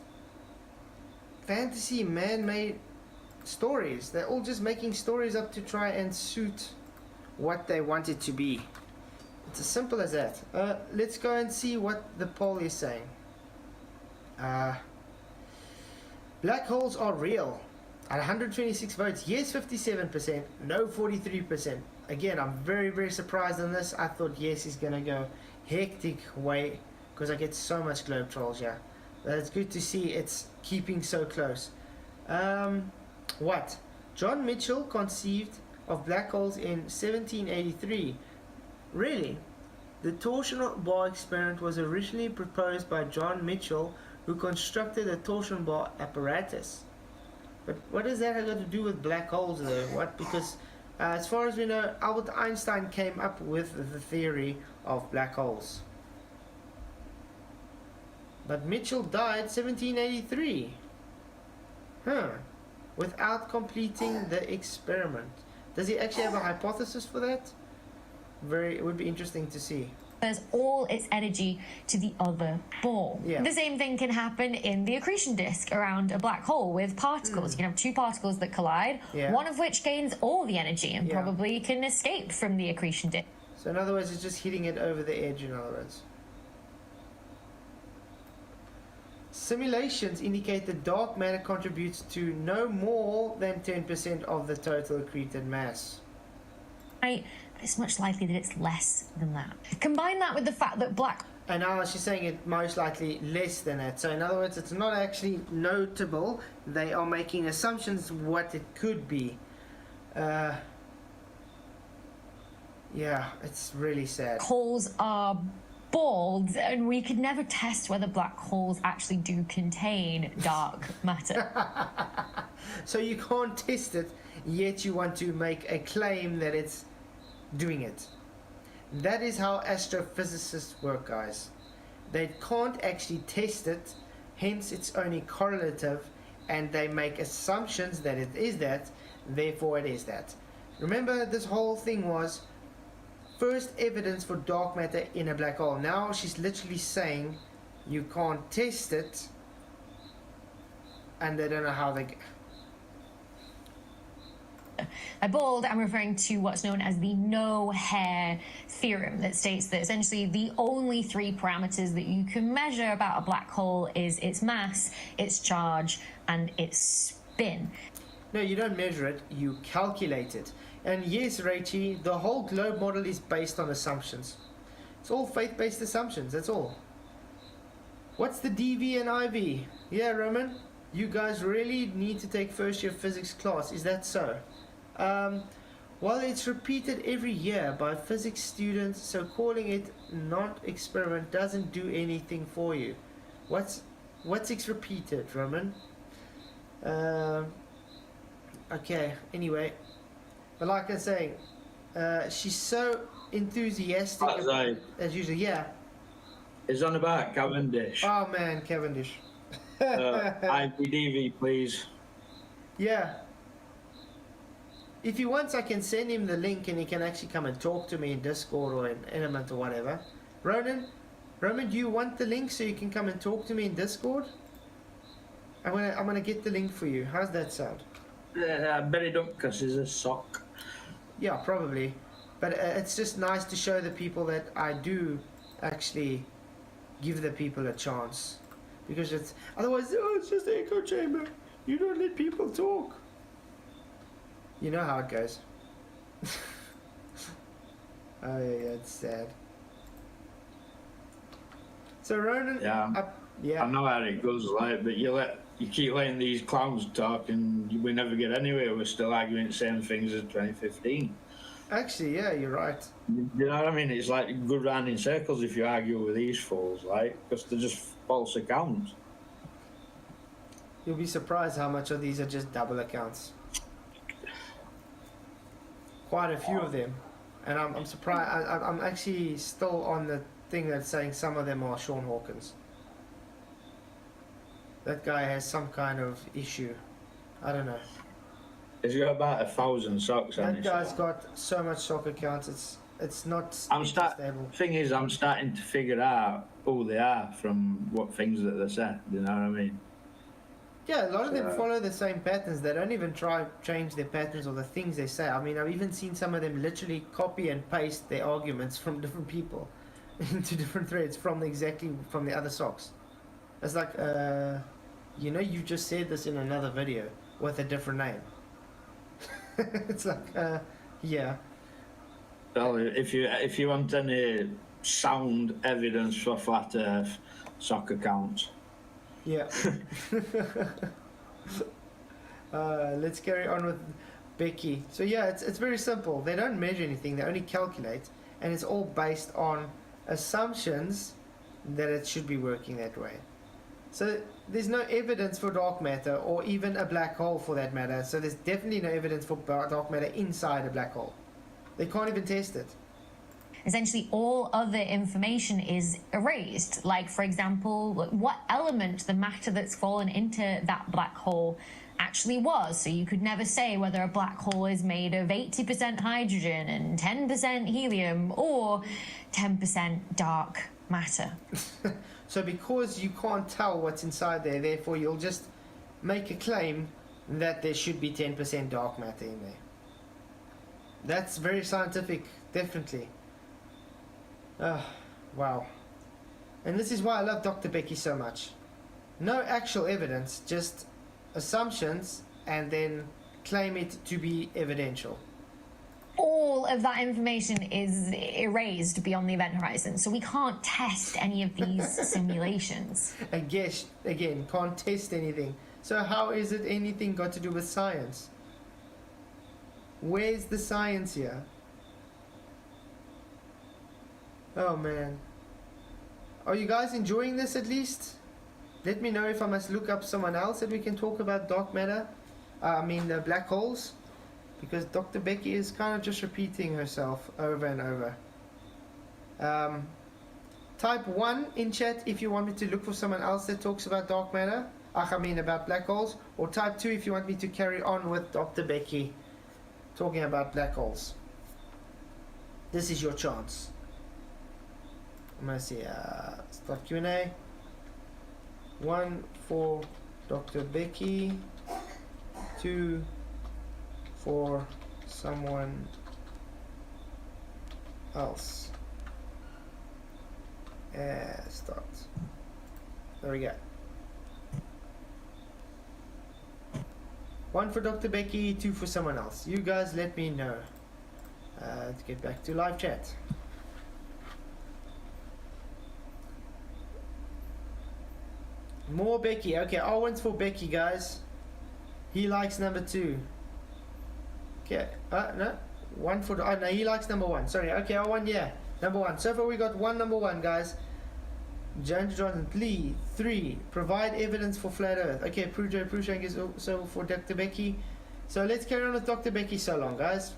fantasy, man-made stories. They're all just making stories up to try and suit what they want it to be. It's as simple as that. Let's go and see what the poll is saying. Black holes are real. At 126 votes, yes 57%, no 43%. Again, I'm very, very surprised on this. I thought yes is going to go hectic way because I get so much globe trolls here. But it's good to see it's keeping so close. What? John Mitchell conceived of black holes in 1783. Really? The torsion bar experiment was originally proposed by John Mitchell, who constructed a torsion bar apparatus. But what does that have to do with black holes though? What? Because as far as we know, Albert Einstein came up with the theory of black holes. But Mitchell died 1783. Without completing the experiment. Does he actually have a hypothesis for that? It would be interesting to see. There's all its energy to the other ball. Yeah. The same thing can happen in the accretion disk around a black hole with particles. You can have two particles that collide, one of which gains all the energy and probably can escape from the accretion disk. So in other words, it's just hitting it over the edge, in other words. Simulations indicate that dark matter contributes to no more than 10% of the total accreted mass. Right, but it's much likely that it's less than that. Combine that with the fact that black... And now she's saying it most likely less than that. So in other words, it's not actually notable. They are making assumptions what it could be. Yeah, it's really sad. Holes are bald, and we could never test whether black holes actually do contain dark matter. So you can't test it, yet you want to make a claim that it's doing it. That is how astrophysicists work, guys. They can't actually test it, hence it's only correlative, and they make assumptions that it is that, therefore it is that. Remember, this whole thing was first evidence for dark matter in a black hole. Now she's literally saying you can't test it, and they don't know how they By bald, I'm referring to what's known as the no-hair theorem, that states that essentially the only three parameters that you can measure about a black hole is its mass, its charge, and its spin. No, you don't measure it, you calculate it. And yes, Rachie, the whole globe model is based on assumptions. It's all faith-based assumptions, that's all. What's the DV and IV? Yeah, Roman, you guys really need to take first year physics class, is that so? Well, it's repeated every year by physics students, so calling it non-experiment doesn't do anything for you. What's repeated, Roman? Okay, anyway. But like I was saying, she's so enthusiastic as usual. Yeah. It's on about Cavendish. Oh man, Cavendish. IPDV, please. Yeah. If he wants, I can send him the link and he can actually come and talk to me in Discord or in Element or whatever. Roman, do you want the link so you can come and talk to me in Discord? I'm gonna get the link for you. How's that sound? I bet he don't because he's a sock. Yeah, probably. But it's just nice to show the people that I do actually give the people a chance. Because it's otherwise, oh, it's just an echo chamber. You don't let people talk. You know how it goes. Oh yeah, it's sad. So Ronan, yeah, I know how it goes, like, but you keep letting these clowns talk, and we never get anywhere. We're still arguing the same things as 2015. Actually, yeah, you're right. You know what I mean? It's like good round in circles if you argue with these fools, like, because they're just false accounts. You'll be surprised how much of these are just double accounts. Quite a few of them, and I'm surprised. I'm actually still on the thing that's saying some of them are Sean Hawkins. That guy has some kind of issue. I don't know. He's got about 1,000 socks on That guy's got so much sock accounts. It's not stable. Thing is, I'm starting to figure out who they are from what things that they say. You know what I mean? Yeah, a lot of them follow the same patterns. They don't even try to change their patterns or the things they say. I mean, I've even seen some of them literally copy and paste their arguments from different people into different threads from the other socks. It's like, you know, you just said this in another video with a different name. It's like, yeah. Well, if you want any sound evidence for flat Earth, sock accounts. Yeah. Let's carry on with Becky. So yeah, it's very simple. They don't measure anything, they only calculate, and it's all based on assumptions that it should be working that way. So there's no evidence for dark matter, or even a black hole for that matter. So there's definitely no evidence for dark matter inside a black hole. They can't even test it. Essentially, all other information is erased. Like, for example, what element the matter that's fallen into that black hole actually was. So you could never say whether a black hole is made of 80% hydrogen and 10% helium or 10% dark matter. So because you can't tell what's inside there, therefore you'll just make a claim that there should be 10% dark matter in there. That's very scientific, definitely. Wow. And this is why I love Dr. Becky so much. No actual evidence, just assumptions, and then claim it to be evidential. All of that information is erased beyond the event horizon, so we can't test any of these simulations. I guess, again, can't test anything. So how is it anything got to do with science? Where's the science here? Oh man. Are you guys enjoying this at least? Let me know if I must look up someone else that we can talk about dark matter. Black holes. Because Dr. Becky is kind of just repeating herself over and over. Type 1 in chat if you want me to look for someone else that talks about dark matter. I mean about black holes, or type 2 if you want me to carry on with Dr. Becky talking about black holes. This is your chance. I'm going to see, start Q&A. 1 for Dr. Becky, 2 for someone else. Start. There we go. 1 for Dr. Becky, 2 for someone else. You guys let me know. Let's get back to live chat. More Becky. Okay, R1's for Becky, guys. He likes number 2. Okay, no. 1 for... Oh, no, he likes number 1. Sorry, okay, R1, yeah. Number 1. So far we got number 1, guys. James Johnson, Lee, 3. Provide evidence for flat Earth. Okay, Prushang is also for Dr. Becky. So let's carry on with Dr. Becky so long, guys.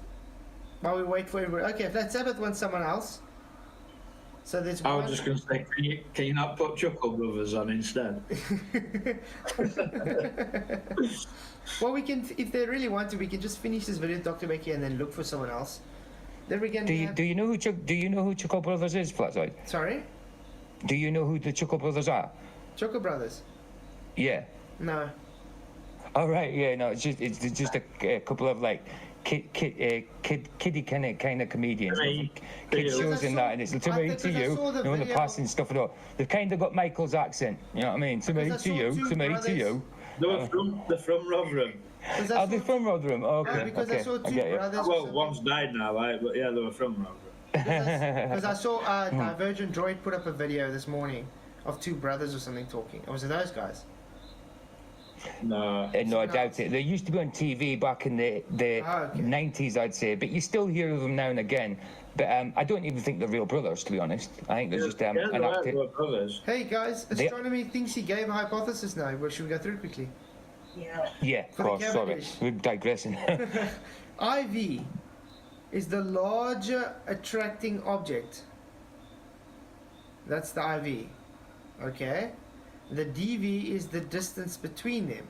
While we wait for everybody. Okay, Flat Sabbath wants someone else. So there's I was just going to say, can you not put Chuckle Brothers on instead? Well, we can, if they really want to, we can just finish this video with Dr. Becky and then look for someone else. Then we can. Do you know who Chuckle Brothers is, Flatzoid? Sorry? Do you know who the Chuckle Brothers are? Chuckle Brothers? Yeah. No. All right. Yeah. No. It's just a couple of like kiddie kind of comedians, kid shows and that, and it's to me, to you, the passing stuff and all. They've kind of got Michael's accent. You know what I mean? To me, to you, to me, to you. They're from Rotherham. Are they from Rotherham? Okay. Because okay. I saw 2 get brothers. Well, one's died now, right? But yeah, they were from Rotherham. Because I saw Divergent Droid put up a video this morning of 2 brothers or something talking. Or was it those guys? No. No, I doubt it. They used to be on TV back in the 90s, I'd say, but you still hear them now and again. But I don't even think they're real brothers, to be honest. I think they're just an actor. Hey guys, astronomy thinks he gave a hypothesis now. Well, should we go through quickly? Yeah, of course. Sorry, we're digressing. IV is the larger attracting object. That's the IV. Okay. The DV is the distance between them.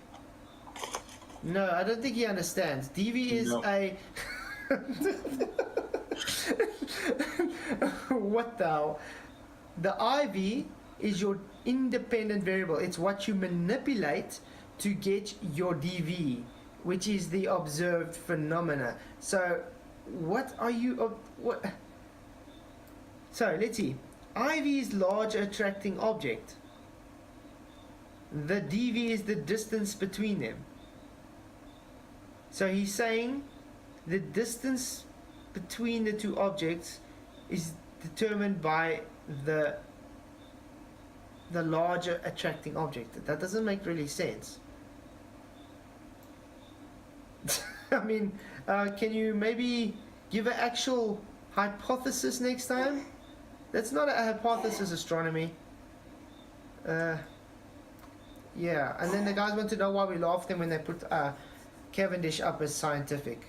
No, I don't think he understands. DV is a... What the hell? The IV is your independent variable. It's what you manipulate to get your DV, which is the observed phenomena. So, what are you... what? So, let's see. IV is large attracting object. The DV is the distance between them. So he's saying the distance between the 2 objects is determined by the larger attracting object. That doesn't make really sense. I mean, can you maybe give an actual hypothesis next time? That's not a hypothesis, astronomy. Yeah, and then the guys want to know why we laughed them when they put Cavendish up as scientific.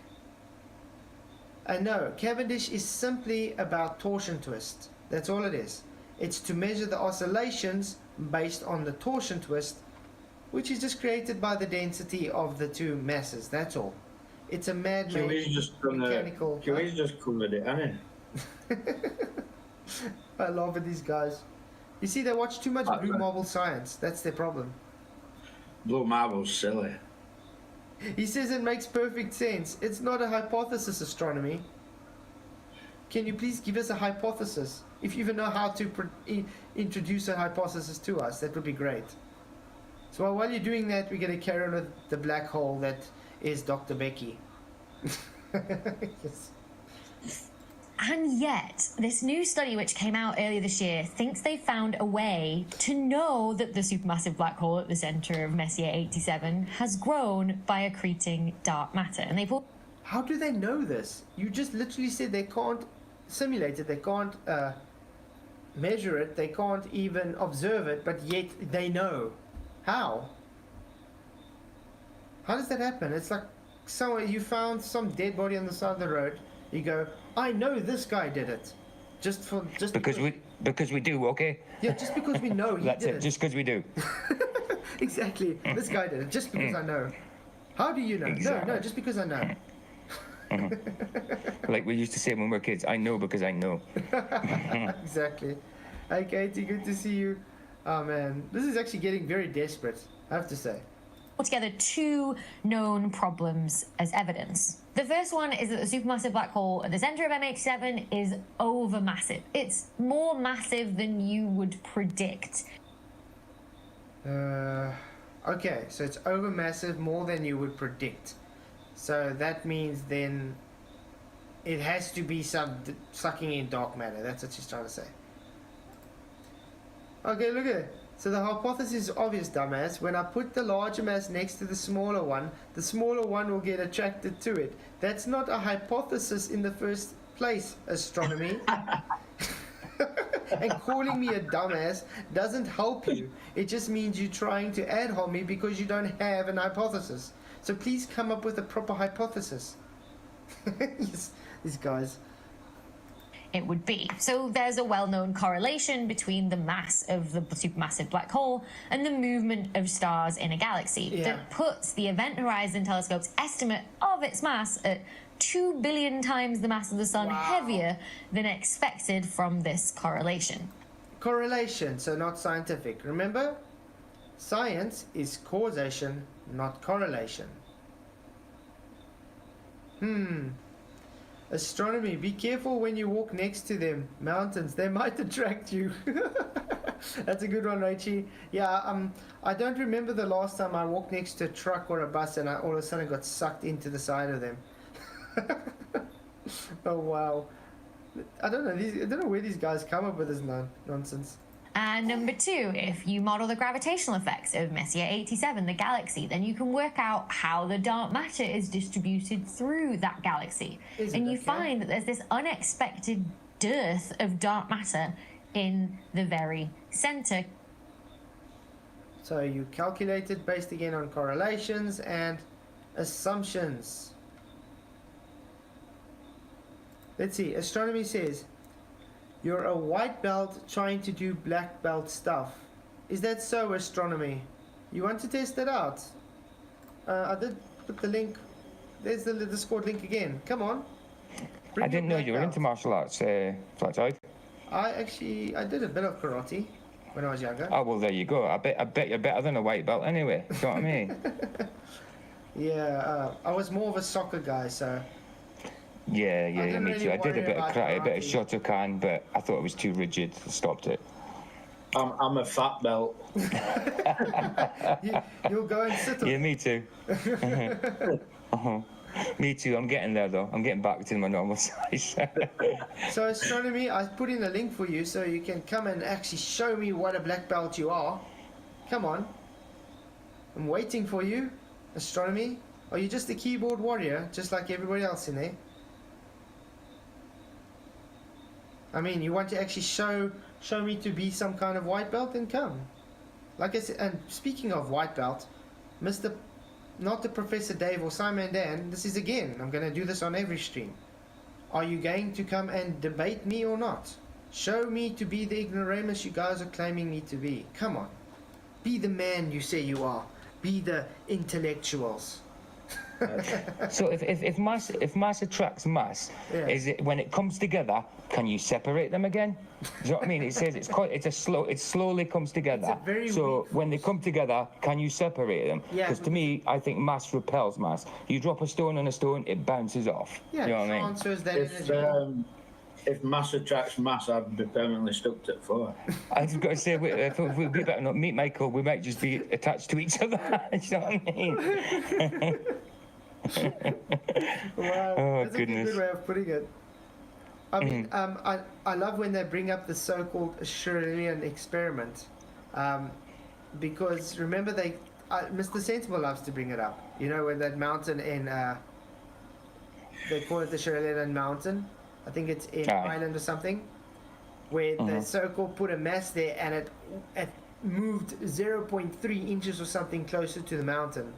No, Cavendish is simply about torsion twist. That's all it is. It's to measure the oscillations based on the torsion twist, which is just created by the density of the 2 masses. That's all. It's a man-made mechanical... Kiwi's just covered it, hasn't I love it, these guys. You see, they watch too much Blue Marble Science. That's their problem. Blue Marble's silly. He says it makes perfect sense. It's not a hypothesis, astronomy. Can you please give us a hypothesis? If you even know how to introduce a hypothesis to us, that would be great. So while you're doing that, we're going to carry on with the black hole that is Dr. Becky. Yes. And yet, this new study which came out earlier this year thinks they found a way to know that the supermassive black hole at the centre of Messier 87 has grown by accreting dark matter. And they pulled... How do they know this? You just literally said they can't simulate it, they can't measure it, they can't even observe it, but yet they know. How? How does that happen? It's like you found some dead body on the side of the road. You go, I know this guy did it, just because we do, okay? Yeah, just because we know he That's did it. Just because we do. Exactly. This guy did it just because I know. How do you know? Exactly. No, just because I know. Like we used to say when we were kids, I know because I know. Exactly. Hey, Katie, good to see you. Oh, man. This is actually getting very desperate, I have to say. Altogether, two known problems as evidence. The first one is that the supermassive black hole at the center of MH7 is overmassive. It's more massive than you would predict. Okay, so it's overmassive, more than you would predict. So that means then it has to be sucking in dark matter. That's what she's trying to say. Okay, look at it. So the hypothesis is obvious, dumbass. When I put the larger mass next to the smaller one will get attracted to it. That's not a hypothesis in the first place, astronomy. And calling me a dumbass doesn't help you. It just means you're trying to ad hom me because you don't have an hypothesis. So please come up with a proper hypothesis. Yes, these guys. It would be. So there's a well-known correlation between the mass of the supermassive black hole and the movement of stars in a galaxy that puts the Event Horizon Telescope's estimate of its mass at 2 billion times the mass of the sun, heavier than expected from this correlation. Correlation, so not scientific. Remember, science is causation, not correlation. Astronomy, be careful when you walk next to them. Mountains, they might attract you. That's a good one, Rachie. Yeah, I don't remember the last time I walked next to a truck or a bus and I all of a sudden got sucked into the side of them. Oh, wow. I don't know where these guys come up with this nonsense. And number two, if you model the gravitational effects of Messier 87, the galaxy, then you can work out how the dark matter is distributed through that galaxy. And you find that there's this unexpected dearth of dark matter in the very center. So you calculated based again on correlations and assumptions. Let's see, astronomy says, you're a white belt trying to do black belt stuff. Is that so, astronomy? You want to test that out? I did put the link. There's the Discord link again. Come on. I didn't know you were into martial arts, Flatzoid. I did a bit of karate when I was younger. Oh, well, there you go. I bet you're better than a white belt anyway. You know what I mean? Yeah, I was more of a soccer guy, so... Yeah, me too. I did a bit of karate, a bit of Shotokan, but I thought it was too rigid, so stopped it. I'm a fat belt. You'll go and sit on. Yeah, me too. Me too. I'm getting there though. I'm getting back to my normal size. So astronomy, I put in a link for you so you can come and actually show me what a black belt you are. Come on. I'm waiting for you, astronomy. Are you just a keyboard warrior, just like everybody else in there? I mean, you want to actually show me to be some kind of white belt, then come. Like I said, and speaking of white belt, not the Professor Dave or Simon Dan, this is again, I'm going to do this on every stream. Are you going to come and debate me or not? Show me to be the ignoramus you guys are claiming me to be. Come on. Be the man you say you are. Be the intellectuals. So if mass attracts mass, is it when it comes together? Can you separate them again? Do you know what I mean? It says it slowly comes together. So when they come together, can you separate them? Because to me, I think mass repels mass. You drop a stone on a stone, it bounces off. Yeah, you know what I mean? If mass attracts mass, I'd be permanently stuck to 4. I just got to say, if we better not meet Michael, we might just be attached to each other. Do you know what I mean? Wow, oh, that's goodness. a good way of putting it. I mean, I love when they bring up the so-called Schrodingian experiment, because remember Mr. Sensible loves to bring it up. You know, when that mountain in they call it the Schrodingian mountain. I think it's in Ireland or something, where the circle put a mass there and it moved 0.3 inches or something closer to the mountain.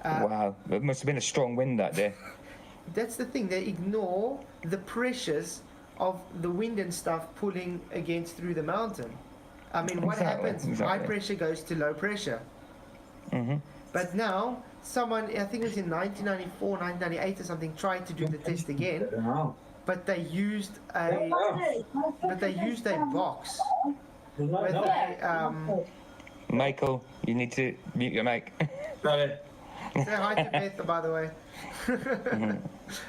Wow, it must have been a strong wind that day. That's the thing, they ignore the pressures of the wind and stuff pulling through the mountain. I mean, what happens? High pressure goes to low pressure. But now, someone, I think it was in 1994, 1998 or something, tried to do the test again. But they used a box. With Michael, you need to mute your mic. Sorry. Say hi to Beth, by the way.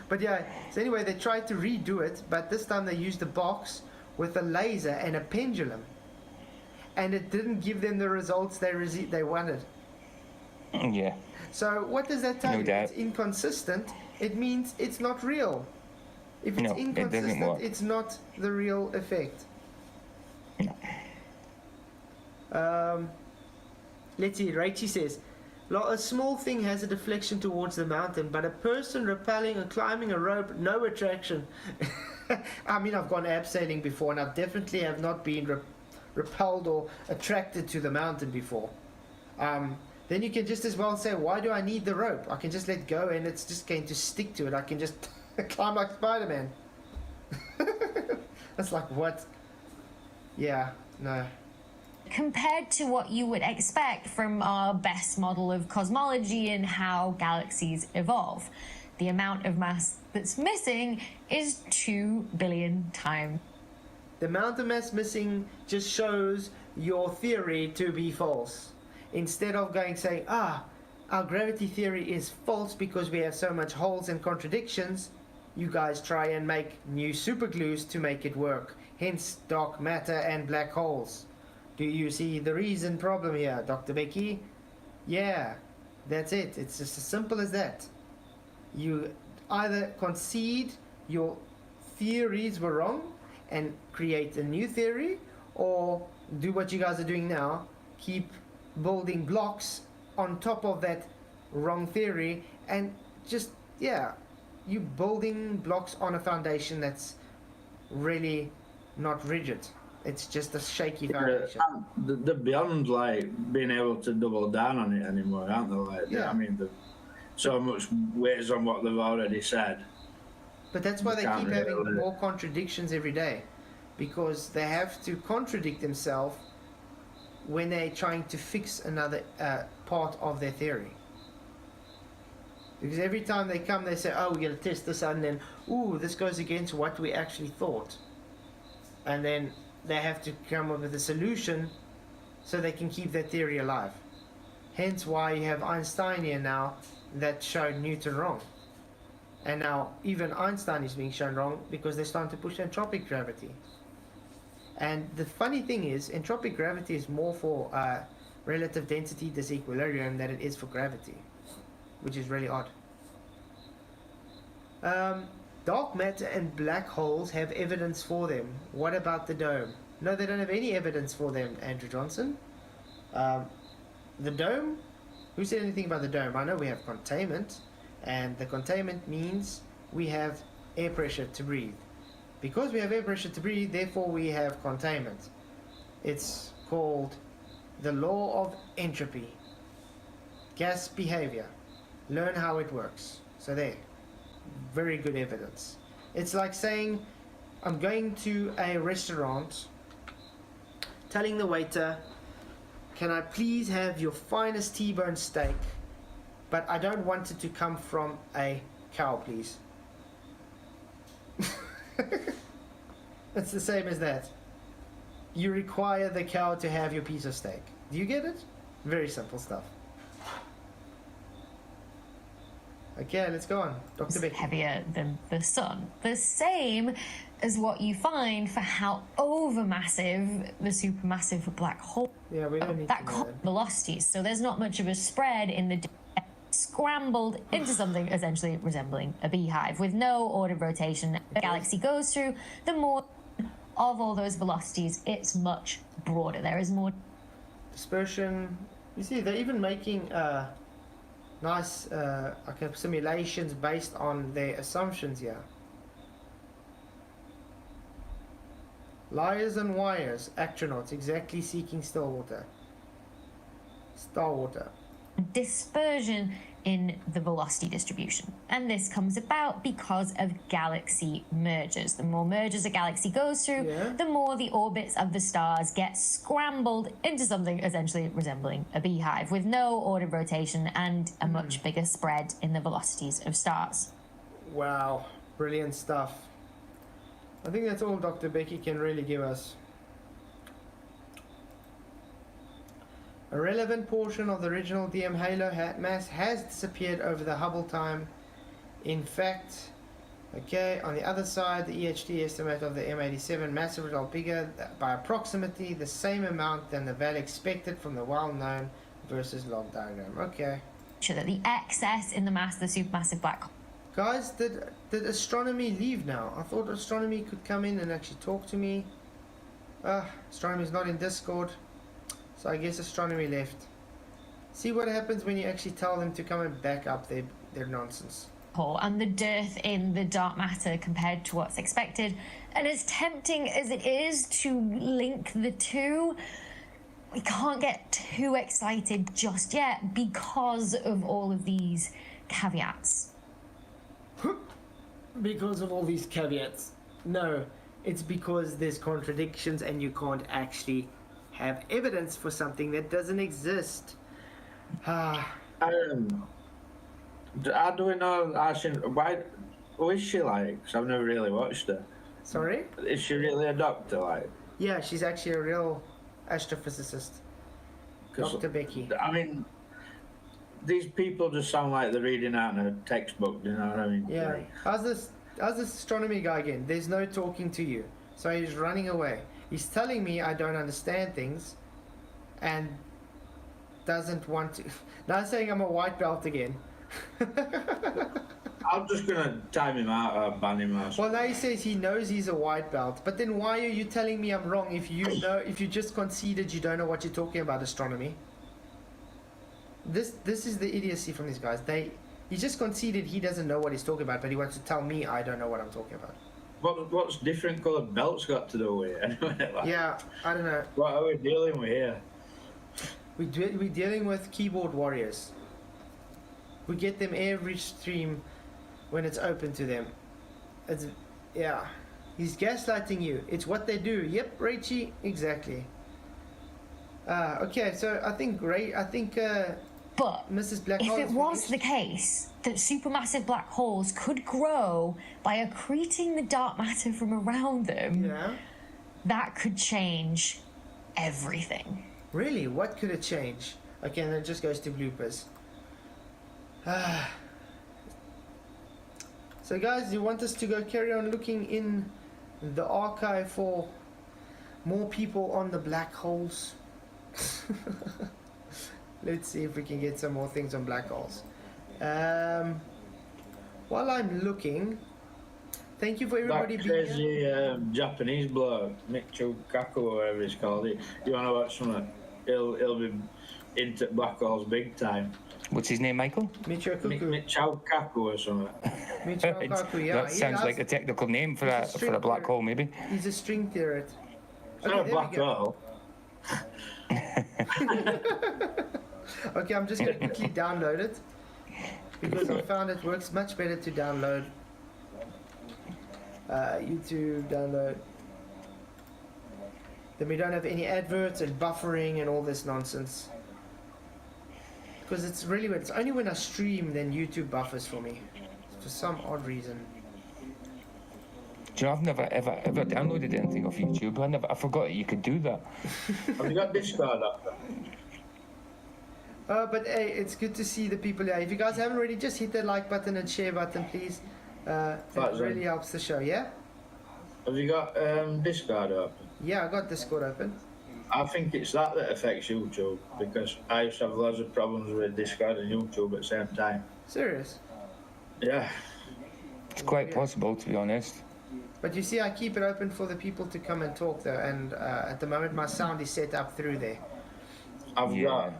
But yeah, so anyway, they tried to redo it, but this time they used a box with a laser and a pendulum. And it didn't give them the results they wanted. Yeah. So what does that tell No you? doubt. It's inconsistent. It means it's not real. If it's inconsistent, it's not the real effect. Let's see, Rachie says, a small thing has a deflection towards the mountain, but a person rappelling or climbing a rope, no attraction. I mean, I've gone abseiling before, and I definitely have not been repelled or attracted to the mountain before. Then you can just as well say, why do I need the rope? I can just let go and it's just going to stick to it. I can just climb like Spider-Man. That's like, what? Yeah, no. Compared to what you would expect from our best model of cosmology and how galaxies evolve, the amount of mass that's missing is 2 billion times. The amount of mass missing just shows your theory to be false. Instead of going saying, our gravity theory is false because we have so much holes and contradictions, you guys try and make new superglues to make it work. Hence dark matter and black holes. Do you see the reason problem here, Dr. Becky? Yeah, that's it. It's just as simple as that. You either concede your theories were wrong and create a new theory, or do what you guys are doing now, keep building blocks on top of that wrong theory, and just, yeah, you building blocks on a foundation that's really not rigid. It's just a shaky foundation. They're beyond like being able to double down on it anymore, aren't they? Like, yeah. I mean, so much weighs on what they've already said. But that's why they keep having more contradictions every day, because they have to contradict themselves when they're trying to fix another part of their theory. Because every time they come, they say, we're going to test this out, and then, this goes against what we actually thought. And then they have to come up with a solution so they can keep their theory alive. Hence why you have Einstein here now that showed Newton wrong. And now even Einstein is being shown wrong because they're starting to push entropic gravity. And the funny thing is, entropic gravity is more for relative density disequilibrium than it is for gravity, which is really odd. Dark matter and black holes have evidence for them. What about the dome? No, they don't have any evidence for them, Andrew Johnson. The dome? Who said anything about the dome? I know we have containment, and the containment means we have air pressure to breathe. Because we have air pressure to breathe, therefore we have containment. It's called the law of entropy. Gas behavior. Learn how it works. So there. Very good evidence. It's like saying, I'm going to a restaurant, telling the waiter, can I please have your finest T-bone steak, but I don't want it to come from a cow, please. It's the same as that. You require the cow to have your piece of steak. Do you get it? Very simple stuff. Okay, let's go on. Dr. Becky. Heavier than the sun. The same as what you find for how overmassive the supermassive black hole. Yeah, we don't need that to know that. Velocities. So there's not much of a spread in the scrambled into something essentially resembling a beehive with no ordered rotation the galaxy goes through. The more of all those velocities, it's much broader. There is more dispersion. You see, they're even making nice simulations based on their assumptions here. Liars and wires, astronauts exactly seeking star water. dispersion in the velocity distribution. And this comes about because of galaxy mergers. The more mergers a galaxy goes through, the more the orbits of the stars get scrambled into something essentially resembling a beehive, with no ordered rotation and a much bigger spread in the velocities of stars. Wow, brilliant stuff. I think that's all Dr. Becky can really give us. A relevant portion of the original DM Halo mass has disappeared over the Hubble time. In fact, okay, on the other side, the EHT estimate of the M87 massive result bigger by approximately the same amount than the value expected from the well-known versus log diagram. Okay. So that the excess in the mass of the supermassive black hole. Guys, did astronomy leave now? I thought astronomy could come in and actually talk to me. Astronomy's not in Discord. So I guess astronomy left. See what happens when you actually tell them to come and back up their nonsense. And the dearth in the dark matter compared to what's expected. And as tempting as it is to link the two, we can't get too excited just yet because of all of these caveats. Because of all these caveats? No, it's because there's contradictions and you can't actually have evidence for something that doesn't exist. How do we know? Who is she like? 'Cause I've never really watched her. Sorry? Is she really a doctor, like? Yeah, she's actually a real astrophysicist. Dr. Becky. I mean, these people just sound like they're reading out in a textbook, do you know what I mean? Yeah. How's this astronomy guy again? There's no talking to you. So he's running away. He's telling me I don't understand things and doesn't want to. Now saying I'm a white belt again. I'm just gonna time him out or ban him out. Well, now he says he knows he's a white belt, but then why are you telling me I'm wrong if you know, if you just conceded you don't know what you're talking about astronomy? This is the idiocy from these guys. He just conceded he doesn't know what he's talking about, but he wants to tell me I don't know what I'm talking about. What's different coloured belts got to do with it anyway? Like, yeah, I don't know. What are we dealing with here? We're dealing with keyboard warriors. We get them every stream when it's open to them. Yeah. He's gaslighting you. It's what they do. Yep, Rachie, exactly. Okay, so I think but Mrs. Black if it was the case that supermassive black holes could grow by accreting the dark matter from around them, that could change everything. Really? What could it change? Okay, and then it just goes to bloopers. So guys, you want us to go carry on looking in the archive for more people on the black holes? Let's see if we can get some more things on black holes. While I'm looking, thank you for everybody that being crazy Japanese bloke, Michio Kaku or whatever he's called. You want to watch something? He'll be into black holes big time. What's his name, Michael? Michio Kaku or something. Michio Kaku, yeah. That sounds like a technical name for a black hole, maybe. He's a string theorist. It's not a black hole. Okay, I'm just going to quickly download it because I found it works much better to download. YouTube download. Then we don't have any adverts and buffering and all this nonsense. Because it's really weird. It's only when I stream then YouTube buffers for me. For some odd reason. Do you know, I've never ever downloaded anything off YouTube. I forgot you could do that. Have you got Discord up? But hey, it's good to see the people here. If you guys haven't already, just hit that like button and share button, please. It really helps the show, yeah? Have you got Discord open? Yeah, I got Discord open. I think it's that affects YouTube, because I used to have loads of problems with Discord and YouTube at the same time. Serious? Yeah. It's quite possible, to be honest. But you see, I keep it open for the people to come and talk though, and at the moment my sound is set up through there. I've got,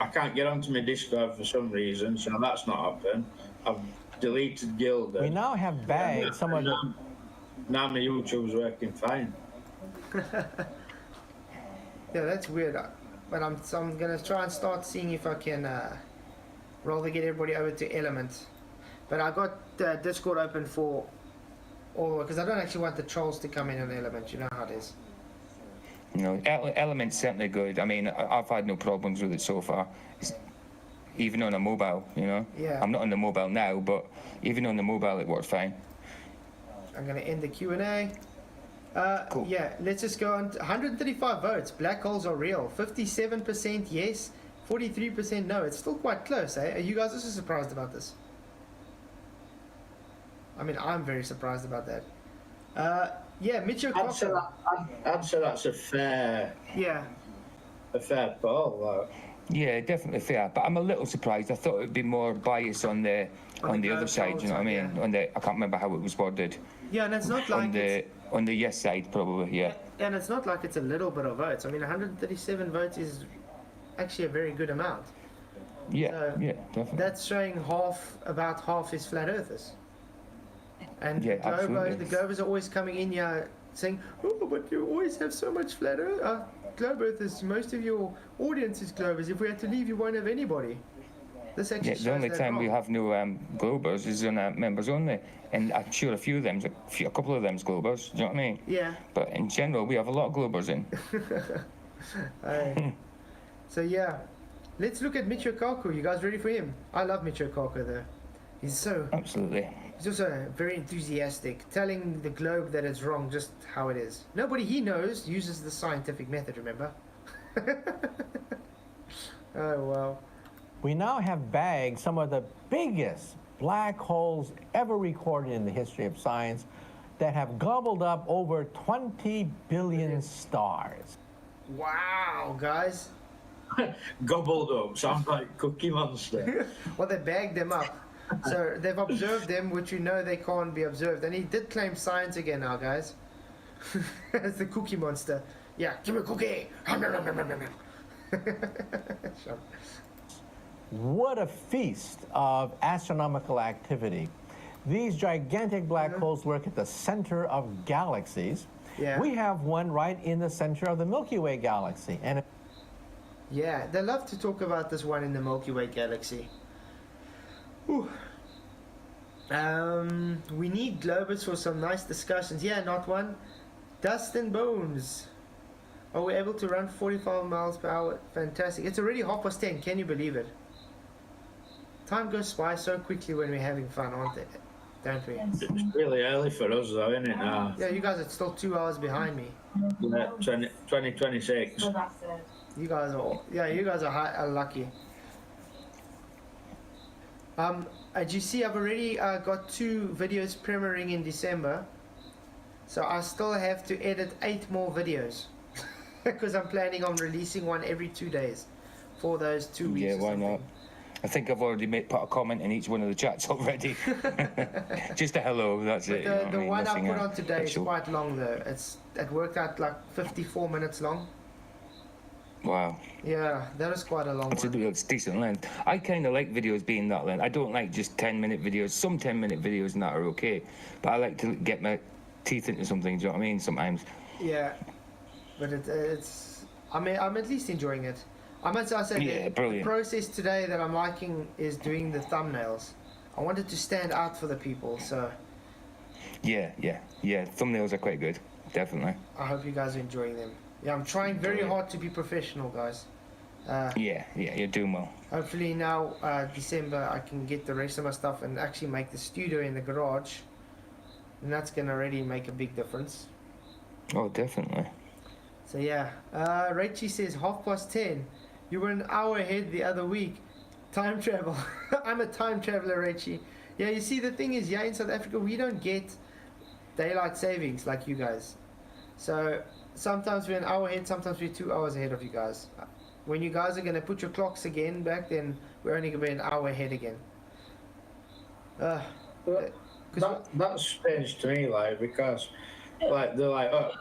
I can't get onto my Discord for some reason, so that's not open. I've deleted Gilded. We now have bagged some of the... Now my YouTube's working fine. Yeah, that's weird. But I'm gonna try and start seeing if I can rather get everybody over to element. But I got Discord open for all, because I don't actually want the trolls to come in on element. You know how it is. You know, element's certainly good. I mean, I've had no problems with it so far. Even on a mobile, you know. Yeah. I'm not on the mobile now, but even on the mobile, it works fine. I'm gonna end the Q&A. Cool. Yeah, let's just go on. 135 votes. Black holes are real. 57% yes, 43% no. It's still quite close, eh? Are you guys also surprised about this? I mean, I'm very surprised about that. Yeah, Mitchell. I'd say that's a fair. Yeah. A fair poll, though. Yeah, definitely fair. But I'm a little surprised. I thought it would be more bias on the other side. You know what I mean? Yeah. On the, I can't remember how it was worded. Yeah, and it's not like on the yes side, probably. Yeah. And it's not like it's a little bit of votes. I mean, 137 votes is actually a very good amount. Yeah, So yeah, definitely. that's showing about half is flat earthers. And Yeah, the absolutely. Globers are always coming in here saying, oh, but you always have so much flat earth. Globe earthers, most of your audience is Globers. If we had to leave, you won't have anybody. This actually Yeah, the only time we have no Globers is on members only, and I'm sure a few of them's a couple of them's Globers. Do you know what I mean? Yeah. But in general, we have a lot of Globers in. So yeah, let's look at Michio Kaku. You guys ready for him? I love Michio Kaku though. He's absolutely. He's also very enthusiastic, telling the globe that it's wrong, just how it is. Nobody he knows uses the scientific method, remember? Oh, wow. We now have bagged some of the biggest black holes ever recorded in the history of science that have gobbled up over 20 billion stars. Wow, guys. Gobbled up, sounds like Cookie Monster. Well, they bagged them up. So they've observed them, which we know they can't be observed. And he did claim science again now, guys. As the Cookie Monster. Yeah, give me a cookie. Sure. What a feast of astronomical activity. These gigantic black holes work at the center of galaxies. Yeah. We have one right in the center of the Milky Way galaxy. And Yeah, they love to talk about this one in the Milky Way galaxy. Ooh. We need Globers for some nice discussions. Yeah, not one. Dust and Bones. Are we able to run 45 miles per hour? Fantastic. It's already 10:30. Can you believe it? Time goes by so quickly when we're having fun, aren't it? Don't we? It's really early for us, though, isn't it? Now? Yeah, you guys are still 2 hours behind me. Yeah, 2026. You guys are lucky. As you see, I've already got 2 videos premiering in December, so I still have to edit 8 more videos because I'm planning on releasing one every 2 days for those 2 weeks. Yeah, why not? I think I've already put a comment in each one of the chats already. Just a hello, that's But it. You know the what I one mean? I put on today is quite long though. It worked out like 54 minutes long. Wow. Yeah, that was quite a long one. It's decent length. I kind of like videos being that length. I don't like just 10-minute videos. Some 10-minute videos and that are okay, but I like to get my teeth into something. Do you know what I mean? Sometimes. Yeah, but it's. I mean, I'm at least enjoying it. I must say, Yeah, brilliant. The process today that I'm liking is doing the thumbnails. I wanted to stand out for the people, so. Yeah. Thumbnails are quite good, definitely. I hope you guys are enjoying them. Yeah, I'm trying very hard to be professional, guys. Yeah, you're doing well. Hopefully now, December, I can get the rest of my stuff and actually make the studio in the garage. And that's going to already make a big difference. Oh, definitely. So yeah, Rachie says 10:30. You were an hour ahead the other week. Time travel. I'm a time traveler, Rachie. Yeah, you see, the thing is, in South Africa, we don't get daylight savings like you guys. So sometimes we're an hour ahead, sometimes we're 2 hours ahead of you guys. When you guys are going to put your clocks again back, then we're only going to be an hour ahead again. That's strange to me, like, because they're like, oh,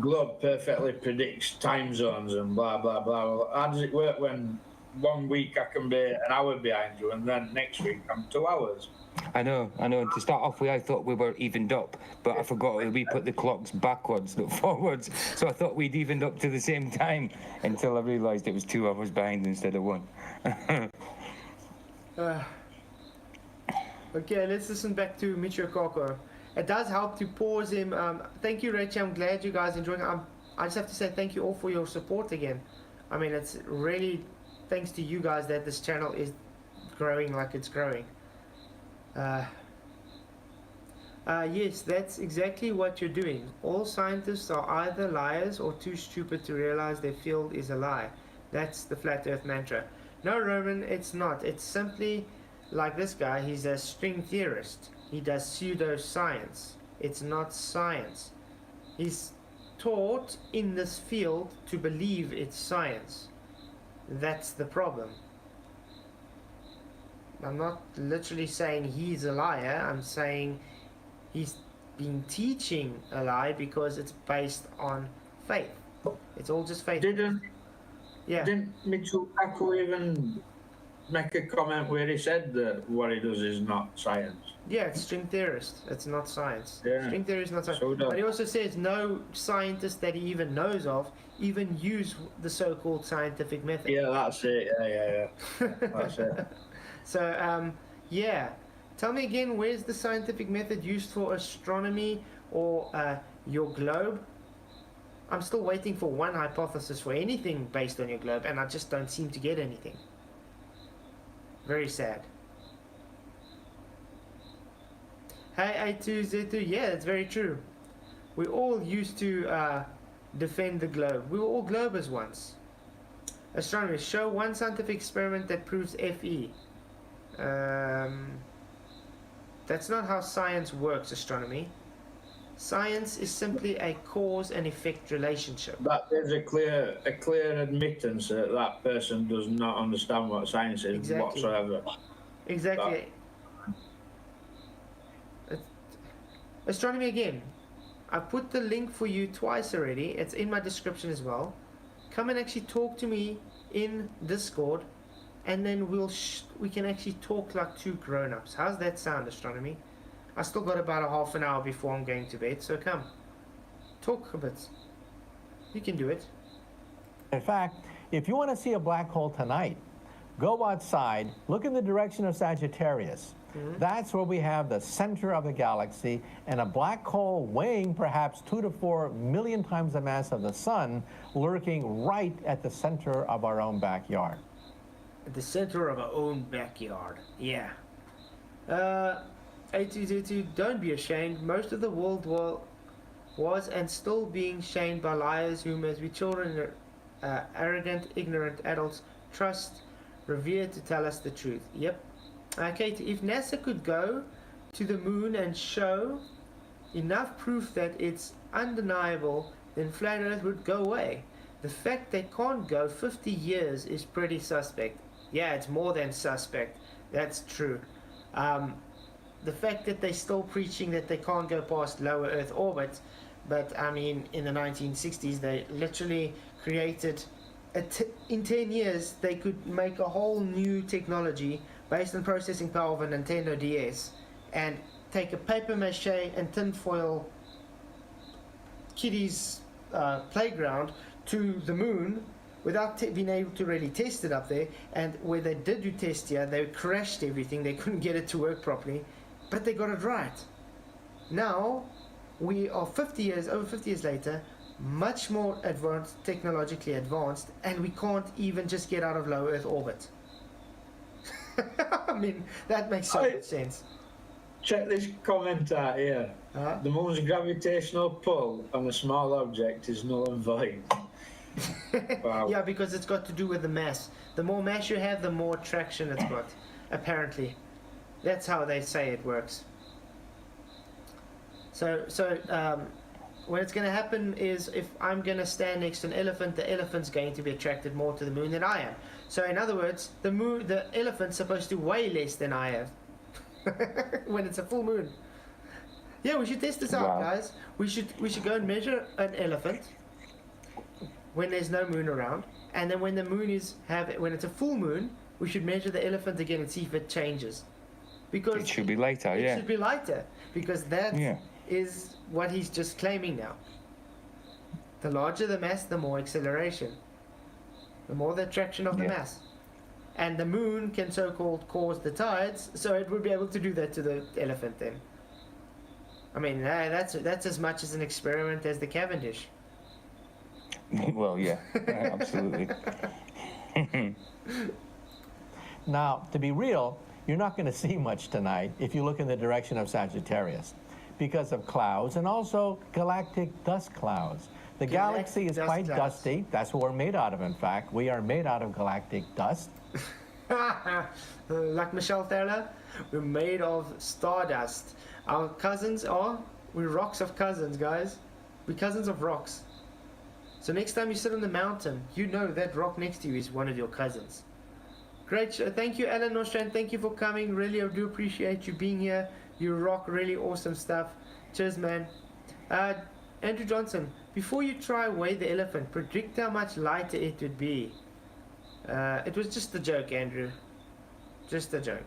Globe perfectly predicts time zones and blah blah blah. Well, how does it work when 1 week I can be an hour behind you and then next week I'm 2 hours? I know. To start off with, I thought we were evened up, but I forgot that we put the clocks backwards, not forwards. So I thought we'd evened up to the same time until I realised it was 2 hours behind instead of 1. Okay, let's listen back to Michio Kaku. It does help to pause him. Thank you, Rachel. I'm glad you guys enjoying it. I just have to say thank you all for your support again. I mean, it's really thanks to you guys that this channel is growing like it's growing. Yes, that's exactly what you're doing. All scientists are either liars or too stupid to realize their field is a lie. That's the flat earth mantra. No, Roman, it's not. It's simply like this guy. He's a string theorist. He does pseudoscience. It's not science. He's taught in this field to believe it's science. That's the problem. I'm not literally saying he's a liar. I'm saying he's been teaching a lie because it's based on faith. It's all just faith. Didn't Michio Kaku even make a comment where he said that what he does is not science? Yeah, it's string theorist. It's not science. Yeah. String theory is not science. So but he also says no scientist that he even knows of even use the so-called scientific method. Yeah, that's it. Yeah. That's it. So, yeah. Tell me again, where's the scientific method used for astronomy or your globe? I'm still waiting for one hypothesis for anything based on your globe, and I just don't seem to get anything. Very sad. Hey, A2Z2, yeah, that's very true. We all used to defend the globe. We were all globers once. Astronomers, show one scientific experiment that proves FE. That's not how science works, astronomy. Science is simply a cause and effect relationship. That is a clear admittance that that person does not understand what science is whatsoever. Exactly. Astronomy again. I put the link for you twice already. It's in my description as well. Come and actually talk to me in Discord, and then we can actually talk like two grown-ups. How's that sound, astronomy? I still got about a half an hour before I'm going to bed, so come. Talk a bit. You can do it. In fact, if you want to see a black hole tonight, go outside, look in the direction of Sagittarius. That's where we have the center of the galaxy, and a black hole weighing perhaps 2 to 4 million times the mass of the sun, lurking right at the center of our own backyard. At the center of our own backyard. Yeah. A2Z2, don't be ashamed. Most of the world was and still being shamed by liars whom, as we children, arrogant, ignorant adults trust, revere to tell us the truth. Yep. Okay, if NASA could go to the moon and show enough proof that it's undeniable, then flat Earth would go away. The fact they can't go 50 years is pretty suspect. Yeah, it's more than suspect. That's true. The fact that they're still preaching that they can't go past lower Earth orbit, but I mean, in the 1960s, they literally created, in 10 years, they could make a whole new technology based on processing power of a Nintendo DS, and take a paper mache and tinfoil kiddies playground to the moon without being able to really test it up there. And where they did do test here, they crashed everything. They couldn't get it to work properly, but they got it right. Now we are over 50 years later, much more advanced, technologically advanced, and we can't even just get out of low Earth orbit. I mean, that makes so much sense. Check this comment out here. The moon's gravitational pull on a small object is null and void. Wow. Yeah, because it's got to do with the mass. The more mass you have, the more traction it's got. Apparently, that's how they say it works. So when it's going to happen is, if I'm going to stand next to an elephant, the elephant's going to be attracted more to the moon than I am. So in other words, the elephant's supposed to weigh less than I am when it's a full moon. Yeah, we should test this out, guys. We should go and measure an elephant when there's no moon around, and then when the moon when it's a full moon, we should measure the elephant again and see if it changes. Because it should be lighter. It should be lighter, because that is what he's just claiming now. The larger the mass, the more acceleration. The more the attraction of the mass. and the moon can so-called cause the tides, so it would be able to do that to the elephant then. I mean, that's as much as an experiment as the Cavendish. Well, yeah, absolutely. Now, to be real, you're not going to see much tonight if you look in the direction of Sagittarius because of clouds and also galactic dust clouds. The galaxy is quite dusty. That's what we're made out of, in fact. We are made out of galactic dust. Like Michelle Thaler, we're made of stardust. Our cousins are, we're rocks of cousins, guys. We're cousins of rocks. So next time you sit on the mountain, you know that rock next to you is one of your cousins. Great show. Thank you, Alan Nostrand. Thank you for coming. Really, I do appreciate you being here. You rock. Really awesome stuff. Cheers, man. Andrew Johnson, before you try weigh the elephant, predict how much lighter it would be. It was just a joke, Andrew. Just a joke.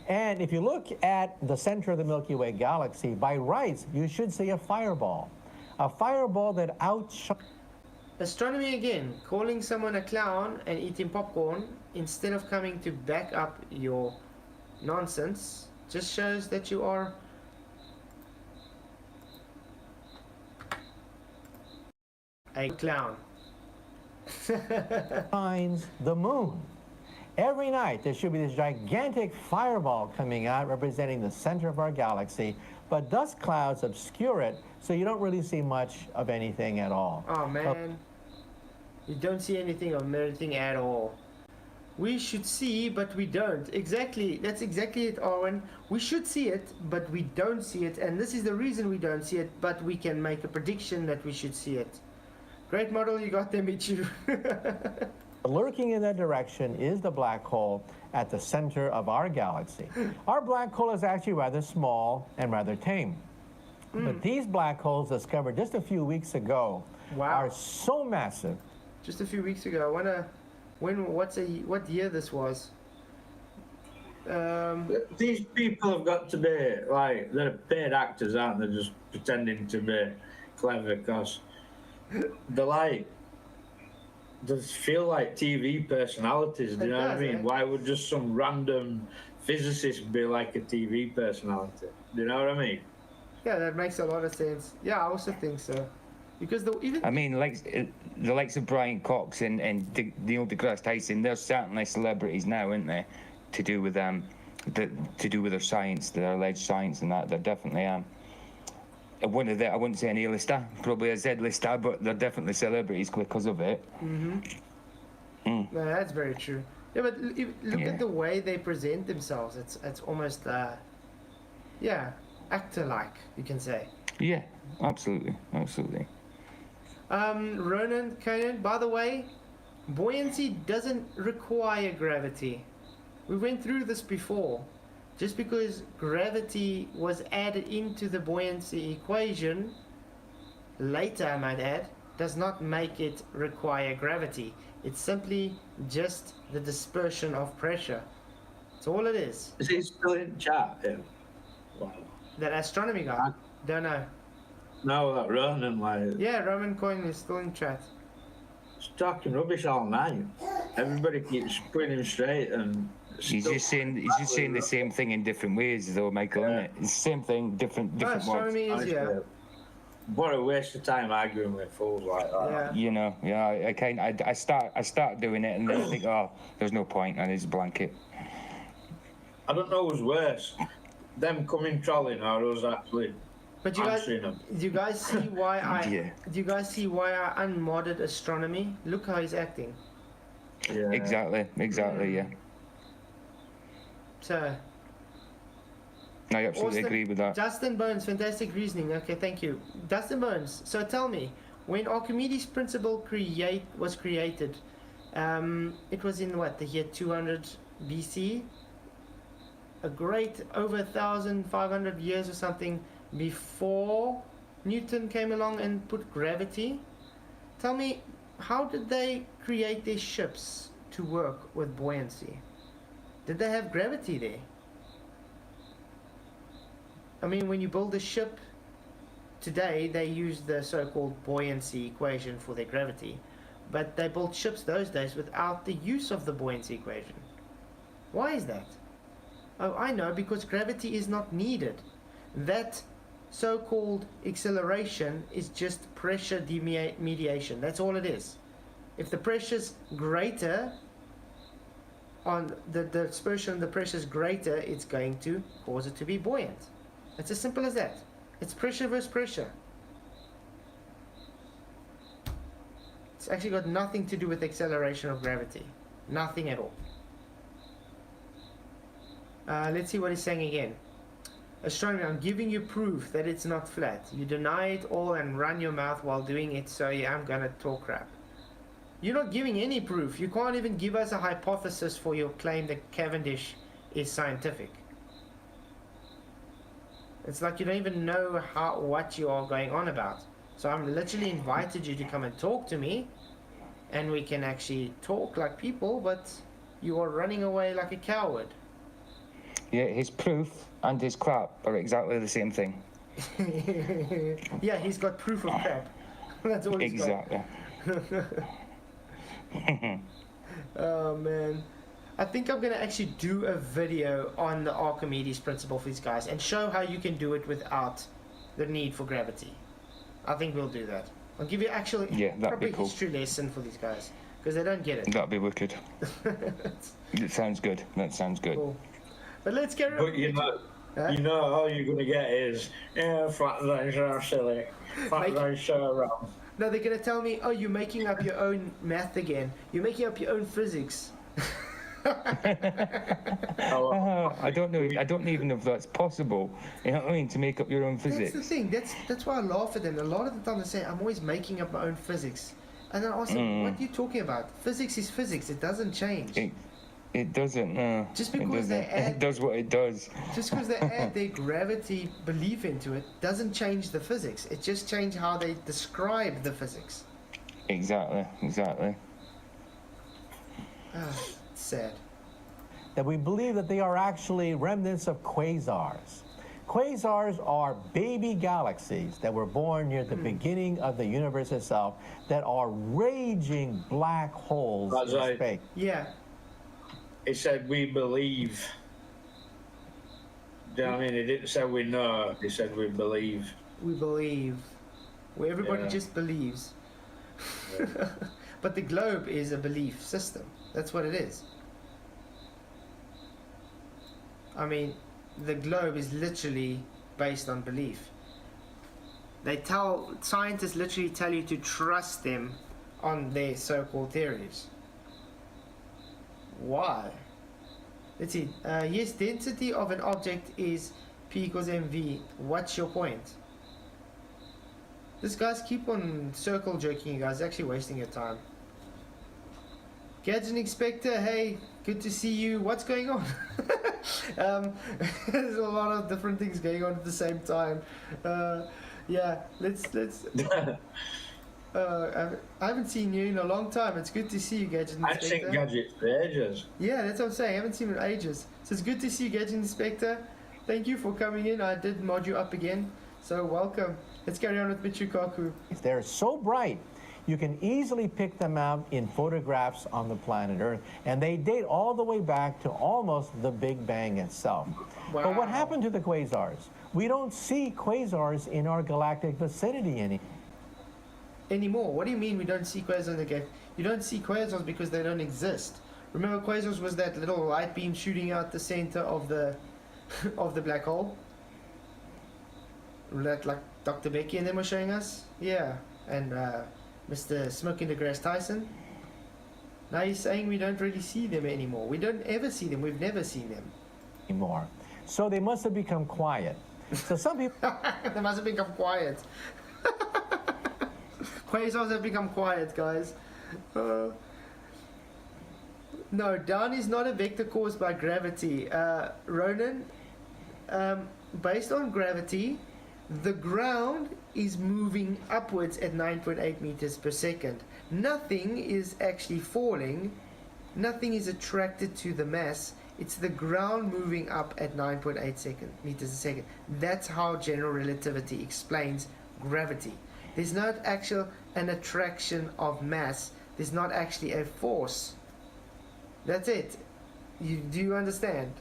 And if you look at the center of the Milky Way galaxy, by rights, you should see a fireball. A fireball that outshines... Astronomy again, calling someone a clown and eating popcorn instead of coming to back up your nonsense just shows that you are a clown. Finds the moon. Every night there should be this gigantic fireball coming out representing the center of our galaxy, but dust clouds obscure it, so you don't really see much of anything at all. Oh man, you don't see anything of anything at all. We should see, but we don't. Exactly, that's exactly it, Arwen. We should see it, but we don't see it, and this is the reason we don't see it, but we can make a prediction that we should see it. Great model you got there, Michu. Lurking in that direction is the black hole at the center of our galaxy. Our black hole is actually rather small and rather tame. But these black holes discovered just a few weeks ago are so massive. Just a few weeks ago. I wonder what year this was. These people have got to be like, they're paid actors, aren't they? Just pretending to be clever because they're like, they feel like TV personalities. Do you know what I mean? Why would just some random physicist be like a TV personality? Do you know what I mean? Yeah, that makes a lot of sense. Yeah, I also think so. Because I mean, like the likes of Brian Cox and Neil deGrasse Tyson, they're certainly celebrities now, aren't they? To do with to do with their science, their alleged science, and that. They're definitely one of the, I wouldn't say an A-lister, probably a Z-lister, but they're definitely celebrities because of it. No, that's very true. Yeah, but look at the way they present themselves. It's almost actor-like, you can say. Yeah, absolutely. Ronan Conan, by the way, buoyancy doesn't require gravity. We went through this before. Just because gravity was added into the buoyancy equation, later I might add, does not make it require gravity. It's simply just the dispersion of pressure. That's all it is. Is he still in chat? Wow. That astronomy guy? Don't know. No, that Ronan, like... Yeah, Roman Coin is still in chat. He's talking rubbish all night. Everybody keeps putting him straight and... He's just saying the same thing in different ways, though, Michael, isn't it? It's the same thing, different words. Astronomy is, yeah. What a waste of time arguing with fools like that. You know, I start doing it, and then I think, oh, there's no point, and it's a blanket. I don't know who's worse, them coming trolling or us actually. But do you guys see why I unmodded astronomy? Look how he's acting. Yeah. Exactly, yeah. So, I absolutely agree with that. Justin Bones, fantastic reasoning. Okay, thank you. Justin Bones, so tell me, when Archimedes' principle was created, it was in what, the year 200 BC? A great over 1,500 years or something before Newton came along and put gravity. Tell me, how did they create their ships to work with buoyancy? Did they have gravity there? I mean, when you build a ship today, they use the so-called buoyancy equation for their gravity. But they built ships those days without the use of the buoyancy equation. Why is that? Oh, I know, because gravity is not needed. That so-called acceleration is just pressure mediation. That's all it is. If the pressure's greater, on the dispersion of the pressure is greater, it's going to cause it to be buoyant. It's as simple as that. It's pressure versus pressure. It's actually got nothing to do with acceleration of gravity. Nothing at all. Let's see what he's saying again. Astronomy, I'm giving you proof that it's not flat. You deny it all and run your mouth while doing it, so yeah, I'm gonna talk crap. You're not giving any proof. You can't even give us a hypothesis for your claim that Cavendish is scientific. It's like you don't even know what you are going on about. So I'm literally invited you to come and talk to me, and we can actually talk like people, but you are running away like a coward. Yeah, his proof and his crap are exactly the same thing. Yeah, he's got proof of crap. That's all he's exactly. got. Oh man, I think I'm gonna actually do a video on the Archimedes principle for these guys and show how you can do it without the need for gravity. I think we'll do that. I'll give you actually proper cool. history lesson for these guys because they don't get it. That'd be wicked. It sounds good. That sounds good. Cool. But let's get rid of you know, all you're gonna get is Flatzoids are silly. Flatzoids are wrong. No, they're gonna tell me, oh, you're making up your own math again. You're making up your own physics. I don't know. I don't even know if that's possible. You know what I mean? To make up your own physics. That's the thing. That's why I laugh at them. A lot of the time they say I'm always making up my own physics, and then I ask them, what are you talking about? Physics is physics. It doesn't change. It doesn't. No. Just because they add, it does what it does. Just because they add their gravity belief into it doesn't change the physics. It just changes how they describe the physics. Exactly. Sad. That we believe that they are actually remnants of quasars. Quasars are baby galaxies that were born near the beginning of the universe itself that are raging black holes in space. Yeah. He said we believe. Do you know what I mean? He didn't say we know. He said we believe. We believe. Where everybody just believes. Yeah. But the globe is a belief system. That's what it is. I mean, the globe is literally based on belief. Scientists literally tell you to trust them on their so-called theories. Why? Let's see. Yes, density of an object is P equals mv. What's your point? These guys keep on circle jerking you guys. Actually wasting your time. Gadget Inspector, hey, good to see you. What's going on? There's a lot of different things going on at the same time. Yeah, let's. I haven't seen you in a long time. It's good to see you, Gadget Inspector. I've seen Gadget for ages. Yeah, that's what I'm saying. I haven't seen you in ages. So it's good to see you, Gadget Inspector. Thank you for coming in. I did mod you up again. So welcome. Let's carry on with Michikaku. They're so bright, you can easily pick them out in photographs on the planet Earth, and they date all the way back to almost the Big Bang itself. Wow. But what happened to the quasars? We don't see quasars in our galactic vicinity anymore. What do you mean we don't see quasars in the galaxy? You don't see quasars because they don't exist. Remember, quasars was that little light beam shooting out the center of the of the black hole? That, like Dr. Becky and them were showing us? Yeah. And Mr. Smoking the Grass Tyson. Now you're saying we don't really see them anymore. We don't ever see them. We've never seen them anymore. So they must have become quiet. So some people... They must have become quiet. Quasars have become quiet, guys. No, down is not a vector caused by gravity. Ronan, based on gravity, the ground is moving upwards at 9.8 meters per second. Nothing is actually falling. Nothing is attracted to the mass. It's the ground moving up at 9.8 meters a second. That's how general relativity explains gravity. There's not an attraction of mass there's not actually a force. That's it. Do you understand?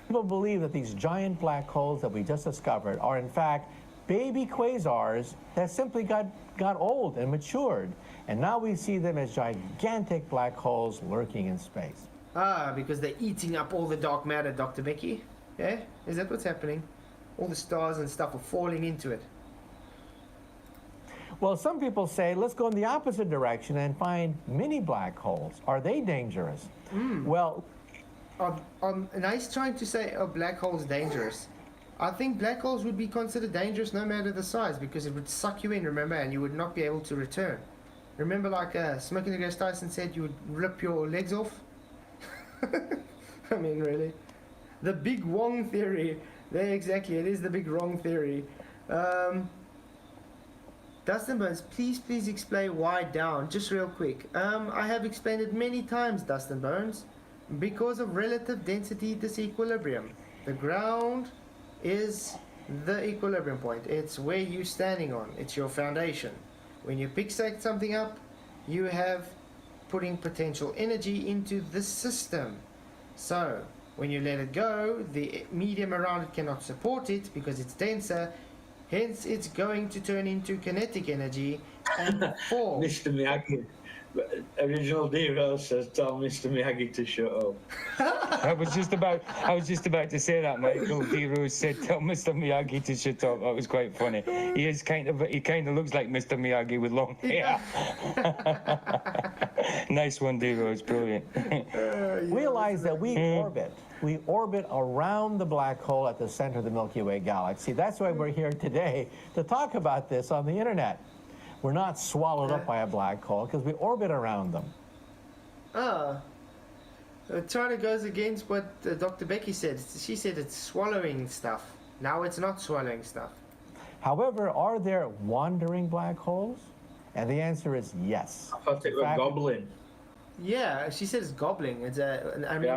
People believe that these giant black holes that we just discovered are in fact baby quasars that simply got old and matured. And now we see them as gigantic black holes lurking in space. Ah, because they're eating up all the dark matter, Dr. Becky. Yeah? Is that what's happening? All the stars and stuff are falling into it. Well, some people say, let's go in the opposite direction and find mini black holes. Are they dangerous? Well, and he's trying to say a black hole's dangerous. I think black holes would be considered dangerous no matter the size, because it would suck you in, remember, and you would not be able to return. Remember, like Smoking the Ghost Tyson said, you would rip your legs off? I mean, really. The big wrong theory. There, exactly, it is the big wrong theory. Dustin Bones, please explain why down, just real quick. I have explained it many times, Dustin Bones. Because of relative density disequilibrium. The ground is the equilibrium point. It's where you're standing on. It's your foundation. When you fixate something up, you have putting potential energy into the system. So, when you let it go, the medium around it cannot support it because it's denser. Hence, it's going to turn into kinetic energy and fall. Mr. Miyagi. Original D-Roll says, tell Mr. Miyagi to shut up. I was just about to say that, Michael. D-Rose said, tell Mr. Miyagi to shut up. That was quite funny. He kind of looks like Mr. Miyagi with long hair. Nice one, D-Rose. Brilliant. Realize that we orbit around the black hole at the center of the Milky Way galaxy. That's why we're here today to talk about this on the internet. We're not swallowed up by a black hole because we orbit around them. It kind of goes against what Dr. Becky said. She said it's swallowing stuff. Now it's not swallowing stuff. However, are there wandering black holes? And the answer is yes. I thought it was gobbling. Yeah, she said it's gobbling. It's I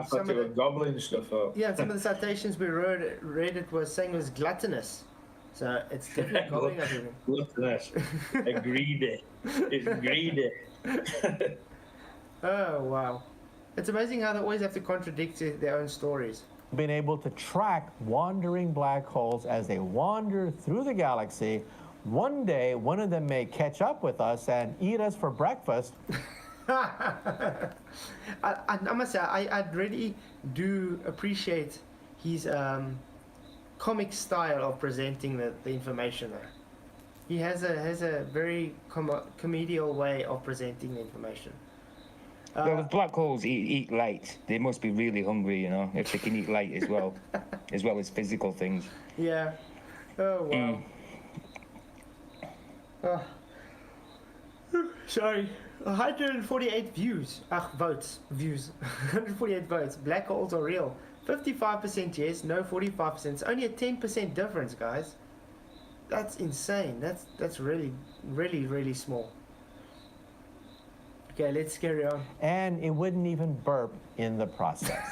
thought it was gobbling stuff up. Yeah, some of the citations we read it was saying it was gluttonous. So it's definitely gobbling everything. Gluttonous. Greedy. It's greedy. Oh, wow. It's amazing how they always have to contradict their own stories. Being able to track wandering black holes as they wander through the galaxy. One day, one of them may catch up with us and eat us for breakfast. I must say, I really do appreciate his comic style of presenting the information there. He has a very comedial way of presenting the information. Well, if black holes eat light, they must be really hungry, you know, if they can eat light as well as physical things. Yeah. Oh, wow. Sorry. 148 votes. 148 votes. Black holes are real. 55% yes, no 45%. It's only a 10% difference, guys. That's insane. That's really, really, really small. Okay, let's carry on. And it wouldn't even burp in the process.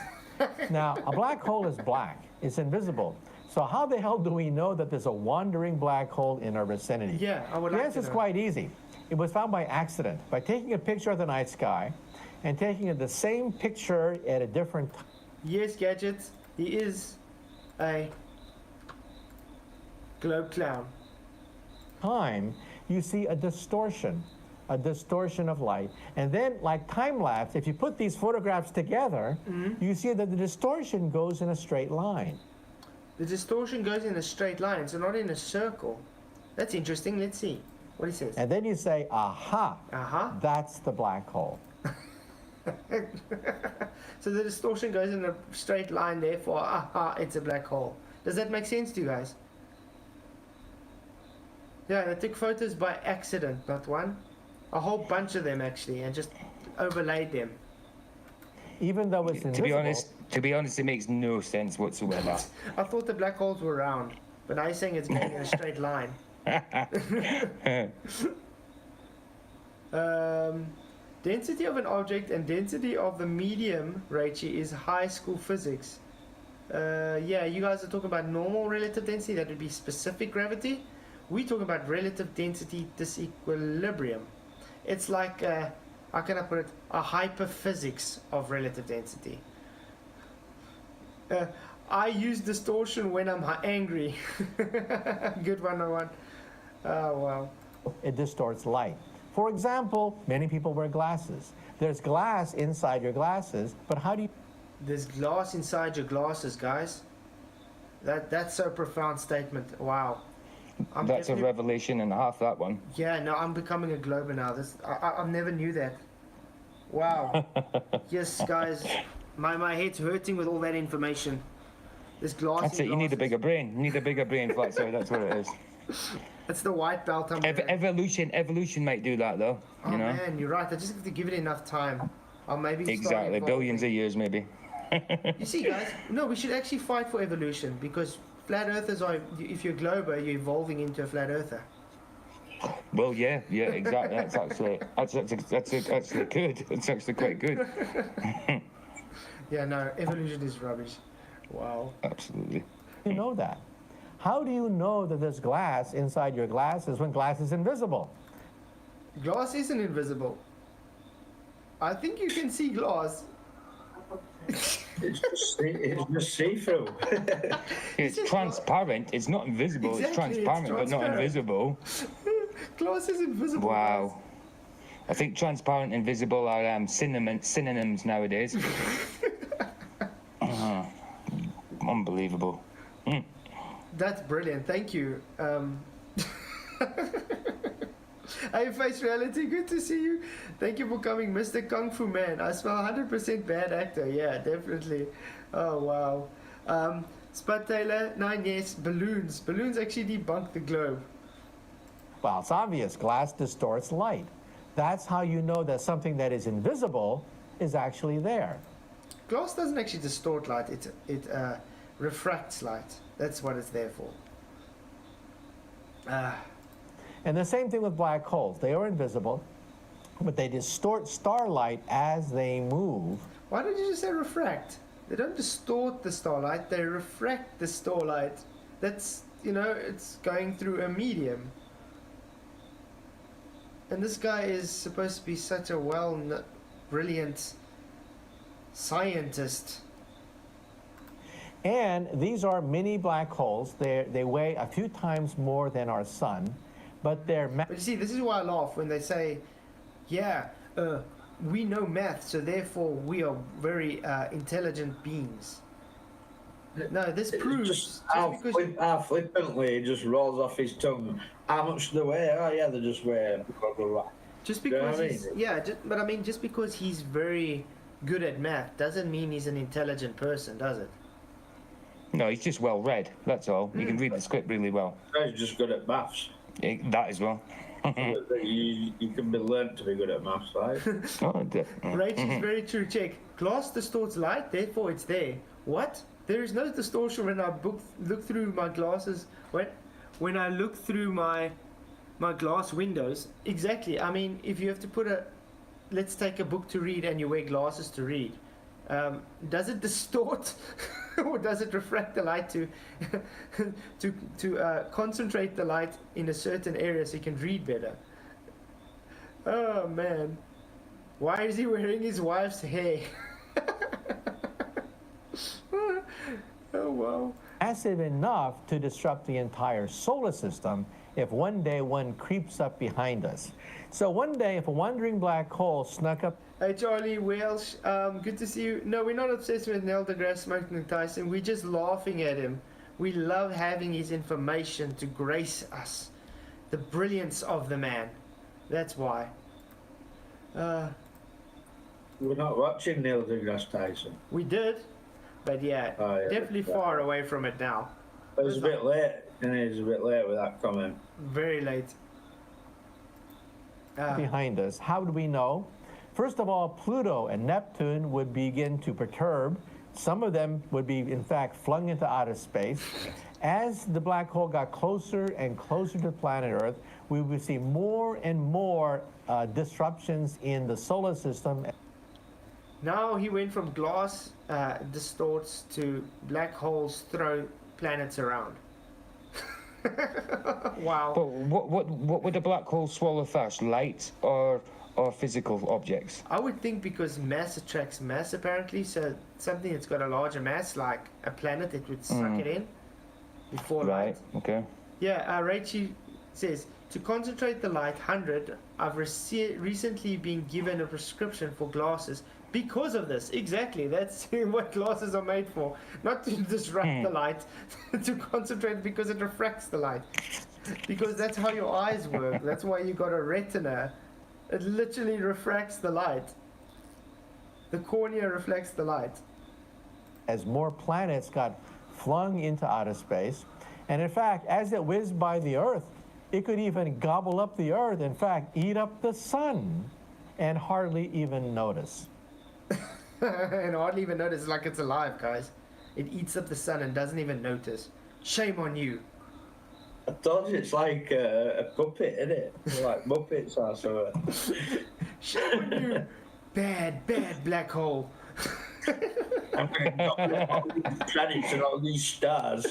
Now, a black hole is black. It's invisible. So how the hell do we know that there's a wandering black hole in our vicinity? Yeah, I would like to know. The answer is quite easy. It was found by accident, by taking a picture of the night sky and taking the same picture at a different time. Yes, Gadgets, he is a globe clown. Time, you see a distortion of light. And then, like time-lapse, if you put these photographs together, you see that the distortion goes in a straight line. The distortion goes in a straight line, so not in a circle. That's interesting. Let's see what he says. And then you say, aha, that's the black hole. So the distortion goes in a straight line, therefore, aha, it's a black hole. Does that make sense to you guys? Yeah, they took photos by accident, not one. A whole bunch of them, actually, and just overlaid them. Even though it's invisible. To be honest, it makes no sense whatsoever. I thought the black holes were round, but now you're saying it's going in a straight line. Density of an object and density of the medium, Rachie, is high school physics. Yeah, you guys are talking about normal relative density. That would be specific gravity. we're talking about relative density disequilibrium. It's like, how can I put it, a hyperphysics of relative density. I use distortion when I'm angry. Good 101. Oh, wow. It distorts light. For example, many people wear glasses. There's glass inside your glasses, but how do you... There's glass inside your glasses, guys. That's so profound statement. Wow. That's a revelation and a half, that one. Yeah, no, I'm becoming a glober now. I never knew that. Wow. Yes, guys. My head's hurting with all that information. This glass. That's it. You need a bigger brain. You need a bigger brain, Flatzoid. That's what it is. That's the white belt I'm wearing. Evolution might do that, though. Oh, you know? Man, you're right. I just have to give it enough time. I'll maybe exactly. Billions of years, maybe. You see, guys, no, we should actually fight for evolution, because flat earthers are, if you're glober, you're evolving into a flat earther. Well, yeah, exactly. That's actually good. It's actually quite good. Yeah, no, evolution is rubbish. Wow. Absolutely. You know that. How do you know that there's glass inside your glasses when glass is invisible? Glass isn't invisible. I think you can see glass. It's just see-through. It's transparent. It's not invisible. Exactly, it's transparent, but not invisible. Glass is invisible. Wow. Guys. I think transparent and visible are synonyms nowadays. Unbelievable. That's brilliant. Thank you. Hey, Face Reality, good to see you. Thank you for coming, Mr. Kung Fu Man. I smell 100% bad actor. Yeah, definitely. Oh, wow. Spud Taylor, 9 yes. Balloons. Balloons actually debunk the globe. Well, it's obvious. Glass distorts light. That's how you know that something that is invisible is actually there. Glass doesn't actually distort light. It refracts light. That's what it's there for. And the same thing with black holes. They are invisible, but they distort starlight as they move. Why did you just say refract? They don't distort the starlight, they refract the starlight. That's, it's going through a medium. And this guy is supposed to be such a brilliant scientist. And these are mini black holes. They weigh a few times more than our sun, but they're... But you see, this is why I laugh when they say, yeah, we know math, so therefore we are very intelligent beings. No, this proves... Just how flippantly it just rolls off his tongue. How much do they weigh? Oh, yeah, they just weigh... Just because just because he's very good at math doesn't mean he's an intelligent person, does it? No, he's just well read. That's all. You can read the script really well. He's just good at maths. That as well. you can be learned to be good at maths, right? Rach is very true. Check. Glass distorts light, therefore it's there. What? There is no distortion when I look through my glasses. When I look through my glass windows. Exactly. I mean, if you have to let's take a book to read and you wear glasses to read. Does it distort or does it refract the light to concentrate the light in a certain area so you can read better? Oh man, why is he wearing his wife's hair? Oh wow. Massive enough to disrupt the entire solar system if one day one creeps up behind us. So one day if a wandering black hole snuck up... Hey Charlie Welsh, good to see you. No, we're not obsessed with Neil deGrasse Tyson. We're just laughing at him. We love having his information to grace us. The brilliance of the man. That's why. We're not watching Neil deGrasse Tyson. We did, but yeah, definitely far away from it now. It was a bit late, and it was a bit late with that comment. Very late. Behind us. How do we know? First of all, Pluto and Neptune would begin to perturb. Some of them would be, in fact, flung into outer space. As the black hole got closer and closer to planet Earth, we would see more and more disruptions in the solar system. Now he went from glass distorts to black holes throw planets around. Wow. But what would a black hole swallow first, light or physical objects? I would think because mass attracts mass apparently, so something that's got a larger mass, like a planet, it would suck it in before Right. light. Okay. Yeah, Rachel says, to concentrate the light 100, I've recently been given a prescription for glasses because of this. Exactly, that's what glasses are made for. Not to disrupt the light, to concentrate because it refracts the light. Because that's how your eyes work. That's why you got a retina. It literally refracts the light. The cornea reflects the light. As more planets got flung into outer space, and in fact, as it whizzed by the Earth, it could even gobble up the Earth, in fact, eat up the sun, and hardly even notice. And hardly even notice, like it's alive, guys. It eats up the sun and doesn't even notice. Shame on you. I told you it's like a puppet, isn't it? Like Muppets or something. Shame on you. Bad black hole. I'm going to all these planets and all these stars.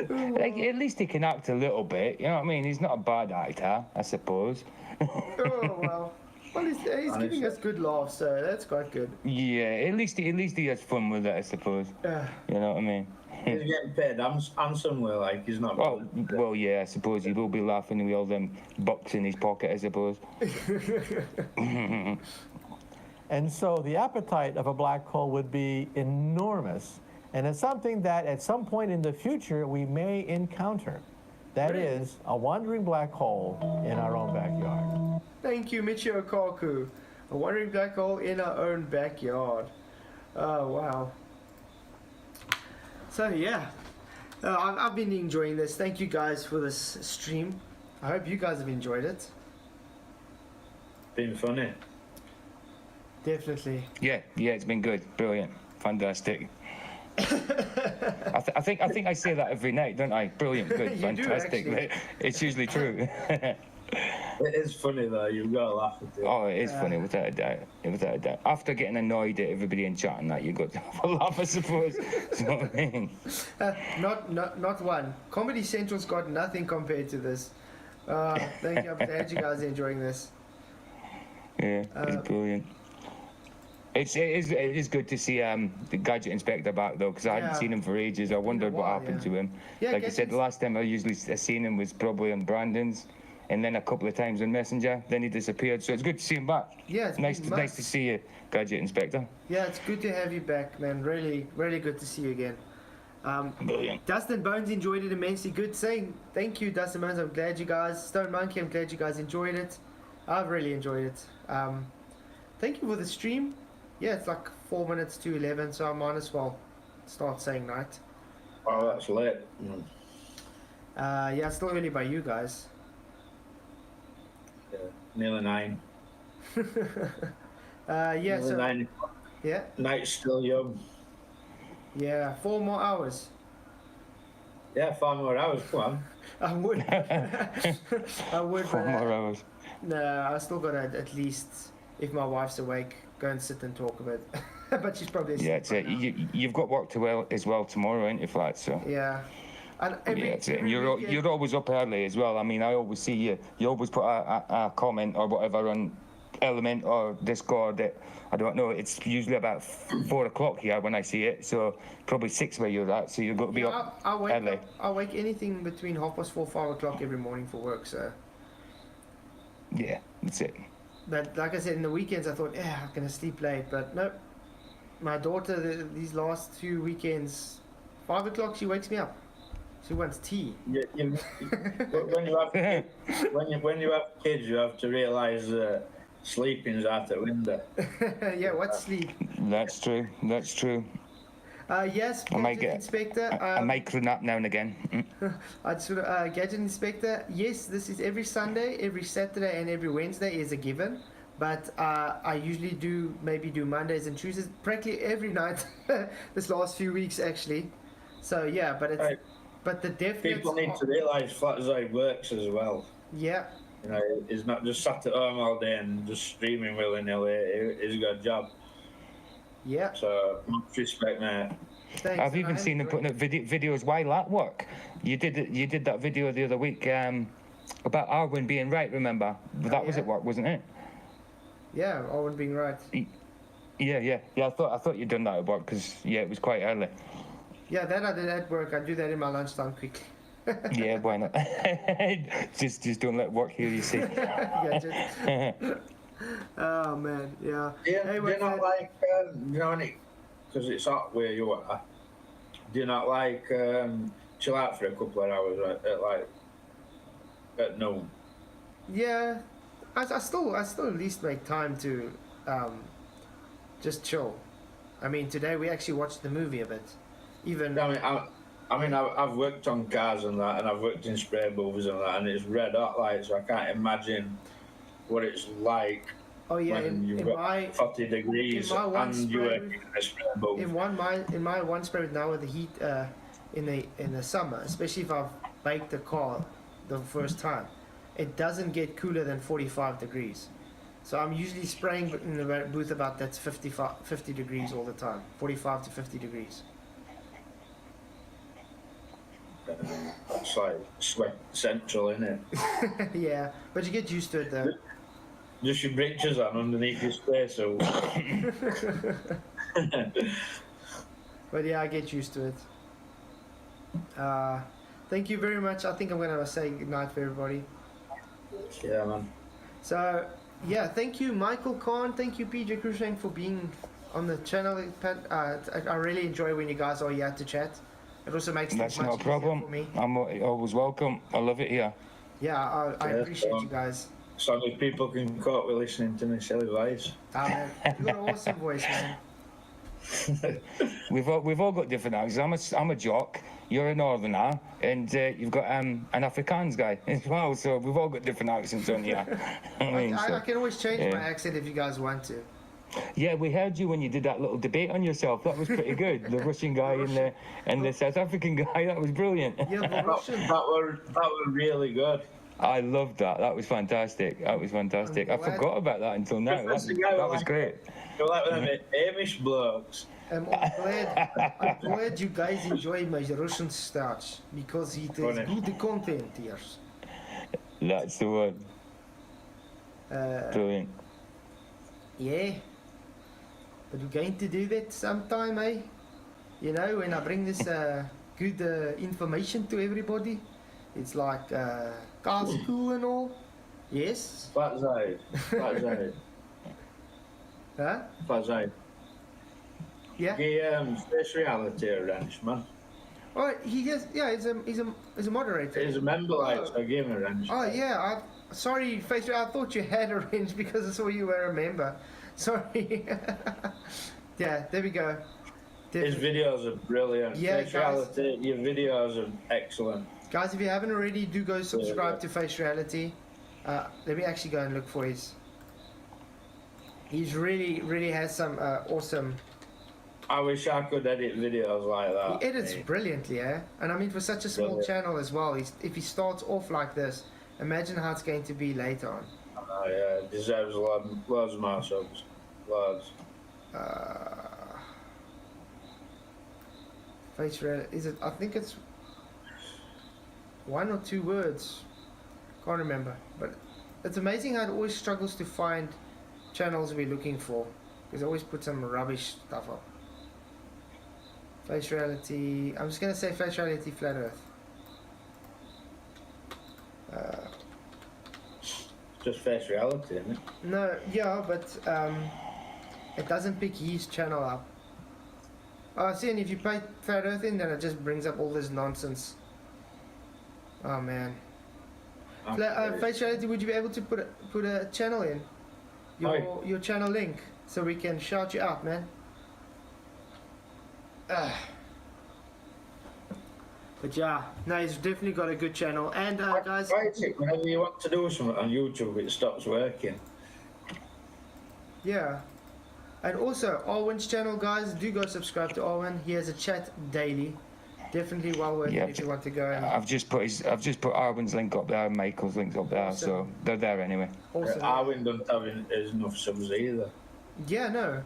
Like, at least he can act a little bit. You know what I mean? He's not a bad actor, I suppose. Oh, well. Well, he's giving us good laughs, so that's quite good. Yeah, at least he has fun with it, I suppose. You know what I mean? He's getting paid handsomely, like he's not. Oh, well, yeah, I suppose he will be laughing with all them bucks in his pocket, I suppose. And so the appetite of a black hole would be enormous, and it's something that at some point in the future we may encounter. That is a wandering black hole in our own backyard. Thank you, Michio Kaku. A wandering black hole in our own backyard. Oh, wow. So, yeah. I've been enjoying this. Thank you guys for this stream. I hope you guys have enjoyed it. Been funny. Definitely. Yeah, it's been good. Brilliant. Fantastic. I think I say that every night, don't I? Brilliant, good, fantastic. It's usually true. It is funny though, you've got to laugh at it. Oh, it is funny, without a doubt. After getting annoyed at everybody in chat and that, you've got to have a laugh, I suppose. You know what I mean? Not one. Comedy Central's got nothing compared to this. Thank you. I'm glad you guys are enjoying this. Yeah, it's brilliant. It is good to see the Gadget Inspector back though, because I hadn't seen him for ages. I wondered what happened to him. Yeah, like I said, the last time I seen him was probably on Brandon's, and then a couple of times on Messenger. Then he disappeared. So it's good to see him back. Yeah, it's nice to see you, Gadget Inspector. Yeah, it's good to have you back, man. Really, really good to see you again. Brilliant. Dustin Bones enjoyed it immensely. Good saying. Thank you, Dustin Bones. I'm glad you guys. Stone Monkey, I'm glad you guys enjoyed it. I've really enjoyed it. Thank you for the stream. Yeah, it's like 4 minutes to 11, so I might as well start saying night. Oh, that's late. Yeah, it's still early by you guys. Yeah, nearly 9. Yeah, so 9. Yeah. Night's still young. Yeah, 4 more hours. Yeah, 5 more hours. Come on. I would. I would. 4 more hours. No, I still gotta at least, if my wife's awake, go and sit and talk a bit. But she's probably asleep. Yeah, it's it. You've got work as well tomorrow, ain't you, Flat? So. Yeah. And That's it. And you're always up early as well. I mean, I always see you. You always put a comment or whatever on Element or Discord. That I don't know. It's usually about 4 o'clock here when I see it. So probably 6 where you're at. So you've got to be up early. I wake anything between 4:30, 5 o'clock every morning for work. So. Yeah, that's it. But like I said, in the weekends I thought, I'm gonna sleep late. But nope. My daughter, these last few weekends, 5 o'clock she wakes me up. She wants tea. When you have kids, you have to realise that sleeping's out the window. Yeah, what's sleep? That's true. That's true. Yes, Gadget Inspector. A micro nap now and again. Gadget Inspector. Yes, this is every Sunday, every Saturday, and every Wednesday is a given. But I usually do Mondays and Tuesdays, practically every night. This last few weeks, actually. So yeah, but it's. Right. But the definite... People need to realise Flatzoid works as well. Yeah. You know, he's not just sat at home all day and just streaming willy-nilly. He's got a job. Yeah. So, much respect, mate. Thanks. I've even seen them putting up videos while at work. You did that video the other week about Arwen being right. Remember? That was at work, wasn't it? Yeah, Arwen being right. Yeah. I thought you'd done that at work because it was quite early. Yeah, that I did at work. I do that in my lunchtime quickly. Yeah, why not? just don't let work hear you see. Oh man, yeah. Yeah, Hey, do you not like, because it's hot where you are, do you not like chill out for a couple of hours at noon? Yeah, I still at least make time to just chill. I mean, today we actually watched the movie a bit. Even I've worked on cars and that, and I've worked in spray movies and that, and it's red hot light, so I can't imagine what it's like. Oh yeah, when you've got 40 degrees and you're working in a spray booth. In my one spray now with the heat in the summer, especially if I've baked the car the first time, it doesn't get cooler than 45 degrees. So I'm usually spraying in the booth about that's 50 degrees all the time, 45 to 50 degrees. It's like sweat central, isn't it? Yeah, but you get used to it though. Just your breeches on underneath your spray suit. But yeah, I get used to it. Thank you very much. I think I'm gonna say goodnight for everybody. Yeah, man. So yeah, thank you, Michael Khan. Thank you, PJ Crushing, for being on the channel. I really enjoy when you guys are here to chat. It also makes things much not a problem. easier for me. I'm always welcome. I love it here. Yeah, I appreciate you guys. As long as people can cope with listening to me silly voice. Man, you've got an awesome voice, man. We've all got different accents. I'm a jock. You're a northerner, and you've got an Afrikaans guy as well. So we've all got different accents on here. I can always change my accent if you guys want to. Yeah, we heard you when you did that little debate on yourself. That was pretty good. The Russian guy and the South African guy. That was brilliant. Yeah, the Russian. that were really good. I loved that. That was fantastic. I forgot about that until now. That was great. You're like them Amish blokes. I'm glad you guys enjoy my Russian starch because it is good content here. That's the one. Brilliant. Yeah. But we're going to do that sometime, eh? You know, when I bring this good information to everybody, it's like car school and all. Yes. Flatzoid. Huh? Flatzoid. Yeah. Space reality wrench, man. Oh, he is. Yeah, he's a moderator. He's a member, like, so I gave him a wrench. Oh yeah. Sorry, Face. I thought you had a wrench because I saw you were a member. Sorry. Yeah, there we go. His videos are brilliant. Yeah, Face Reality, your videos are excellent. Guys, if you haven't already, do go subscribe to Face Reality. Let me actually go and look for his. He's really has some awesome. I wish I could edit videos like that. He edits brilliantly, eh? And I mean, for such a small channel as well, if he starts off like this, imagine how it's going to be later on. Yeah, deserves loads more subs. Loads. Face Reality, is it? I think it's 1 or 2 words. Can't remember. But it's amazing how it always struggles to find channels we're looking for. Because it always puts some rubbish stuff up. Face Reality, I'm just going to say Face Reality Flat Earth. Just Face Reality, isn't it? No, yeah, but it doesn't pick his channel up. Oh, see, and if you put Flat Earth in, then it just brings up all this nonsense. Oh man. Face Reality, would you be able to put a channel in? Your channel link, so we can shout you out, man. But yeah, no, he's definitely got a good channel. And guys, whenever you want to do something on YouTube, it stops working. Yeah. And also, Arwen's channel, guys, do go subscribe to Arwen. He has a chat daily. Definitely well worth it if you want to go. I've just put Arwen's link up there, and Michael's link up there, so they're there anyway. Awesome. Arwen doesn't have enough subs either. Yeah, no.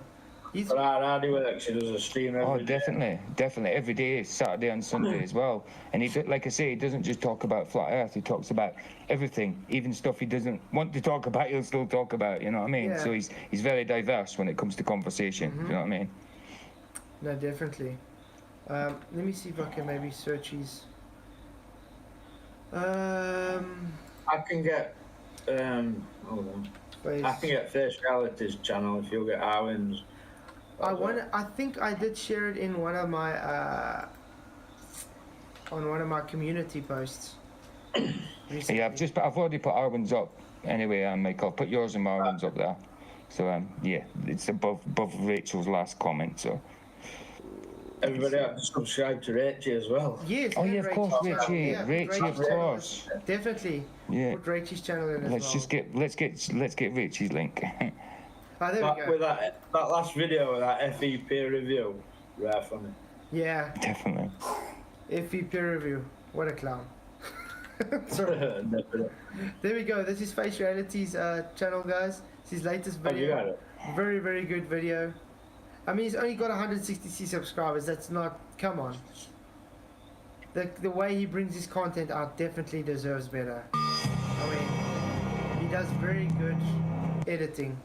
He's But how he works, he does a stream every day. Definitely every day, Saturday and Sunday as well. And like I say, he doesn't just talk about flat Earth. He talks about everything, even stuff he doesn't want to talk about. He'll still talk about. You know what I mean? Yeah. So he's very diverse when it comes to conversation. You know what I mean? No, definitely. Let me see if I can maybe search his. I can get hold on. I can get Faciality's channel if you'll get Arwen's. I think I did share it in one of my on one of my community posts. Recently. Yeah, I've already put Arwen's up anyway, Mike. I'll put yours and Arwen's up there. So yeah, it's above Rachel's last comment. So everybody have to subscribe to Rachie as well. Yes. Oh yeah, of course, Rachie, of course. Definitely. Yeah. Put Rachie's channel in as Let's well. just get Rachie's link. Oh, there we go. With that last video with that FE peer review, rare funny. Yeah. Definitely. FE peer review. What a clown. Sorry. There we go. This is Face Reality's channel, guys. It's his latest video. Oh, you got it. Very, very good video. I mean, he's only got 160 subscribers. That's not... Come on. The way he brings his content out definitely deserves better. I mean, he does very good editing.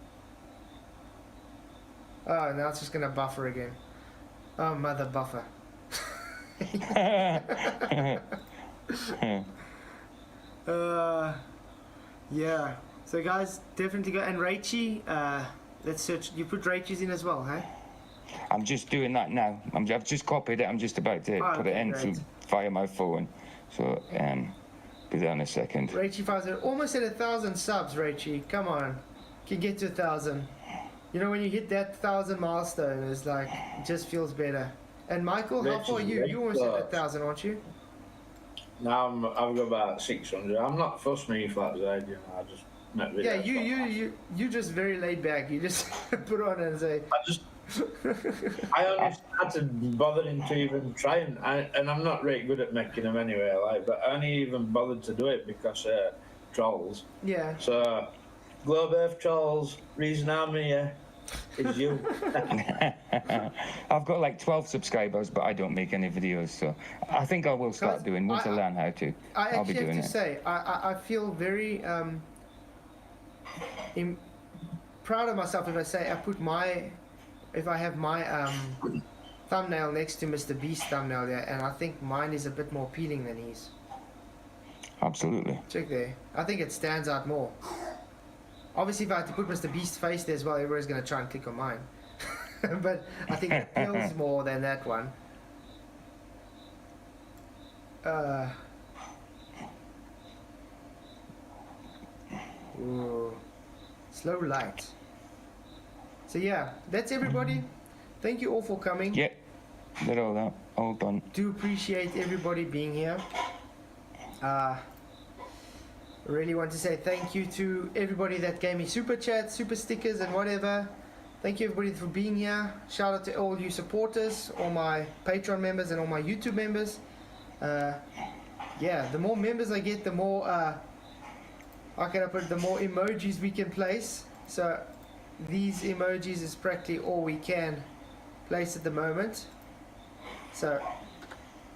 Oh, now it's just going to buffer again. Oh, mother buffer. Yeah. So guys, definitely go. And Rachie, let's search. You put Rachie's in as well, hey? I'm just doing that now. I've just copied it. I'm just about to put it in great. via my phone. So, be there in a second. Rachie finds it almost at 1,000 subs, Rachie. Come on. Can get to 1,000. You know, when you hit that 1,000 milestone, it's like, it just feels better. And Michael, how far are you? You almost at 1,000, aren't you? Now I've got about 600. I'm not fussed me Flatzoid, you know, I just met videos. Yeah, you just very laid back. You just put on and say. I only started bothering to even try and I'm not really good at making them anyway, like, but I only even bothered to do it because trolls. Yeah. So, Globe Earth trolls, reason I'm here is you. I've got like 12 subscribers, but I don't make any videos, so I think I will start doing once I learn how to. I'll be doing have to it. say, I feel very proud of myself if I say if I have my thumbnail next to Mr. Beast's thumbnail there, and I think mine is a bit more appealing than his. Absolutely. Check there. I think it stands out more. Obviously, if I had to put Mr. Beast's face there as well, everybody's going to try and click on mine. But I think it appeals more than that one. Ooh. Slow light. So yeah, that's everybody. Thank you all for coming. Yeah, they're all done. Do appreciate everybody being here. Really want to say thank you to everybody that gave me super chats, super stickers and whatever. Thank you everybody for being here. Shout out to all you supporters, all my Patreon members and all my YouTube members. Yeah, the more members I get, the more how can I put it, the more emojis we can place. So these emojis is practically all we can place at the moment. So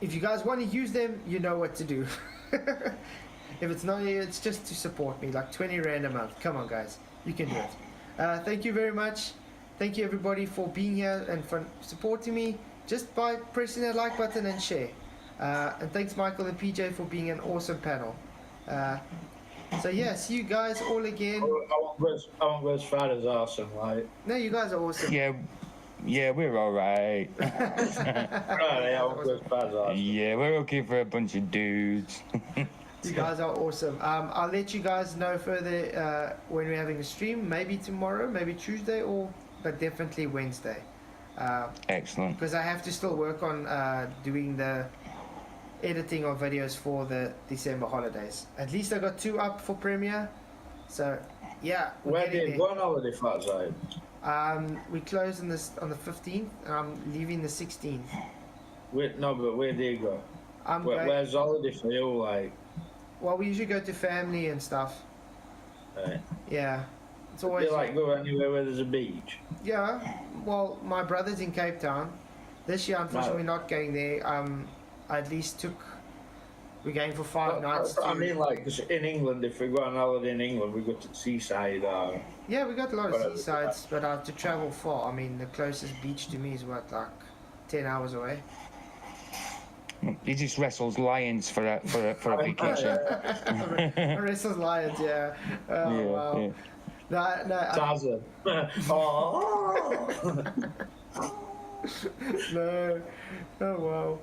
if you guys want to use them, you know what to do. If it's not, it's just to support me, like 20 Rand a month. Come on guys, you can do it. Thank you very much. Thank you everybody for being here and for supporting me just by pressing that like button and share. And thanks Michael and PJ for being an awesome panel. So yeah, see you guys all again. I won't go as far as awesome, like. No, you guys are awesome. Yeah, we're alright. I won't go as far as awesome. Yeah, we're okay for a bunch of dudes. You guys are awesome. I'll let you guys know further when we're having a stream. Maybe tomorrow, maybe Tuesday, but definitely Wednesday. Excellent. Because I have to still work on doing the editing of videos for the December holidays. At least I got 2 up for premiere. So yeah. Where do you go on holiday, Flatzoid? We close on the 15th, and I'm leaving the 16th. No, but where do you go? Where's holiday for you, like? Well, we usually go to family and stuff. Right. Yeah. It's always You like go anywhere where there's a beach? yeah. Well, my brother's in Cape Town. This year, unfortunately, we're not going there. I at least we're going for 5 nights. I mean, like, 'cause in England, if we go on holiday in England, we go to the seaside. Yeah, we got a lot of whatever. seasides, but I have to travel far. I mean, the closest beach to me is what, like 10 hours away. He just wrestles lions for a vacation. Wrestles lions, yeah. Oh, wow. Yeah. No, Tarzan. Oh. no. Oh wow.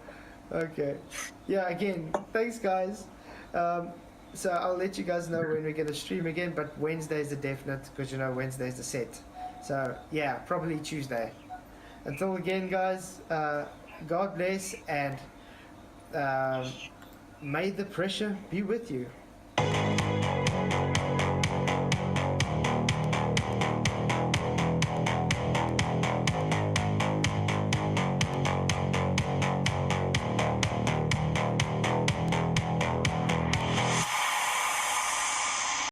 Okay. Yeah. Again, thanks, guys. So I'll let you guys know when we're gonna stream again. But Wednesday's a definite, because you know Wednesday's the set. So yeah, probably Tuesday. Until again, guys. God bless, and may the pressure be with you.